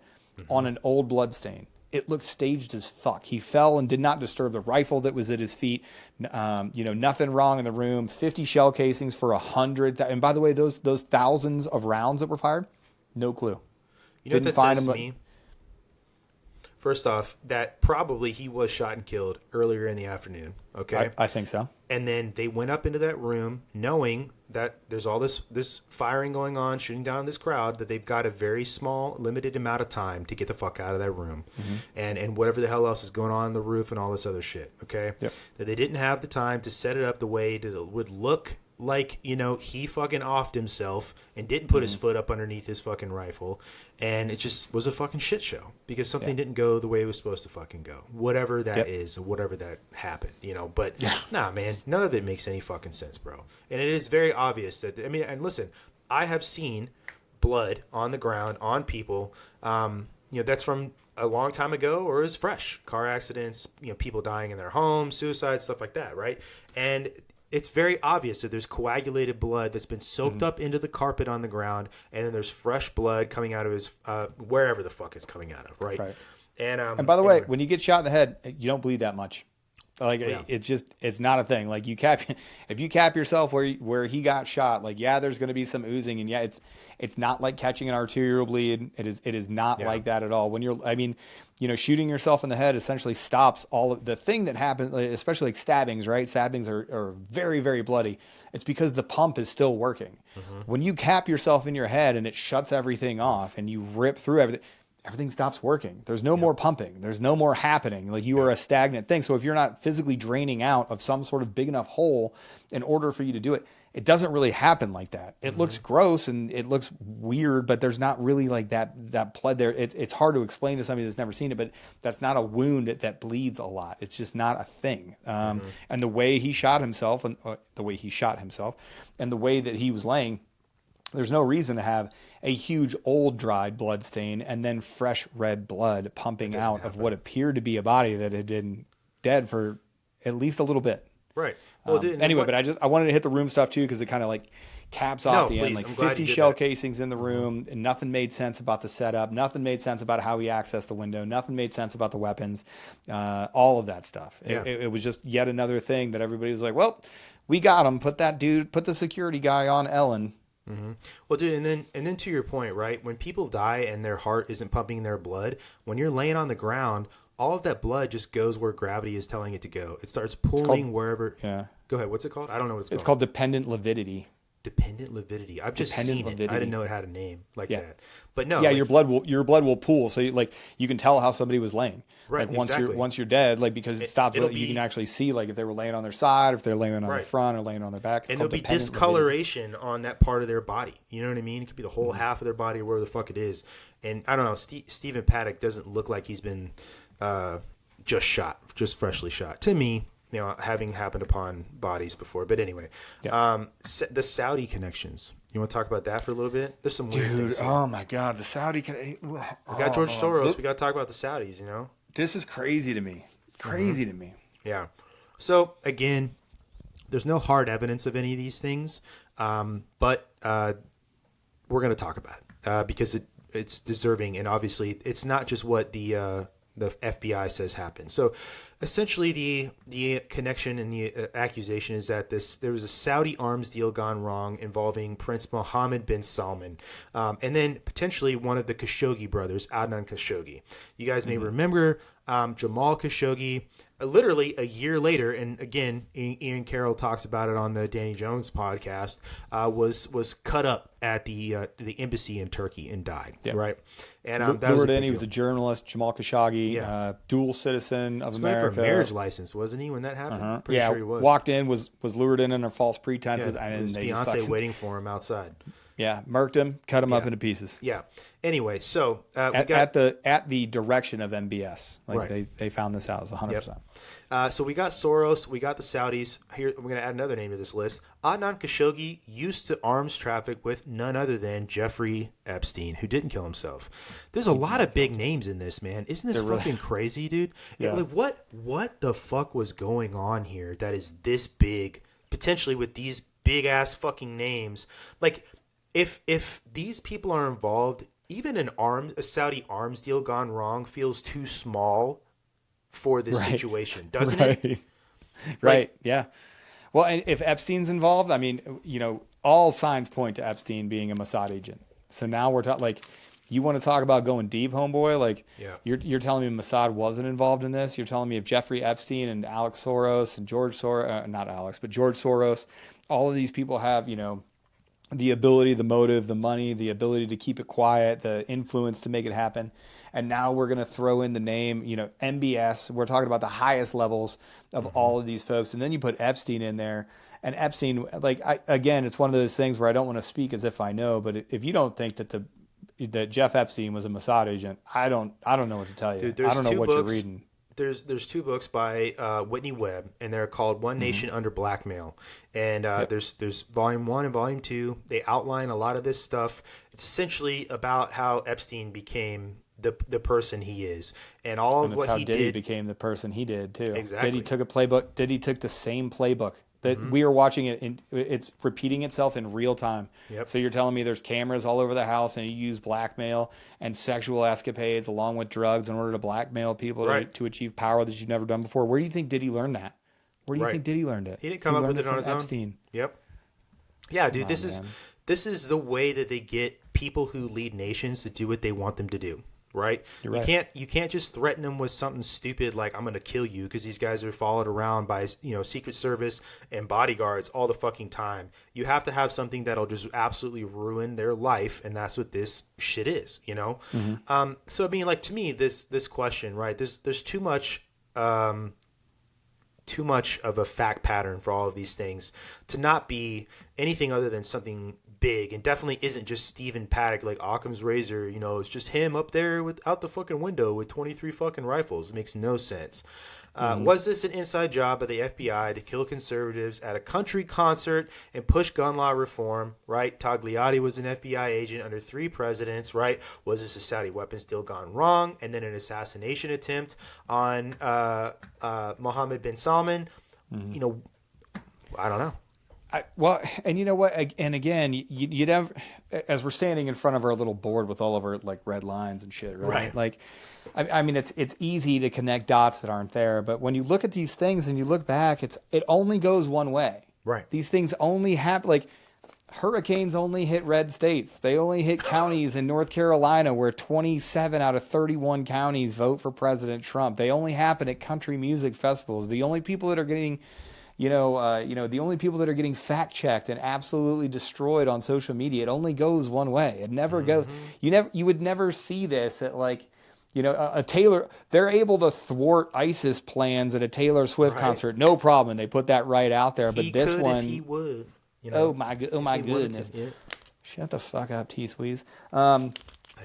on an old blood stain. It looked staged as fuck. He fell and did not disturb the rifle that was at his feet. Nothing wrong in the room. 50 shell casings for 100. And by the way, those thousands of rounds that were fired, no clue. You know what that says to me? first off, that probably he was shot and killed earlier in the afternoon. Okay. I think so. And then they went up into that room knowing that there's all this firing going on, shooting down this crowd, that they've got a very small, limited amount of time to get the fuck out of that room. And whatever the hell else is going on the roof and all this other shit, okay? Yep. That they didn't have the time to set it up the way that it would look like, you know, he fucking offed himself and didn't put his foot up underneath his fucking rifle. And it just was a fucking shit show because something didn't go the way it was supposed to fucking go. Whatever that is, whatever that happened, you know. But nah, man, none of it makes any fucking sense, bro. And it is very obvious that, I mean, and listen, I have seen blood on the ground, on people, you know, that's from a long time ago or is fresh. Car accidents, you know, people dying in their homes, suicide, stuff like that, right? And it's very obvious that there's coagulated blood that's been soaked up into the carpet on the ground, and then there's fresh blood coming out of his wherever the fuck it's coming out of, right? And by the way, when you get shot in the head, you don't bleed that much. Like it's not a thing. Like if you cap yourself where he got shot, like there's going to be some oozing, and it's not like catching an arterial bleed. It is not like that at all. When shooting yourself in the head essentially stops all of the thing that happens, especially like stabbings, right? Stabbings are very, very bloody. It's because the pump is still working. When you cap yourself in your head and it shuts everything off and you rip through everything stops working. There's no more pumping. There's no more happening. Like you are a stagnant thing. So if you're not physically draining out of some sort of big enough hole in order for you to do it, it doesn't really happen like that. It looks gross and it looks weird, but there's not really like that blood there. It's hard to explain to somebody that's never seen it, but that's not a wound that bleeds a lot. It's just not a thing. And the way he shot himself and the way that he was laying, there's no reason to have a huge old dried blood stain and then fresh red blood pumping out of what appeared to be a body that had been dead for at least a little bit. Right. Well, anyway, but I wanted to hit the room stuff too because it kind of like caps off the end. Like 50 shell casings in the room, and nothing made sense about the setup. Nothing made sense about how he accessed the window. Nothing made sense about the weapons. All of that stuff. It was just yet another thing that everybody was like, "Well, we got him. Put the security guy on Ellen." Well, dude, and then to your point, right? When people die and their heart isn't pumping their blood, when you're laying on the ground, all of that blood just goes where gravity is telling it to go. It starts pulling wherever. Yeah. Go ahead. What's it called? I don't know what it's called. It's called dependent lividity. Dependent lividity. I've just seen it. I didn't know it had a name like that. But no. Yeah, your blood will pool. So you can tell how somebody was laying. Right. Like once you're dead, like because it stops. You can actually see like if they were laying on their side, or if they're laying on their front, or laying on their back. And there'll be discoloration on that part of their body. You know what I mean? It could be the whole half of their body, or where the fuck it is. And I don't know. Stephen Paddock doesn't look like he's been just freshly shot. To me, you know, having happened upon bodies before. But anyway, the Saudi connections. You want to talk about that for a little bit? There's some weird things. Oh my God, the Saudi. We got George Soros. We got to talk about the Saudis. You know, this is crazy to me. To me. Yeah. So again, there's no hard evidence of any of these things, but we're going to talk about it because it's deserving, and obviously, it's not just what the FBI says happened. So essentially the connection and the accusation is that there was a Saudi arms deal gone wrong involving Prince Mohammed bin Salman, and then potentially one of the Khashoggi brothers, Adnan Khashoggi. You guys may remember Jamal Khashoggi, literally a year later, and again, Ian Carroll talks about it on the Danny Jones podcast, was cut up at the embassy in Turkey and died, right? And that lured in. He was a journalist, Jamal Khashoggi, dual citizen of America. For a marriage license, wasn't he, when that happened? Pretty sure he was. Walked in, was lured in under false pretenses. And his fiance waiting for him outside. Yeah, murked him, cut him up into pieces. Yeah. Anyway, so at the direction of MBS, they found this out. It was 100%. So we got Soros, we got the Saudis. Here we're going to add another name to this list. Adnan Khashoggi used to arms traffic with none other than Jeffrey Epstein, who didn't kill himself. There's a lot of big names in this, man. Isn't this fucking crazy, dude? Yeah. Like what the fuck was going on here that is this big, potentially with these big ass fucking names? Like, if these people are involved, even a Saudi arms deal gone wrong feels too small for this situation, doesn't it? Right. Yeah. Well, and if Epstein's involved, I mean, you know, all signs point to Epstein being a Mossad agent. So now we're talking like You want to talk about going deep, homeboy? Like, Yeah. you're telling me Mossad wasn't involved in this? You're telling me if Jeffrey Epstein and Alex Soros and George Soros, not Alex, but George Soros, all of these people have, the ability, the motive, the money, the ability to keep it quiet, the influence to make it happen. And now we're going to throw in the name, MBS. We're talking about the highest levels of all of these folks. And then you put Epstein in there. And Epstein, again, it's one of those things where I don't want to speak as if I know, but if you don't think that Jeff Epstein was a Mossad agent, I don't know what to tell you. Dude, I don't know what you're books, reading. There's 2 books by Whitney Webb, and they're called One Nation Under Blackmail. And there's volume 1 and volume 2. They outline a lot of this stuff. It's essentially about how Epstein became the person he is, and all of what he did. Diddy became the person he did too. Exactly. Diddy took a playbook. Diddy took the same playbook that we are watching it. It's repeating itself in real time. Yep. So you're telling me there's cameras all over the house, and you use blackmail and sexual escapades along with drugs in order to blackmail people to achieve power that you've never done before. Where do you think Diddy learned that? Where do you think Diddy learned it? He didn't come up with it on his Epstein. own. Yep. Yeah, dude, this is the way that they get people who lead nations to do what they want them to do. Right? You're right. You can't just threaten them with something stupid like I'm going to kill you, because these guys are followed around by Secret Service and bodyguards all the fucking time. You have to have something that'll just absolutely ruin their life, and that's what this shit is, So I mean, like, to me, this question, right? There's too much of a fact pattern for all of these things to not be anything other than something big, and definitely isn't just Stephen Paddock, like Occam's razor. It's just him up there out the fucking window with 23 fucking rifles. It makes no sense. Was this an inside job of the FBI to kill conservatives at a country concert and push gun law reform? Right? Togliatti was an FBI agent under 3 presidents. Right? Was this a Saudi weapons deal gone wrong, and then an assassination attempt on Mohammed bin Salman? I don't know. And you know what? And again, you'd have, as we're standing in front of our little board with all of our like red lines and shit, right? Like, I mean, it's easy to connect dots that aren't there, but when you look at these things and you look back, it only goes one way. Right. These things only happen. Like, hurricanes only hit red states. They only hit counties in North Carolina where 27 out of 31 counties vote for President Trump. They only happen at country music festivals. The only people that are getting the only people that are getting fact checked and absolutely destroyed on social media, it only goes one way. It never goes. You would never see this at a Taylor. They're able to thwart ISIS plans at a Taylor Swift concert, no problem. They put that right out there. But this one, he would. Oh my goodness! Shut the fuck up, T-Squeeze. But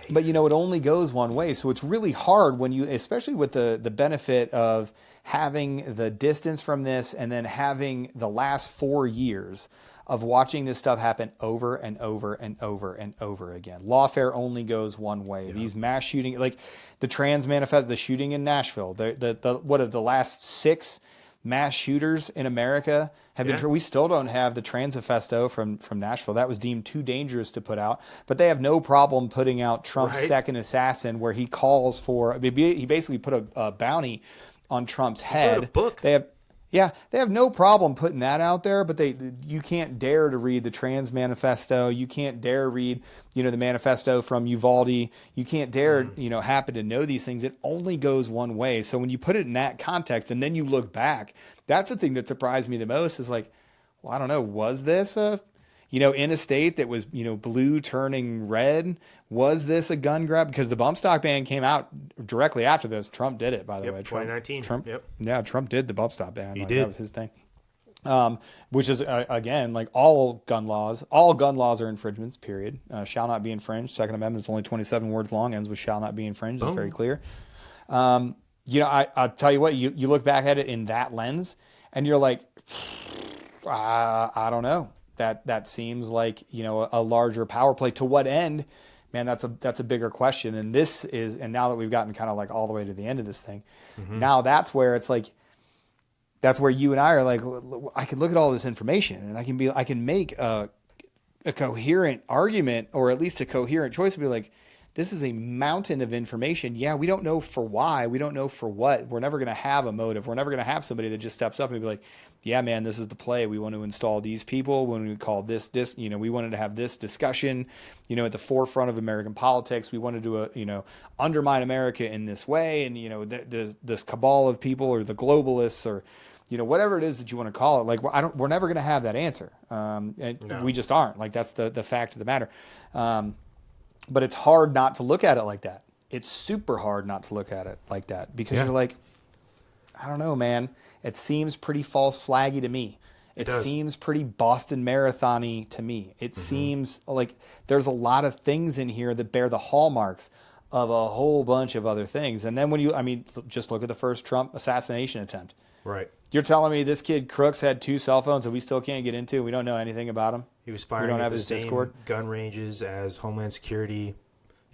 it only goes one way, so it's really hard when you, especially with the benefit of having the distance from this and then having the last 4 years of watching this stuff happen over and over and over and over again. Lawfare only goes one way. Yeah. These mass shootings, like the trans manifest, the shooting in Nashville, the last 6 mass shooters in America have been. We still don't have the Transifesto from Nashville. That was deemed too dangerous to put out, but they have no problem putting out Trump's second assassin, where he calls for. He basically put a bounty on Trump's head. A book. They have no problem putting that out there, but you can't dare to read the Trans Manifesto. You can't dare read, the manifesto from Uvalde. You can't dare, happen to know these things. It only goes one way. So when you put it in that context and then you look back, that's the thing that surprised me the most is like, well, I don't know, was this in a state that was, blue turning red? Was this a gun grab? Because the bump stock ban came out directly after this. Trump did it, by the way. 2019. Trump did the bump stock ban. He did. That was his thing. Which is, again, like all gun laws are infringements, period. Shall not be infringed. Second Amendment is only 27 words long, ends with shall not be infringed. It's very clear. I'll tell you what, you look back at it in that lens and you're like, I don't know. That seems like, a larger power play. To what end? Man, that's a bigger question. And now that we've gotten kind of like all the way to the end of this thing, now that's where it's like, that's where you and I are like, I can look at all this information and I can make a coherent argument, or at least a coherent choice, and be like, This is a mountain of information. Yeah, we don't know for why. We don't know for what. We're never going to have a motive. We're never going to have somebody that just steps up and be like, yeah, man, this is the play. We want to install these people. When we call this, we wanted to have this discussion, at the forefront of American politics. We wanted to, undermine America in this way. And, this cabal of people or the globalists or, whatever it is that you want to call it. Like, we're never going to have that answer. We just aren't. Like, that's the fact of the matter. But it's hard not to look at it like that. It's super hard not to look at it like that because you're like, I don't know, man. It seems pretty false flaggy to me. It seems pretty Boston Marathon-y to me. It seems like there's a lot of things in here that bear the hallmarks of a whole bunch of other things. And then just look at the first Trump assassination attempt. Right. You're telling me this kid Crooks had 2 cell phones that we still can't get into? We don't know anything about him? He was firing at the same Discord gun ranges as Homeland Security.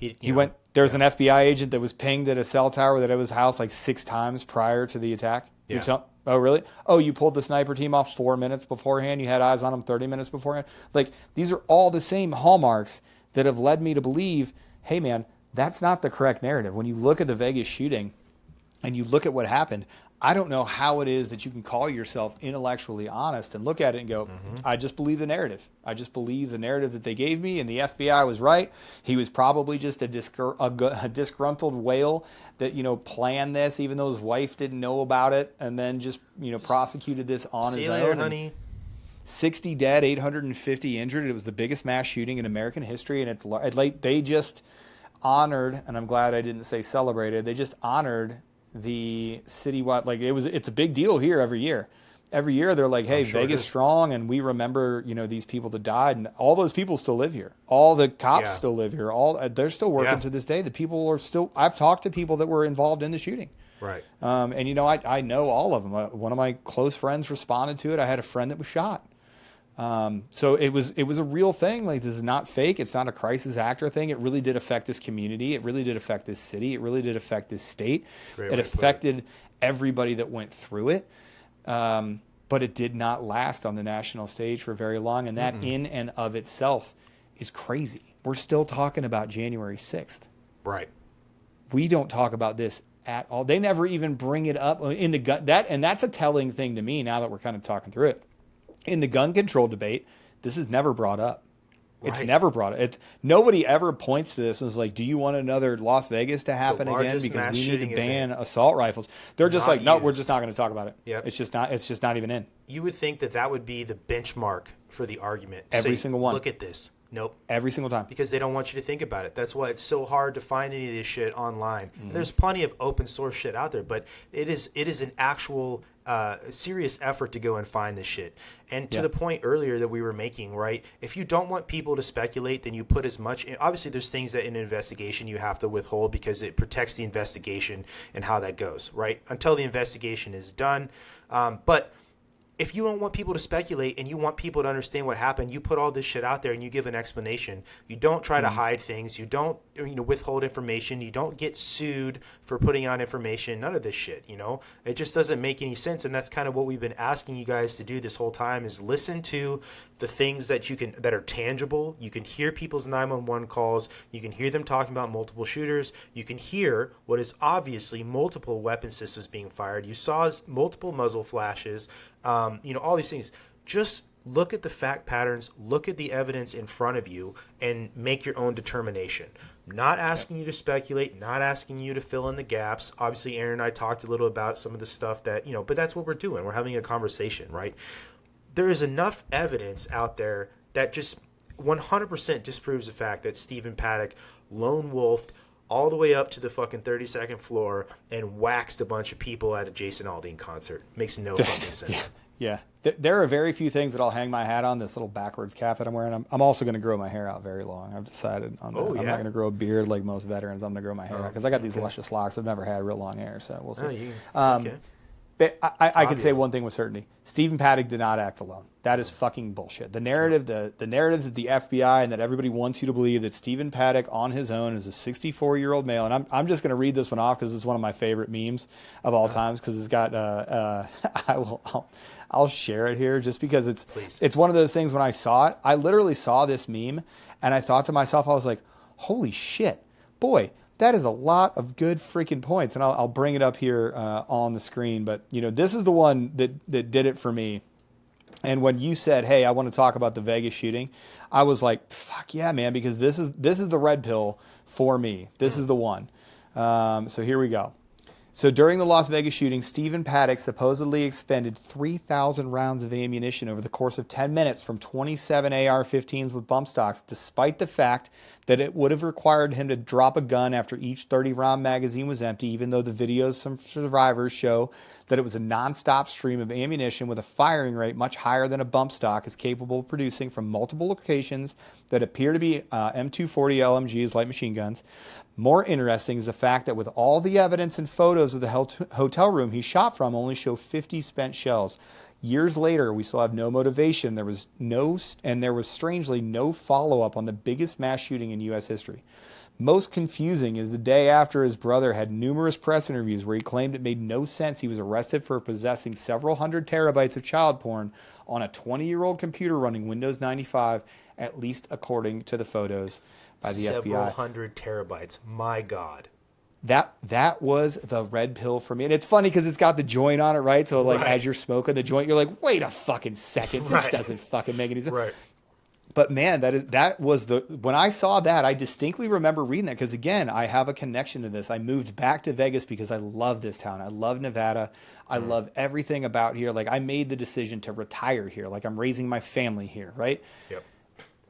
There's an FBI agent that was pinged at a cell tower that at his house like 6 times prior to the attack. Yeah. Oh, really? Oh, you pulled the sniper team off 4 minutes beforehand. You had eyes on them 30 minutes beforehand. Like, these are all the same hallmarks that have led me to believe, hey, man, that's not the correct narrative. When you look at the Vegas shooting and you look at what happened, I don't know how it is that you can call yourself intellectually honest and look at it and go, I just believe the narrative. I just believe the narrative that they gave me, and the FBI was right. He was probably just a disgruntled whale that, planned this, even though his wife didn't know about it, and then just, prosecuted this on his own. Honey. 60 dead, 850 injured. It was the biggest mass shooting in American history, and they just honored, and I'm glad I didn't say celebrated, they just honored the citywide, it's a big deal here every year. Every year they're like, hey, Vegas strong, and we remember, these people that died, and all those people still live here. All the cops still live here. They're still working to this day. The people are still, I've talked to people that were involved in the shooting. Right. And I know all of them. One of my close friends responded to it. I had a friend that was shot. So it was a real thing. Like, this is not fake. It's not a crisis actor thing. It really did affect this community. It really did affect this city. It really did affect this state. It affected everybody that went through it. But it did not last on the national stage for very long. And that in and of itself is crazy. We're still talking about January 6th. Right. We don't talk about this at all. They never even bring it up in the gun. And that's a telling thing to me now that we're kind of talking through it. In the gun control debate, this is never brought up. It's never brought up. Nobody ever points to this and is like, do you want another Las Vegas to happen again? Because we need to ban assault rifles. They're just like, no, we're just not going to talk about it. Yep. It's just not even in. You would think that would be the benchmark for the argument. Every single one. Look at this. Nope. Every single time. Because they don't want you to think about it. That's why it's so hard to find any of this shit online. And there's plenty of open source shit out there, but it is an actual serious effort to go and find this shit. And to the point earlier that we were making, right? If you don't want people to speculate, then you put as much in. Obviously, there's things that in an investigation you have to withhold because it protects the investigation and how that goes, right? Until the investigation is done. But if you don't want people to speculate and you want people to understand what happened, you put all this shit out there and you give an explanation. You don't try to hide things. You don't withhold information. You don't get sued for putting out information. None of this shit, It just doesn't make any sense, and that's kind of what we've been asking you guys to do this whole time is listen to the things that are tangible. You can hear people's 911 calls. You can hear them talking about multiple shooters. You can hear what is obviously multiple weapon systems being fired. You saw multiple muzzle flashes. All these things. Just look at the fact patterns, look at the evidence in front of you, and make your own determination. Not asking you to speculate, not asking you to fill in the gaps. Obviously, Aaron and I talked a little about some of the stuff that, but that's what we're doing. We're having a conversation, right? There is enough evidence out there that just 100% disproves the fact that Stephen Paddock lone wolfed all the way up to the fucking 32nd floor and waxed a bunch of people at a Jason Aldean concert. Makes no fucking sense. Yeah. There are very few things that I'll hang my hat on. This little backwards cap that I'm wearing. I'm also going to grow my hair out very long. I've decided on that. I'm not going to grow a beard like most veterans. I'm going to grow my hair out because I got these luscious locks. I've never had real long hair, so we'll see. Okay. But I can say one thing with certainty. Stephen Paddock did not act alone. That is fucking bullshit. The narrative that the FBI and that everybody wants you to believe that Stephen Paddock on his own is a 64-year-old male. And I'm just going to read this one off because it's one of my favorite memes of all times because it's got I'll share it here just because it's one of those things. When I saw it, I literally saw this meme and I thought to myself, I was like, holy shit. boy, that is a lot of good freaking points. And I'll bring it up here on the screen. But, this is the one that did it for me. And when you said, hey, I want to talk about the Vegas shooting, I was like, fuck yeah, man, because this is the red pill for me. This is the one. So here we go. So during the Las Vegas shooting, Stephen Paddock supposedly expended 3,000 rounds of ammunition over the course of 10 minutes from 27 AR-15s with bump stocks, despite the fact that it would have required him to drop a gun after each 30-round magazine was empty, even though the videos from survivors show that it was a nonstop stream of ammunition with a firing rate much higher than a bump stock is capable of producing from multiple locations that appear to be M240 LMGs, light machine guns. More interesting is the fact that with all the evidence and photos of the hotel room he shot from only show 50 spent shells. Years later, we still have no motivation. There was strangely no follow-up on the biggest mass shooting in U.S. history. Most confusing is the day after his brother had numerous press interviews where he claimed it made no sense he was arrested for possessing several hundred terabytes of child porn on a 20-year-old computer running Windows 95, at least according to the photos by the FBI. Several hundred terabytes. My God. That was the red pill for me. And it's funny because it's got the joint on it, right? So like as you're smoking the joint, you're like, wait a fucking second. This doesn't fucking make any sense. Right. But man, when I saw that, I distinctly remember reading that because again, I have a connection to this. I moved back to Vegas because I love this town. I love Nevada. I love everything about here. Like I made the decision to retire here. Like I'm raising my family here, right? Yep.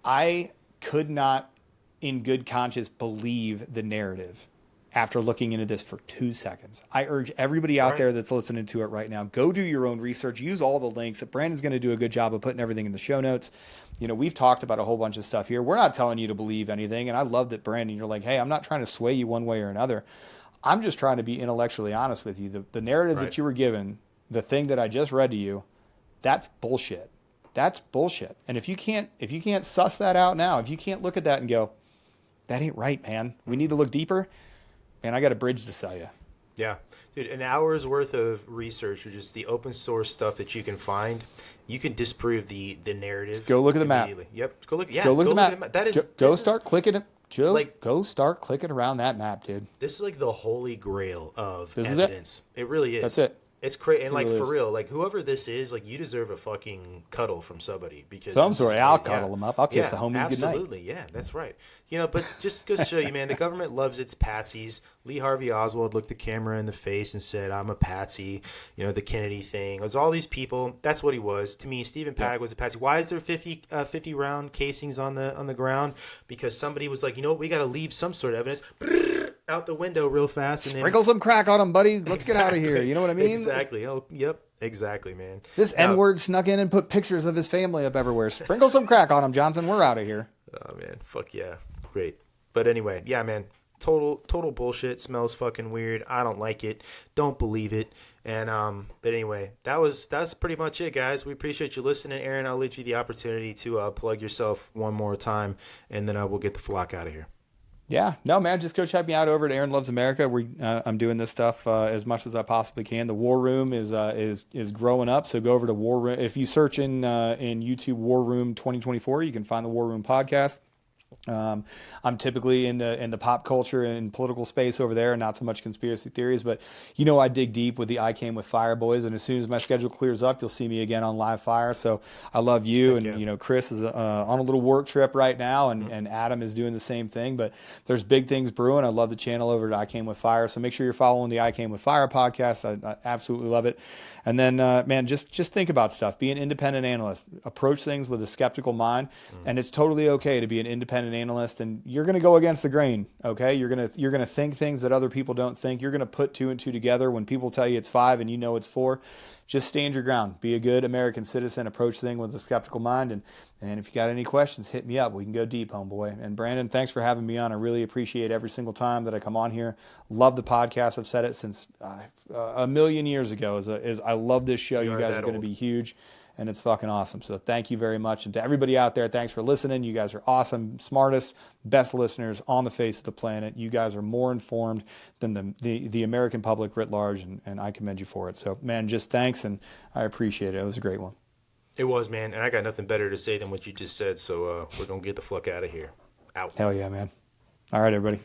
I could not in good conscience believe the narrative after looking into this for 2 seconds. I urge everybody out there that's listening to it right now, go do your own research, use all the links. Brandon's going to do a good job of putting everything in the show notes. We've talked about a whole bunch of stuff here. We're not telling you to believe anything. And I love that, Brandon, you're like, hey, I'm not trying to sway you one way or another. I'm just trying to be intellectually honest with you. The narrative that you were given, the thing that I just read to you, that's bullshit. That's bullshit. And if you can't suss that out now, if you can't look at that and go, that ain't right, man. We need to look deeper. Man, I got a bridge to sell you. Yeah. Dude, an hour's worth of research or just the open source stuff that you can find, you can disprove the narrative. Just go look at the map. Yep. Go look at the map. That is start clicking it. Joe, go start clicking around that map, dude. This is like the holy grail of this evidence. It really is. That's it. It's crazy, and really for real, like whoever this is, like you deserve a fucking cuddle from somebody because some sort. I'll cuddle them up. I'll kiss the homies goodnight. Absolutely, yeah, that's right. But just goes to show you, man, the government loves its patsies. Lee Harvey Oswald looked the camera in the face and said, "I'm a patsy." The Kennedy thing. It was all these people. That's what he was to me. Stephen Paddock was a patsy. Why is there 50 round casings on the ground? Because somebody was like, we got to leave some sort of evidence. Out the window real fast and sprinkle some crack on him, buddy. Let's get out of here. You know what I mean? Exactly. Oh, yep. Exactly, man. This N-word snuck in and put pictures of his family up everywhere. Sprinkle some crack on him, Johnson. We're out of here. Oh man, fuck yeah, great. But anyway, yeah, man. Total bullshit. Smells fucking weird. I don't like it. Don't believe it. And but anyway, that's pretty much it, guys. We appreciate you listening, Aaron. I'll let you the opportunity to plug yourself one more time, and then we'll get the flock out of here. Yeah, no, man, just go check me out over at Aaron Loves America. I'm doing this stuff as much as I possibly can. The War Room is growing up, so go over to War Room. If you search in YouTube War Room 2024, you can find the War Room podcast. I'm typically in the pop culture and political space over there, not so much conspiracy theories, but I dig deep with the I Came with Fire boys, and as soon as my schedule clears up, you'll see me again on Live Fire. So I love you, and Chris is on a little work trip right now, and Adam is doing the same thing, but there's big things brewing. I love the channel over at I Came with Fire, so make sure you're following the I Came with Fire podcast. I absolutely love it. And then, man, just think about stuff. Be an independent analyst. Approach things with a skeptical mind, and it's totally okay to be an independent analyst. And you're going to go against the grain, okay? You're gonna think things that other people don't think. You're going to put 2 and 2 together when people tell you it's 5 and it's 4. Just stand your ground. Be a good American citizen. Approach things with a skeptical mind. And if you got any questions, hit me up. We can go deep, homeboy. And Brandon, thanks for having me on. I really appreciate every single time that I come on here. Love the podcast. I've said it since a million years ago. I love this show. You guys are going to be huge, and it's fucking awesome. So thank you very much. And to everybody out there, thanks for listening. You guys are awesome, smartest, best listeners on the face of the planet. You guys are more informed than the American public writ large, and I commend you for it. So, man, just thanks, and I appreciate it. It was a great one. It was, man, and I got nothing better to say than what you just said, so we're going to get the fuck out of here. Out. Hell yeah, man. All right, everybody.